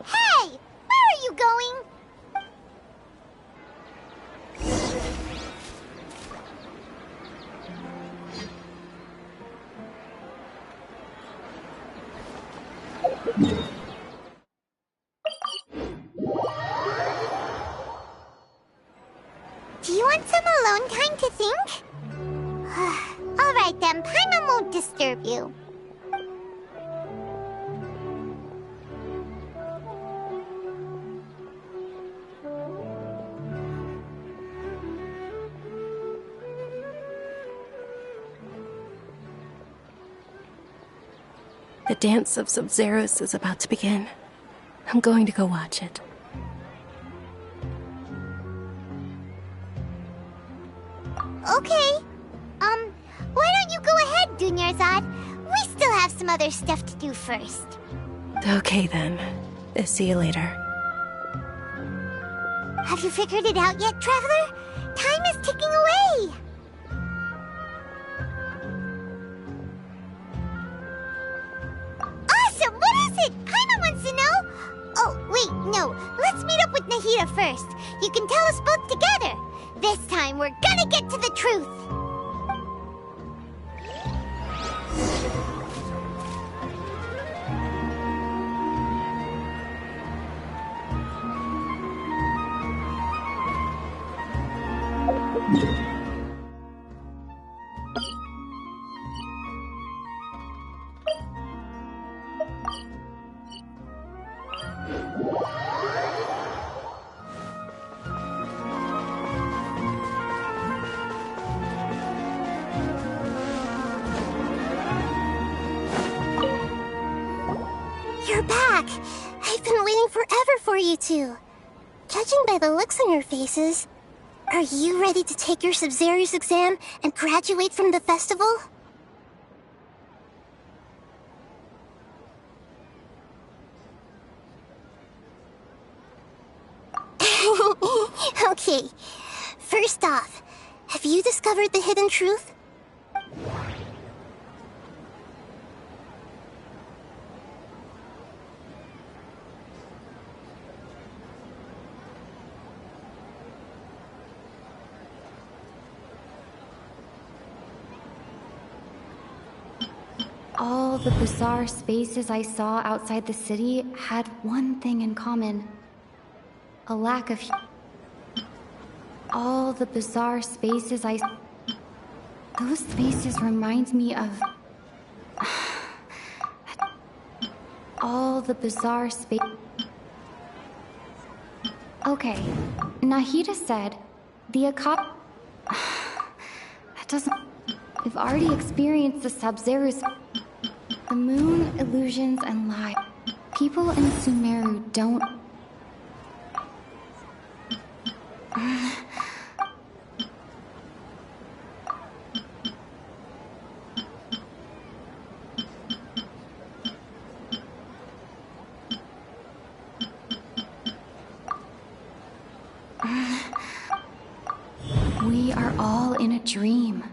Hey, where are you going? Do you want some alone time to think? All right then, Paimon won't disturb you. The dance of Sub-Zeros is about to begin. I'm going to go watch it. Okay. Why don't you go ahead, Dunyarzad? We still have some other stuff to do first. Okay then. See you later. Have you figured it out yet, Traveler? Time is ticking away. Awesome! What is it? Paimon wants to know. Oh, wait, no. Let's meet up with Nahida first. You can tell us both together. This time, we're gonna get to the truth. You're back! I've been waiting forever for you two. Judging by the looks on your faces, are you ready to take your Sub-Zero's exam and graduate from the festival? Okay, first off, have you discovered the hidden truth? All the bizarre spaces I saw outside the city had one thing in common. A lack of... All the bizarre spaces I... Those spaces remind me of... All the bizarre space... Okay, Nahida said the Akasha... That doesn't... We've already experienced the Sub-Zero's... The moon, illusions, and lies. People in Sumeru don't... We are all in a dream.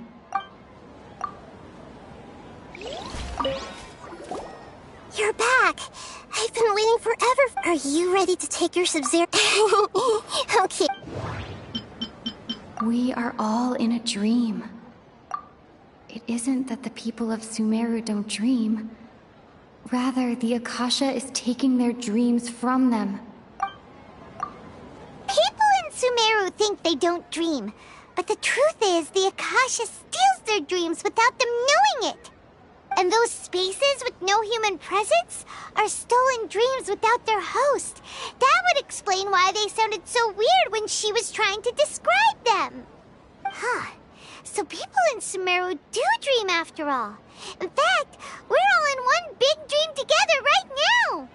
You're back! I've been waiting forever. Are you ready to take your Sub-Zero? Okay. We are all in a dream. It isn't that the people of Sumeru don't dream. Rather, the Akasha is taking their dreams from them. People in Sumeru think they don't dream, but the truth is the Akasha steals their dreams without them knowing it. And those spaces with no human presence are stolen dreams without their host. That would explain why they sounded so weird when she was trying to describe them. Huh. So people in Sumeru do dream after all. In fact, we're all in one big dream together right now.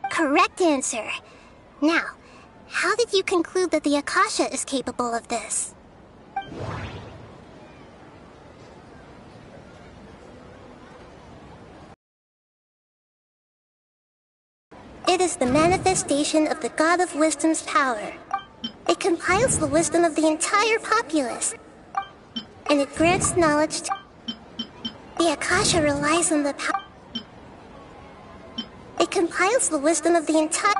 Correct answer. Now, how did you conclude that the Akasha is capable of this? It is the manifestation of the God of Wisdom's power. It compiles the wisdom of the entire populace, and it grants knowledge to... The Akasha relies on the power... It compiles the wisdom of the entire...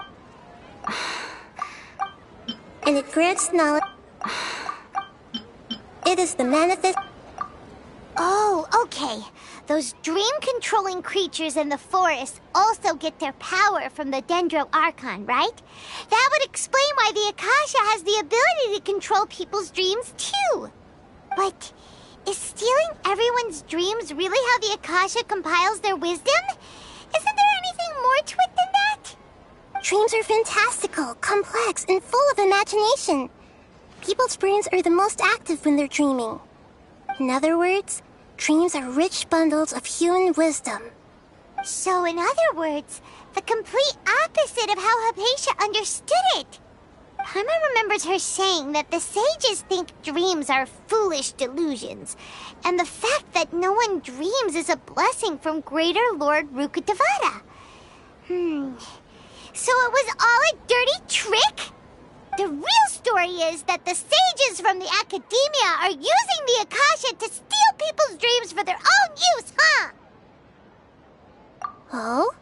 And it grants knowledge... It is the manifest... Oh, okay. Those dream-controlling creatures in the forest also get their power from the Dendro Archon, right? That would explain why the Akasha has the ability to control people's dreams, too. But is stealing everyone's dreams really how the Akasha compiles their wisdom? Isn't there anything more to it than that? Dreams are fantastical, complex, and full of imagination. People's brains are the most active when they're dreaming. In other words, dreams are rich bundles of human wisdom. So in other words, the complete opposite of how Hypatia understood it. Paimon remembers her saying that the sages think dreams are foolish delusions, and the fact that no one dreams is a blessing from Greater Lord Rukkhadevata. So it was all a dirty trick? The real story is that the sages from the Academia are using the Akasha to steal people's dreams for their own use, huh? Oh?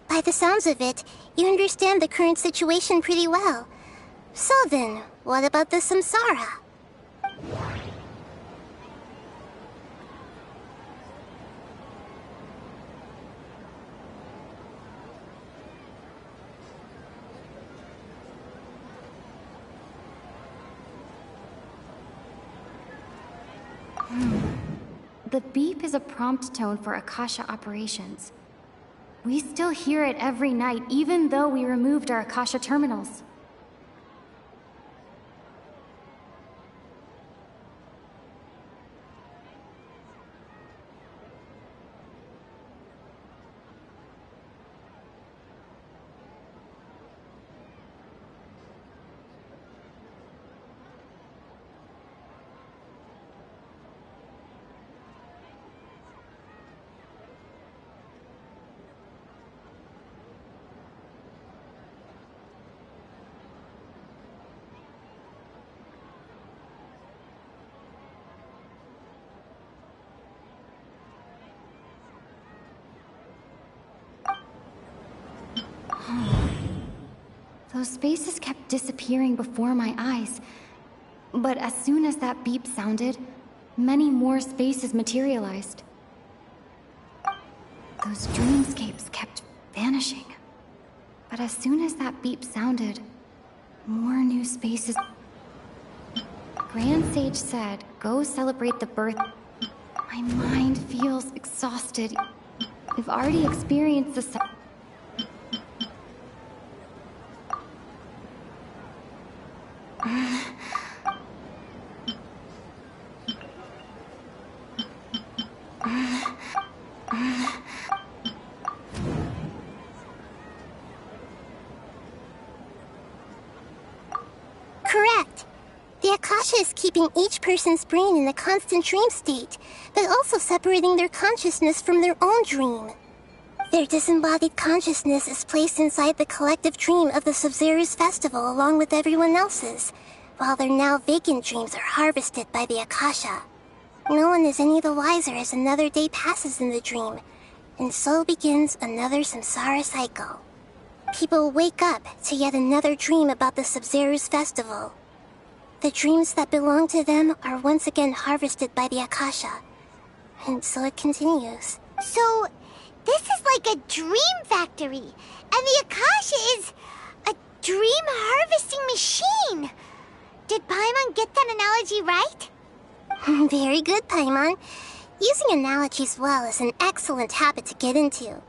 By the sounds of it, you understand the current situation pretty well. So then, what about the Samsara? The beep is a prompt tone for Akasha operations. We still hear it every night, even though we removed our Akasha terminals. Those spaces kept disappearing before my eyes. But as soon as that beep sounded, many more spaces materialized. Those dreamscapes kept vanishing. But as soon as that beep sounded, more new spaces... Grand Sage said, go celebrate the birth... My mind feels exhausted. We've already experienced the... Akasha is keeping each person's brain in a constant dream state, but also separating their consciousness from their own dream. Their disembodied consciousness is placed inside the collective dream of the Sub-Zero's festival along with everyone else's, while their now vacant dreams are harvested by the Akasha. No one is any the wiser as another day passes in the dream, and so begins another samsara cycle. People wake up to yet another dream about the Sub-Zero's festival. The dreams that belong to them are once again harvested by the Akasha, and so it continues. So, this is like a dream factory, and the Akasha is a dream harvesting machine. Did Paimon get that analogy right? Very good, Paimon. Using analogies well is an excellent habit to get into.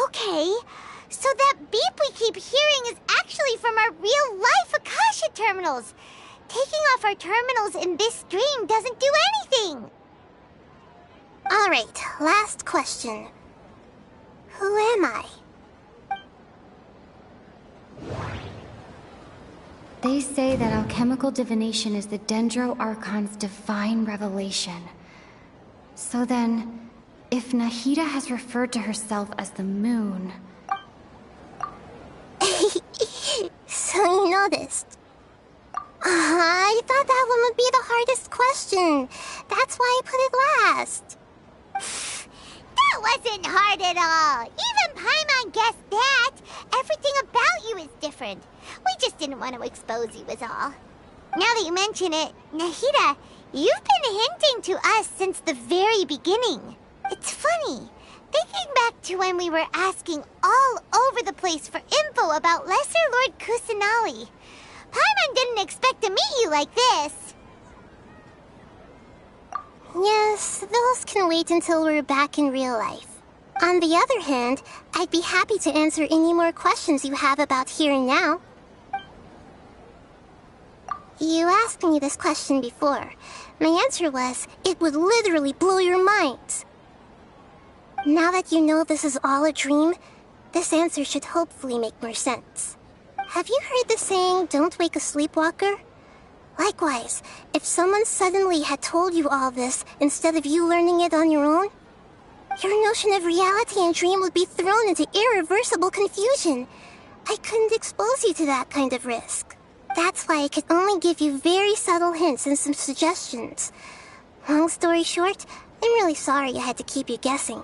Okay, so that beep we keep hearing is actually from our real-life Akasha terminals. Taking off our terminals in this dream doesn't do anything. Alright, last question. Who am I? They say that alchemical divination is the Dendro Archon's divine revelation. So then, if Nahida has referred to herself as the moon... So you noticed. I thought that one would be the hardest question. That's why I put it last. That wasn't hard at all. Even Paimon guessed that. Everything about you is different. We just didn't want to expose you is all. Now that you mention it, Nahida, you've been hinting to us since the very beginning. It's funny, thinking back to when we were asking all over the place for info about Lesser Lord Kusanali. Paimon didn't expect to meet you like this. Yes, those can wait until we're back in real life. On the other hand, I'd be happy to answer any more questions you have about here and now. You asked me this question before. My answer was, it would literally blow your minds. Now that you know this is all a dream, this answer should hopefully make more sense. Have you heard the saying, don't wake a sleepwalker? Likewise, if someone suddenly had told you all this instead of you learning it on your own, your notion of reality and dream would be thrown into irreversible confusion. I couldn't expose you to that kind of risk. That's why I could only give you very subtle hints and some suggestions. Long story short, I'm really sorry I had to keep you guessing.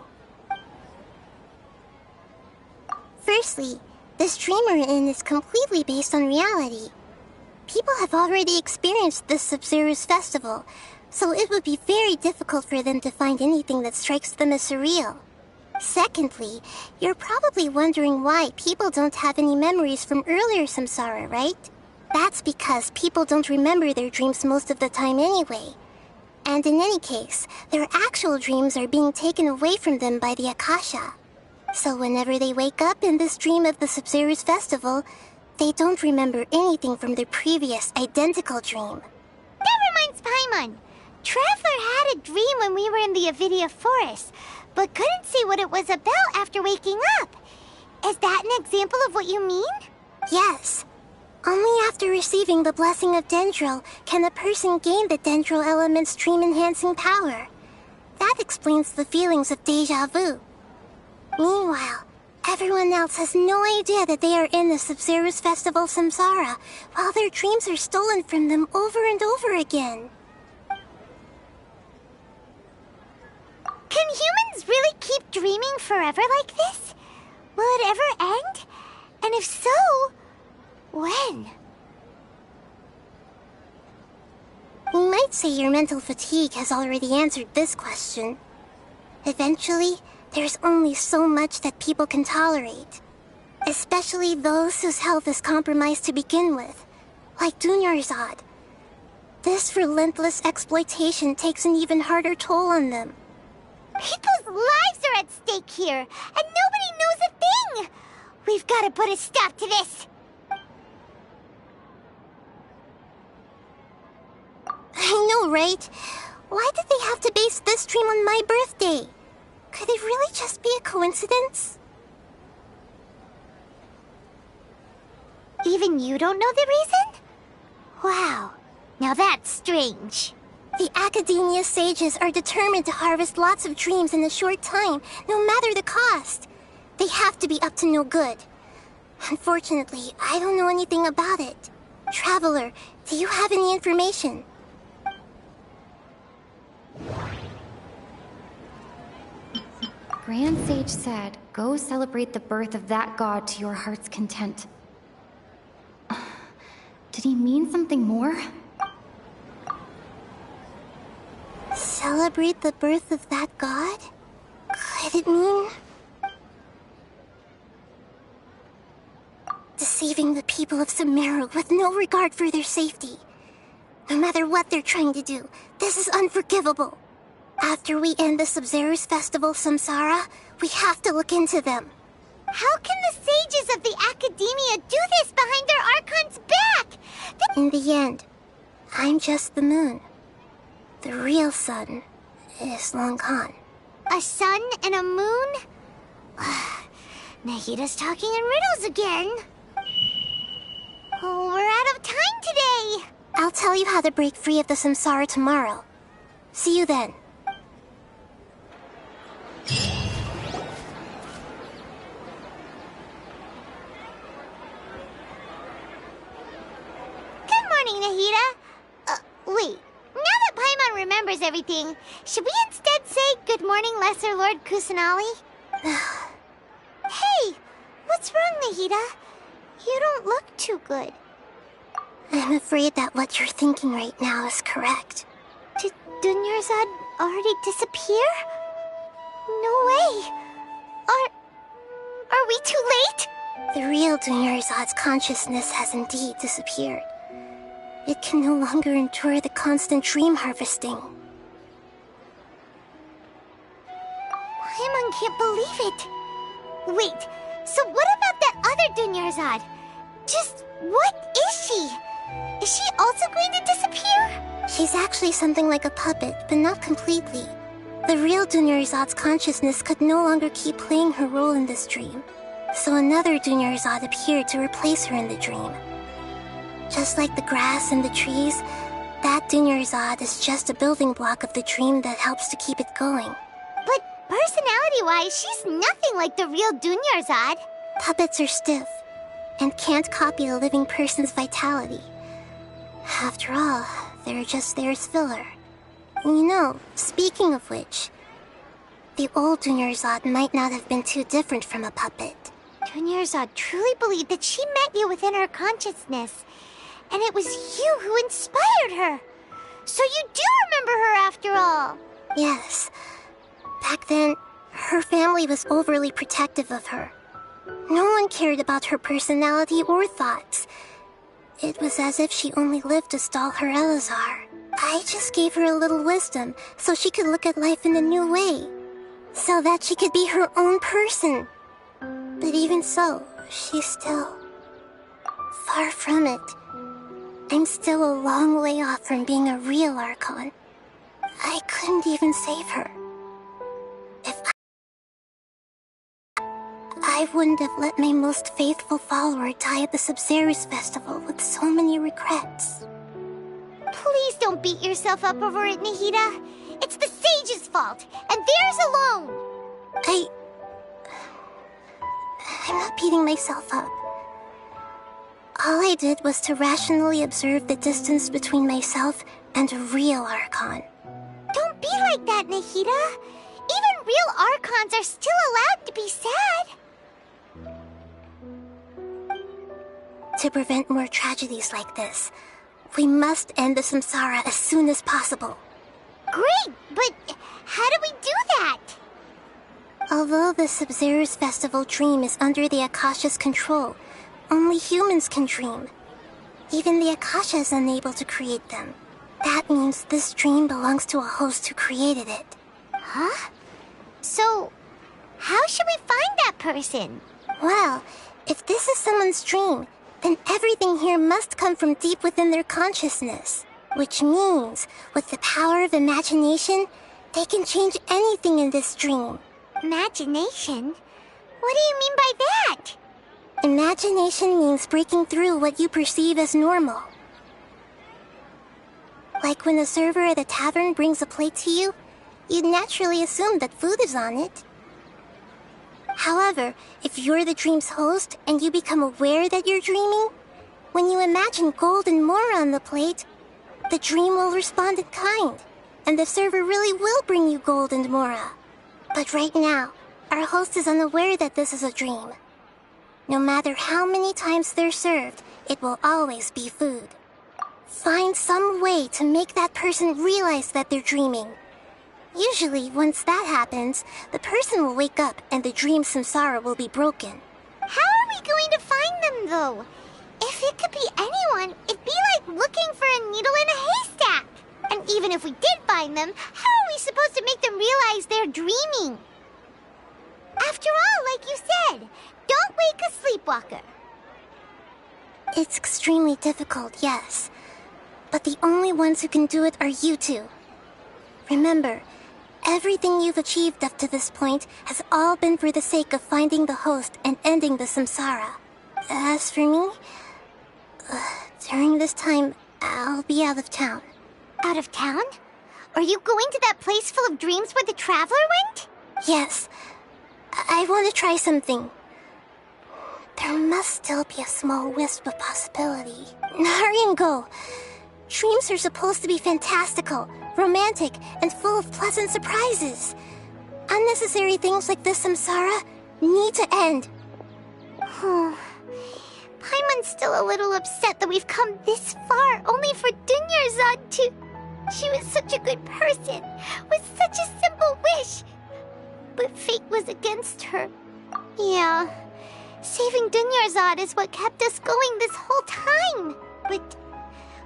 Firstly, this dream we're in is completely based on reality. People have already experienced this Sub-Zero's festival, so it would be very difficult for them to find anything that strikes them as surreal. Secondly, you're probably wondering why people don't have any memories from earlier samsara, right? That's because people don't remember their dreams most of the time anyway. And in any case, their actual dreams are being taken away from them by the Akasha. So whenever they wake up in this dream of the Sub-Zero's festival, they don't remember anything from their previous identical dream. That reminds Paimon. Traveler had a dream when we were in the Avidia Forest, but couldn't see what it was about after waking up. Is that an example of what you mean? Yes. Only after receiving the blessing of Dendro can a person gain the Dendro element's dream-enhancing power. That explains the feelings of déjà vu. Meanwhile, everyone else has no idea that they are in the Sub-Zero's festival samsara, while their dreams are stolen from them over and over again. Can humans really keep dreaming forever like this? Will it ever end? And if so, when? You might say your mental fatigue has already answered this question. Eventually, there's only so much that people can tolerate. Especially those whose health is compromised to begin with, like Dunyarzad. This relentless exploitation takes an even harder toll on them. People's lives are at stake here, and nobody knows a thing! We've got to put a stop to this! I know, right? Why did they have to base this dream on my birthday? Could it really just be a coincidence? Even you don't know the reason? Wow, now that's strange. The Academia sages are determined to harvest lots of dreams in a short time, no matter the cost. They have to be up to no good. Unfortunately, I don't know anything about it. Traveler, do you have any information? Grand Sage said, go celebrate the birth of that god to your heart's content. Did he mean something more? Celebrate the birth of that god? Could it mean... deceiving the people of Sumeru with no regard for their safety? No matter what they're trying to do, this is unforgivable. After we end the Sub-Zero's festival, Samsara, we have to look into them. How can the sages of the Academia do this behind their Archon's back? In the end, I'm just the moon. The real sun is long gone. A sun and a moon? Nahida's talking in riddles again. Oh, we're out of time today. I'll tell you how to break free of the Samsara tomorrow. See you then. Nahida. Wait. Now that Paimon remembers everything, should we instead say good morning, Lesser Lord Kusanali? Hey! What's wrong, Nahida? You don't look too good. I'm afraid that what you're thinking right now is correct. Did Dunyarzad already disappear? No way. Are we too late? The real Dunyarzad's consciousness has indeed disappeared. It can no longer endure the constant dream harvesting. Paimon can't believe it. Wait, so what about that other Dunyarzad? Just what is she? Is she also going to disappear? She's actually something like a puppet, but not completely. The real Dunyarzad's consciousness could no longer keep playing her role in this dream. So another Dunyarzad appeared to replace her in the dream. Just like the grass and the trees, that Dunyarzad is just a building block of the dream that helps to keep it going. But personality-wise, she's nothing like the real Dunyarzad. Puppets are stiff, and can't copy a living person's vitality. After all, they're just there as filler. You know, speaking of which, the old Dunyarzad might not have been too different from a puppet. Dunyarzad truly believed that she met you within her consciousness, and it was you who inspired her. So you do remember her after all. Yes. Back then, her family was overly protective of her. No one cared about her personality or thoughts. It was as if she only lived to stall her Elazar. I just gave her a little wisdom so she could look at life in a new way. So that she could be her own person. But even so, she's still far from it. I'm still a long way off from being a real Archon. I couldn't even save her. If I wouldn't have let my most faithful follower die at the Sub-Zero's festival with so many regrets. Please don't beat yourself up over it, Nahida. It's the sage's fault, and theirs alone. I'm not beating myself up. All I did was to rationally observe the distance between myself and a real Archon. Don't be like that, Nahida. Even real Archons are still allowed to be sad. To prevent more tragedies like this, we must end the Samsara as soon as possible. Great, but how do we do that? Although the Sub-Zero's festival dream is under the Akasha's control, only humans can dream. Even the Akasha is unable to create them. That means this dream belongs to a host who created it. Huh? So, how should we find that person? Well, if this is someone's dream, then everything here must come from deep within their consciousness. Which means, with the power of imagination, they can change anything in this dream. Imagination? What do you mean by that? Imagination means breaking through what you perceive as normal. Like when a server at a tavern brings a plate to you, you'd naturally assume that food is on it. However, if you're the dream's host and you become aware that you're dreaming, when you imagine gold and more on the plate, the dream will respond in kind, and the server really will bring you gold and mora. But right now, our host is unaware that this is a dream. No matter how many times they're served, it will always be food. Find some way to make that person realize that they're dreaming. Usually, once that happens, the person will wake up and the dream samsara will be broken. How are we going to find them, though? If it could be anyone, it'd be like looking for a needle in a haystack. And even if we did find them, how are we supposed to make them realize they're dreaming? After all, like you said, don't wake a sleepwalker. It's extremely difficult, yes. But the only ones who can do it are you two. Remember, everything you've achieved up to this point has all been for the sake of finding the host and ending the samsara. As for me, during this time, I'll be out of town. Out of town? Are you going to that place full of dreams where the traveler went? Yes. I want to try something. There must still be a small wisp of possibility. Hurry and go. Dreams are supposed to be fantastical, romantic, and full of pleasant surprises. Unnecessary things like this samsara need to end. Paimon's still a little upset that we've come this far only for Dunyarzad to... She was such a good person, with such a simple wish. But fate was against her. Yeah, saving Dunyarzad is what kept us going this whole time. But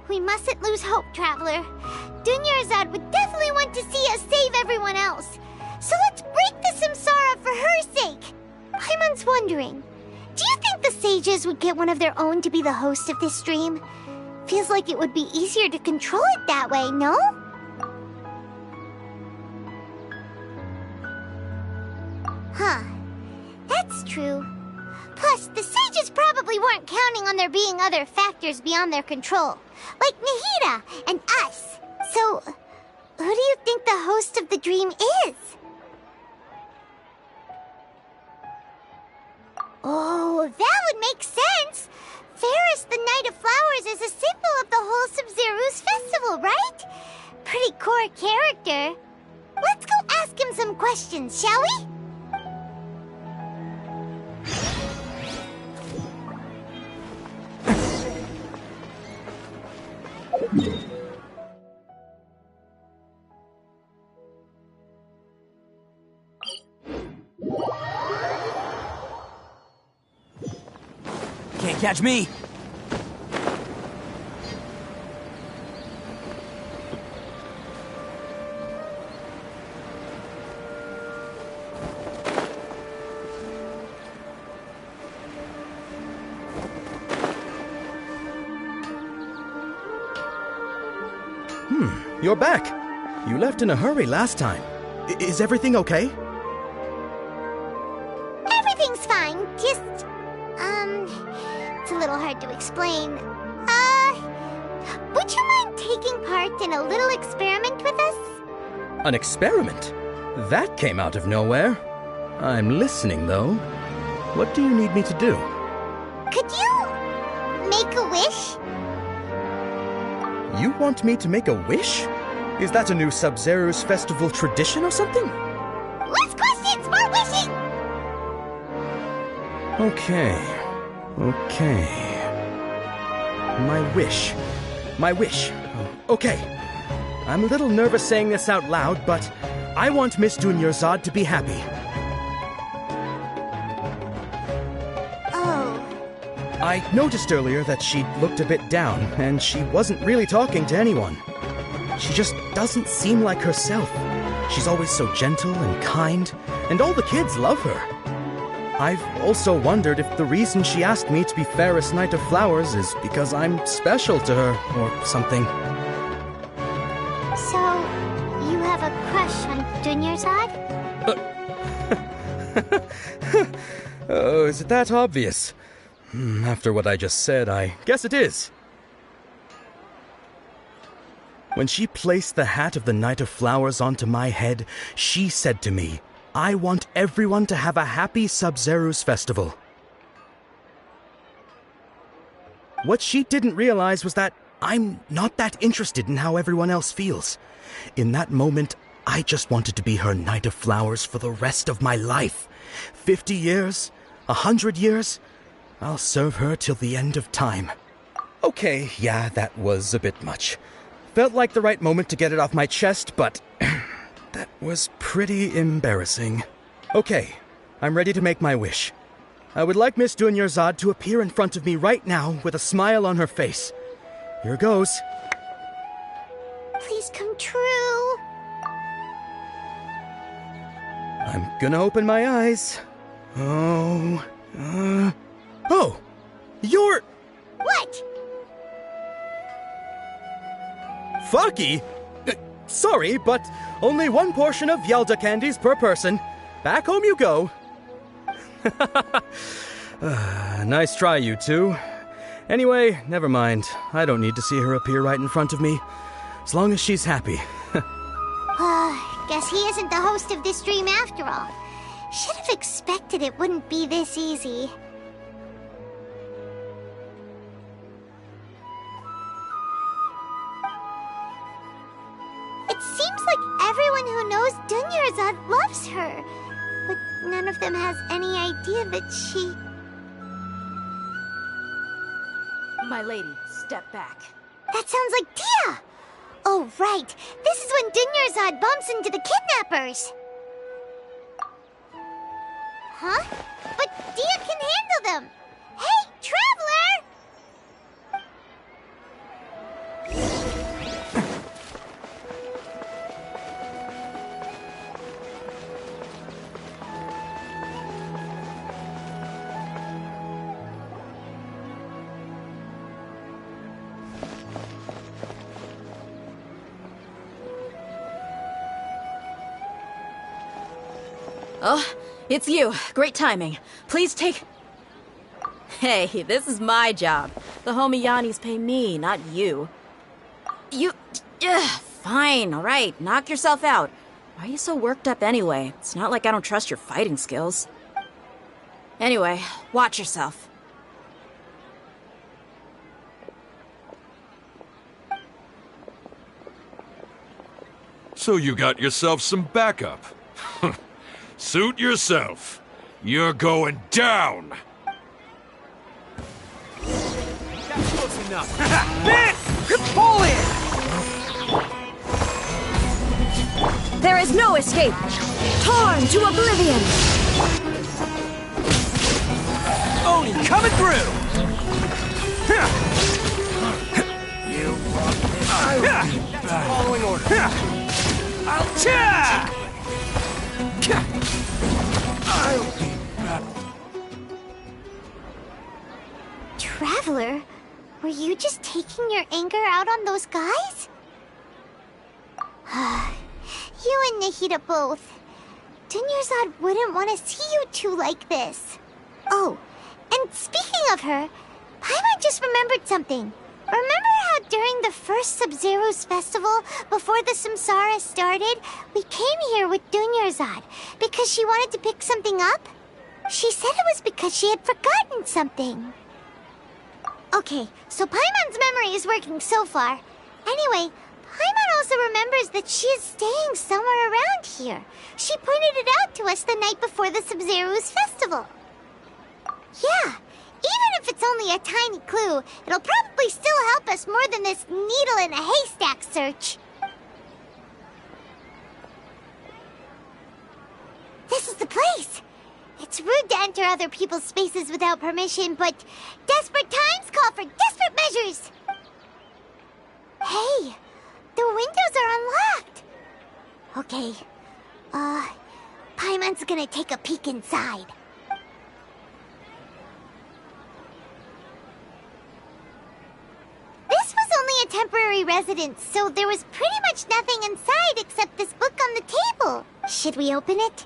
we mustn't lose hope, Traveler. Dunyarzad would definitely want to see us save everyone else. So let's break the samsara for her sake. Paimon's wondering, do you think the sages would get one of their own to be the host of this stream? Feels like it would be easier to control it that way, no? Huh. That's true. Plus, the sages probably weren't counting on there being other factors beyond their control, like Nahida and us. So, who do you think the host of the dream is? Oh, that would make sense. Ferris, the Knight of Flowers, is a symbol of the whole Sub-Zero's festival, right? Pretty core character. Let's go ask him some questions, shall we? Can't catch me! You're back. You left in a hurry last time. Is everything okay? Everything's fine. Just, it's a little hard to explain. Would you mind taking part in a little experiment with us? An experiment? That came out of nowhere. I'm listening, though. What do you need me to do? Could you make a wish? You want me to make a wish? Is that a new Sub-Zero's festival tradition or something? Less questions, more wishing! Okay. My wish. Okay. I'm a little nervous saying this out loud, but I want Miss Dunyarzad to be happy. I noticed earlier that she looked a bit down, and she wasn't really talking to anyone. She just doesn't seem like herself. She's always so gentle and kind, and all the kids love her. I've also wondered if the reason she asked me to be Fairest Knight of Flowers is because I'm special to her, or something. So, you have a crush on Dunyarzad? Oh, is it that obvious? After what I just said, I guess it is. When she placed the hat of the Knight of Flowers onto my head, she said to me, "I want everyone to have a happy Sub-Zeru's festival." What she didn't realize was that I'm not that interested in how everyone else feels. In that moment, I just wanted to be her Knight of Flowers for the rest of my life. 50 years, 100 years, I'll serve her till the end of time. Okay, yeah, that was a bit much. Felt like the right moment to get it off my chest, but that was pretty embarrassing. Okay, I'm ready to make my wish. I would like Miss Dunyarzad to appear in front of me right now with a smile on her face. Here goes. Please come true. I'm gonna open my eyes. Oh, you're... What? Faki? Sorry, but only one portion of Yalda candies per person. Back home you go. Nice try, you two. Anyway, never mind. I don't need to see her appear right in front of me. As long as she's happy. Guess he isn't the host of this dream after all. Should have expected it wouldn't be this easy. It seems like everyone who knows Dunyarzad loves her, but none of them has any idea that she... My lady, step back. That sounds like Dia! Oh, right. This is when Dunyarzad bumps into the kidnappers. Huh? But Dia can handle them! Hey, Traveler! Oh, it's you. Great timing. Please take... Hey, this is my job. The homie Yannis pay me, not you. You... Fine, all right. Knock yourself out. Why are you so worked up anyway? It's not like I don't trust your fighting skills. Anyway, watch yourself. So you got yourself some backup. Suit yourself. You're going down. That's close enough. Man! Fall in! There is no escape! Torn to oblivion! Oni coming through! You following orders. I'll Traveler, were you just taking your anger out on those guys? You and Nahida both. Dunyarzad wouldn't want to see you two like this. Oh, and speaking of her, Paimon just remembered something. Remember how during the first Sub-Zeru's festival, before the Samsara started, we came here with Dunyarzad because she wanted to pick something up? She said it was because she had forgotten something. Okay, so Paimon's memory is working so far. Anyway, Paimon also remembers that she is staying somewhere around here. She pointed it out to us the night before the Sub-Zeru's festival. Yeah, even if it's only a tiny clue, it'll probably still help us more than this needle in a haystack search. This is the place. It's rude to enter other people's spaces without permission, but desperate times call for desperate measures! Hey, the windows are unlocked! Okay, Paimon's gonna take a peek inside. This was only a temporary residence, so there was pretty much nothing inside except this book on the table. Should we open it?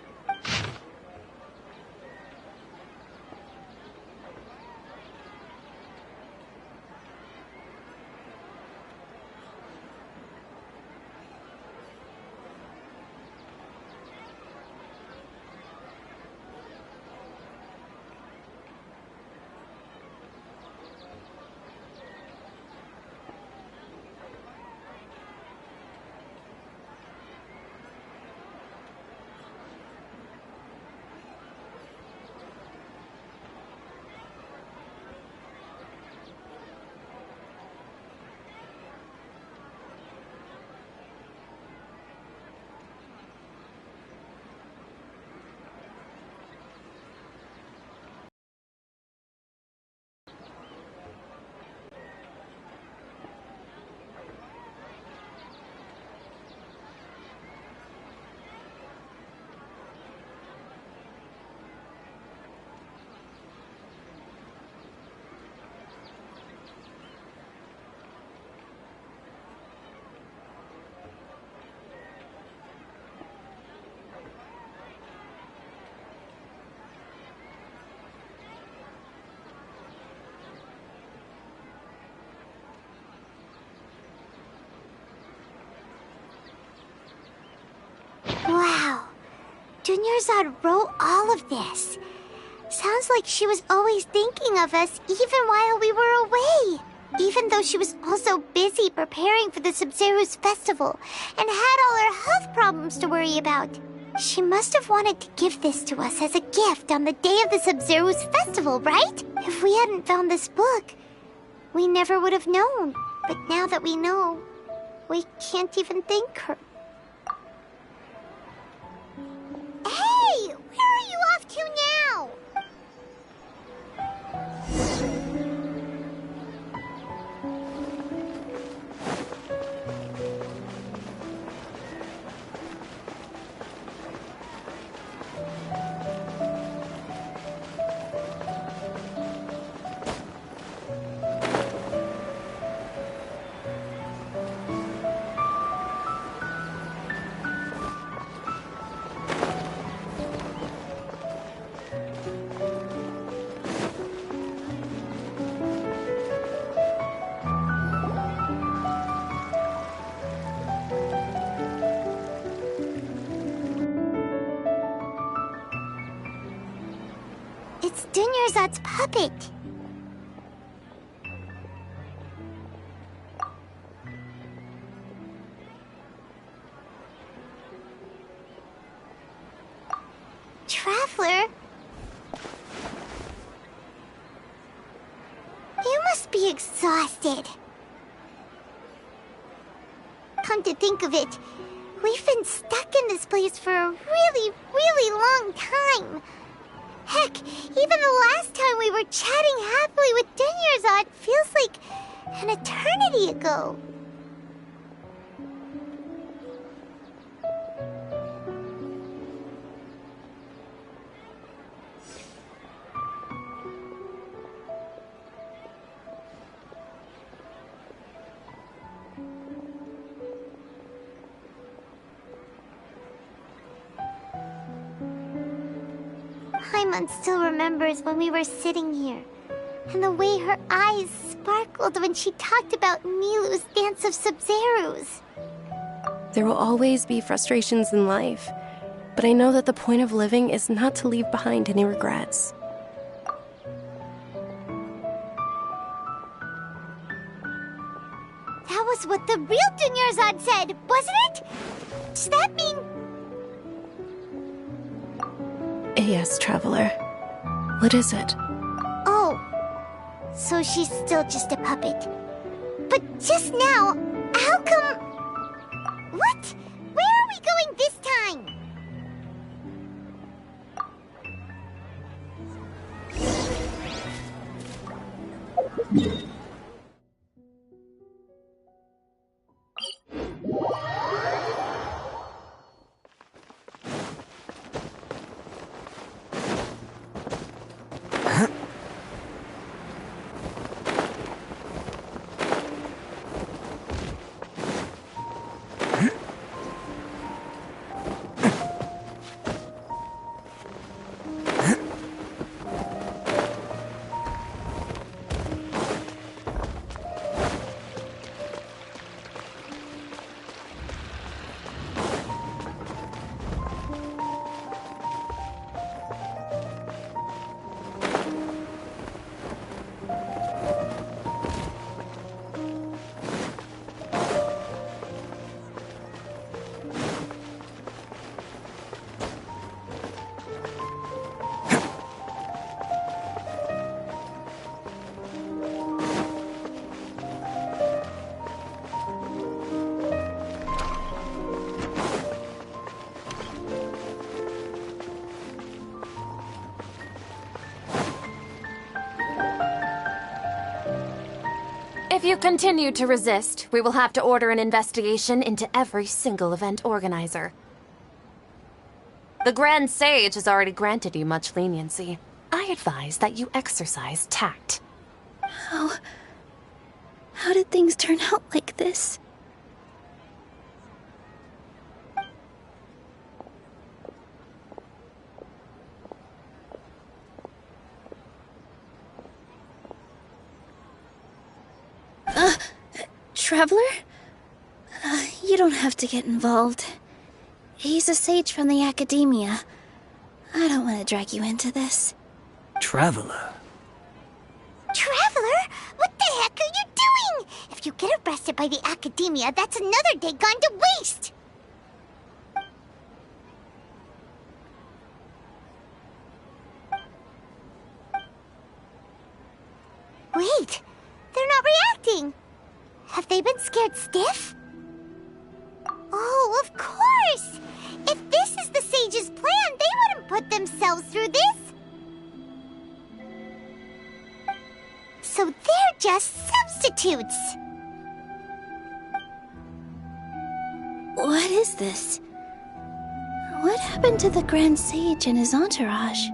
Wow. Dunyarzad wrote all of this. Sounds like she was always thinking of us even while we were away. Even though she was also busy preparing for the Sub-Zero's festival and had all her health problems to worry about. She must have wanted to give this to us as a gift on the day of the Sub-Zero's festival, right? If we hadn't found this book, we never would have known. But now that we know, we can't even thank her. Hey! Where are you off to now? It's Dunyarzad's puppet. Traveler? You must be exhausted. Come to think of it, we've been stuck in this place for a really, really long time. Heck, even the last time we were chatting happily with Dunyarzad feels like an eternity ago. Paimon still remembers when we were sitting here, and the way her eyes sparkled when she talked about Milu's Dance of Sub-Zeros. There will always be frustrations in life, but I know that the point of living is not to leave behind any regrets. That was what the real Dunyarzad said, wasn't it? Does that mean... Yes, Traveler. What is it? Oh, so she's still just a puppet. But just now, how come... What? Where are we going this time? If you continue to resist, we will have to order an investigation into every single event organizer. The Grand Sage has already granted you much leniency. I advise that you exercise tact. How did things turn out like this? Traveler? You don't have to get involved. He's a sage from the Academia. I don't want to drag you into this. Traveler? Traveler? What the heck are you doing? If you get arrested by the Academia, that's another day gone to waste! Wait, they're not reacting! Have they been scared stiff? Oh, of course! If this is the Sage's plan, they wouldn't put themselves through this! So they're just substitutes! What is this? What happened to the Grand Sage and his entourage?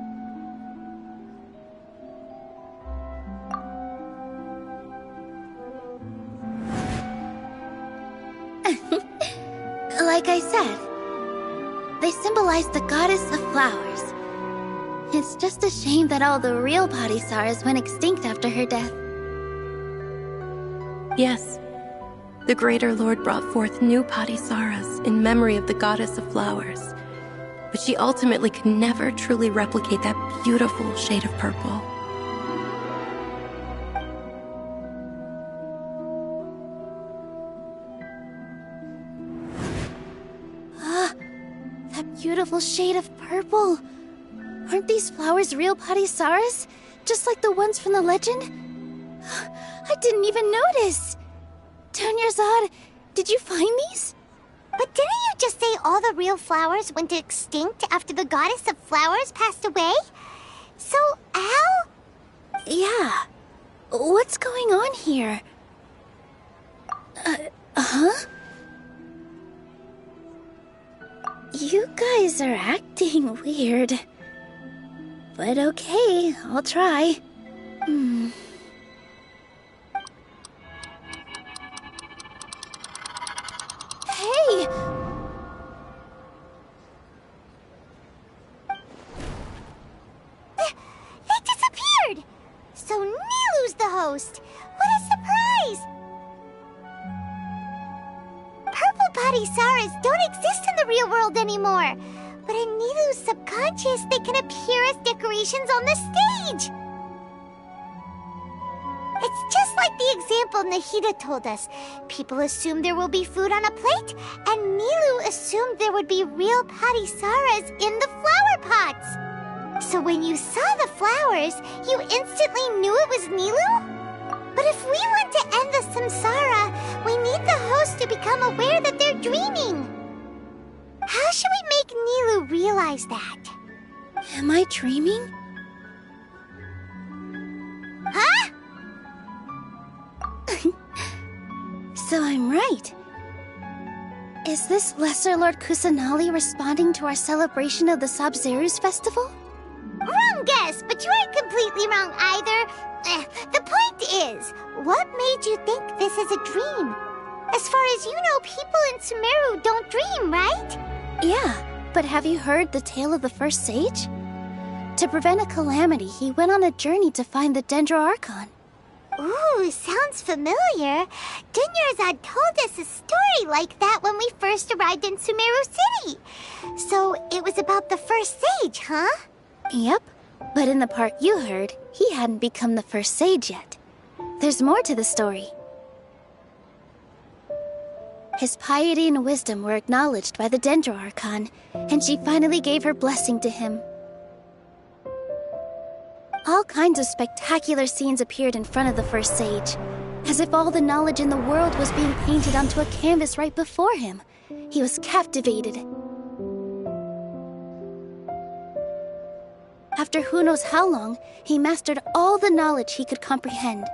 Like I said, they symbolize the goddess of flowers. It's just a shame that all the real Padisaras went extinct after her death. Yes. The Greater Lord brought forth new Padisaras in memory of the goddess of flowers. But she ultimately could never truly replicate that beautiful shade of purple. Beautiful shade of purple. Aren't these flowers real Padisaras? Just like the ones from the legend? I didn't even notice. Dunyarzad, did you find these? But didn't you just say all the real flowers went extinct after the goddess of flowers passed away? So, Al? Yeah. What's going on here? Huh? You guys are acting weird. But okay, I'll try. Hey! They disappeared! So Nilu's the host! What a surprise! Purple Padisaras don't exist in the real world anymore. But in Nilu's subconscious, they can appear as decorations on the stage. It's just like the example Nahida told us. People assume there will be food on a plate, and Nilu assumed there would be real Padisaras in the flower pots. So when you saw the flowers, you instantly knew it was Nilu? But if we want to end the samsara, we need the host to become aware that they're dreaming. How should we make Nilu realize that? Am I dreaming? Huh? So I'm right. Is this Lesser Lord Kusanali responding to our celebration of the Sabzeruz festival? Wrong guess, but you aren't completely wrong either. The point is, what made you think this is a dream? As far as you know, people in Sumeru don't dream, right? Yeah, but have you heard the tale of the first sage? To prevent a calamity, he went on a journey to find the Dendro Archon. Ooh, sounds familiar. Dunyarzad told us a story like that when we first arrived in Sumeru City. So it was about the first sage, huh? Yep, but in the part you heard, he hadn't become the first sage yet. There's more to the story. His piety and wisdom were acknowledged by the Dendro Archon, and she finally gave her blessing to him. All kinds of spectacular scenes appeared in front of the first sage, as if all the knowledge in the world was being painted onto a canvas right before him. He was captivated. After who knows how long, he mastered all the knowledge he could comprehend.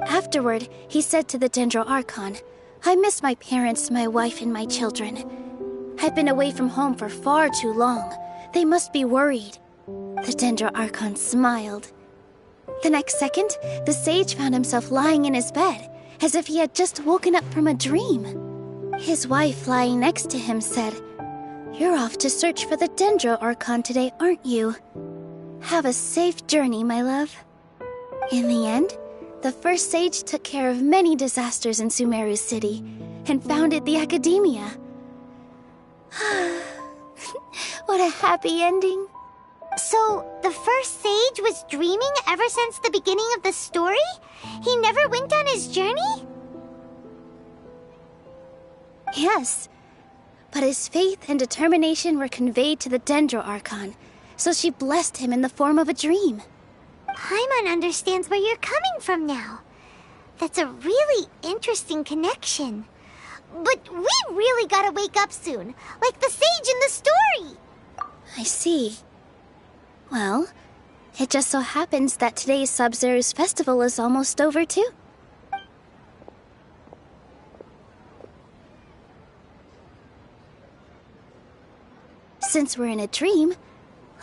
Afterward, he said to the Dendro Archon, I miss my parents, my wife, and my children. I've been away from home for far too long. They must be worried. The Dendro Archon smiled. The next second, the sage found himself lying in his bed, as if he had just woken up from a dream. His wife, lying next to him, said, You're off to search for the Dendro Archon today, aren't you? Have a safe journey, my love. In the end, the first sage took care of many disasters in Sumeru City and founded the Academia. What a happy ending. So, the first sage was dreaming ever since the beginning of the story? He never went on his journey? Yes, but his faith and determination were conveyed to the Dendro Archon, so she blessed him in the form of a dream. Paimon understands where you're coming from now. That's a really interesting connection. But we really gotta wake up soon, like the sage in the story. I see. Well, it just so happens that today's Sub-Zero's festival is almost over too. Since we're in a dream,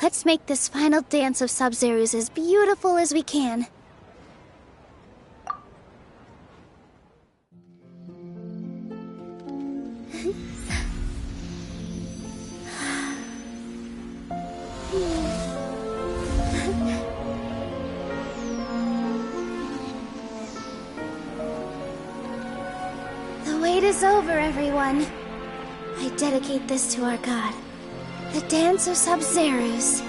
let's make this final dance of Sub-Zero's as beautiful as we can. The wait is over, everyone. I dedicate this to our god, the Dance of Sub-Zero's.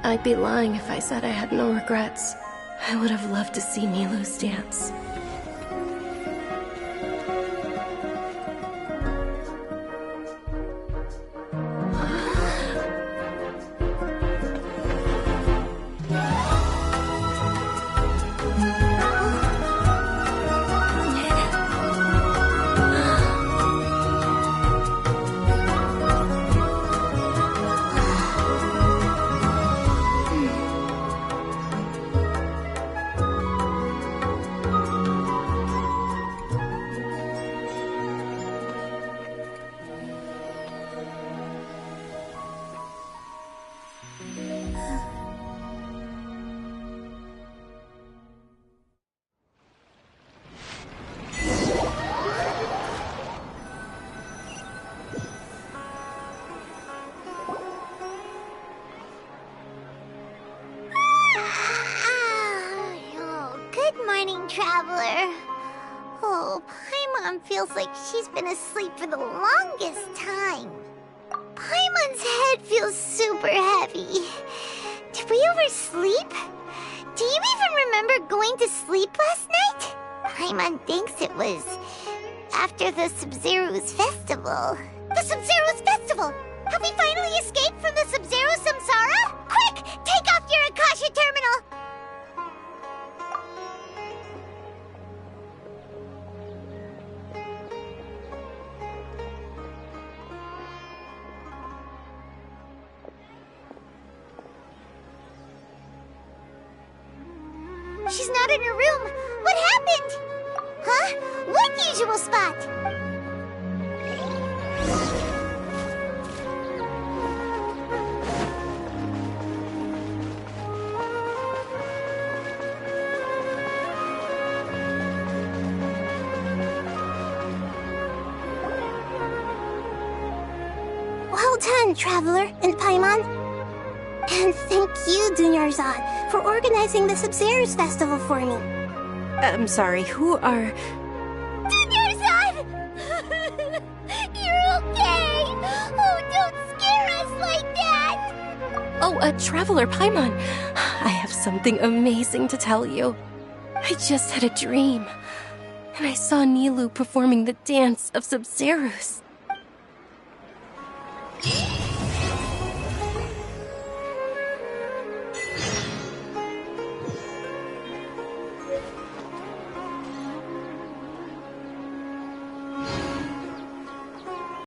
I'd be lying if I said I had no regrets. I would have loved to see Nilou's dance. Traveler. Oh, Paimon feels like she's been asleep for the longest time. Paimon's head feels super heavy. Did we oversleep? Do you even remember going to sleep last night? Paimon thinks it was after the Sub-Zero's festival. The Sub-Zero's festival! Have we finally escaped from the Sub-Zero Samsara? Quick! Take off your Akasha terminal! She's not in her room. What happened? Huh? What usual spot? Well done, Traveler and Paimon. And thank you, Dunyarzad, for organizing the Sub-Zero's festival for me. I'm sorry, who are... Dunyarzad! You're okay! Oh, don't scare us like that! Oh, Traveler Paimon, I have something amazing to tell you. I just had a dream, and I saw Nilou performing the dance of Sabzeruz.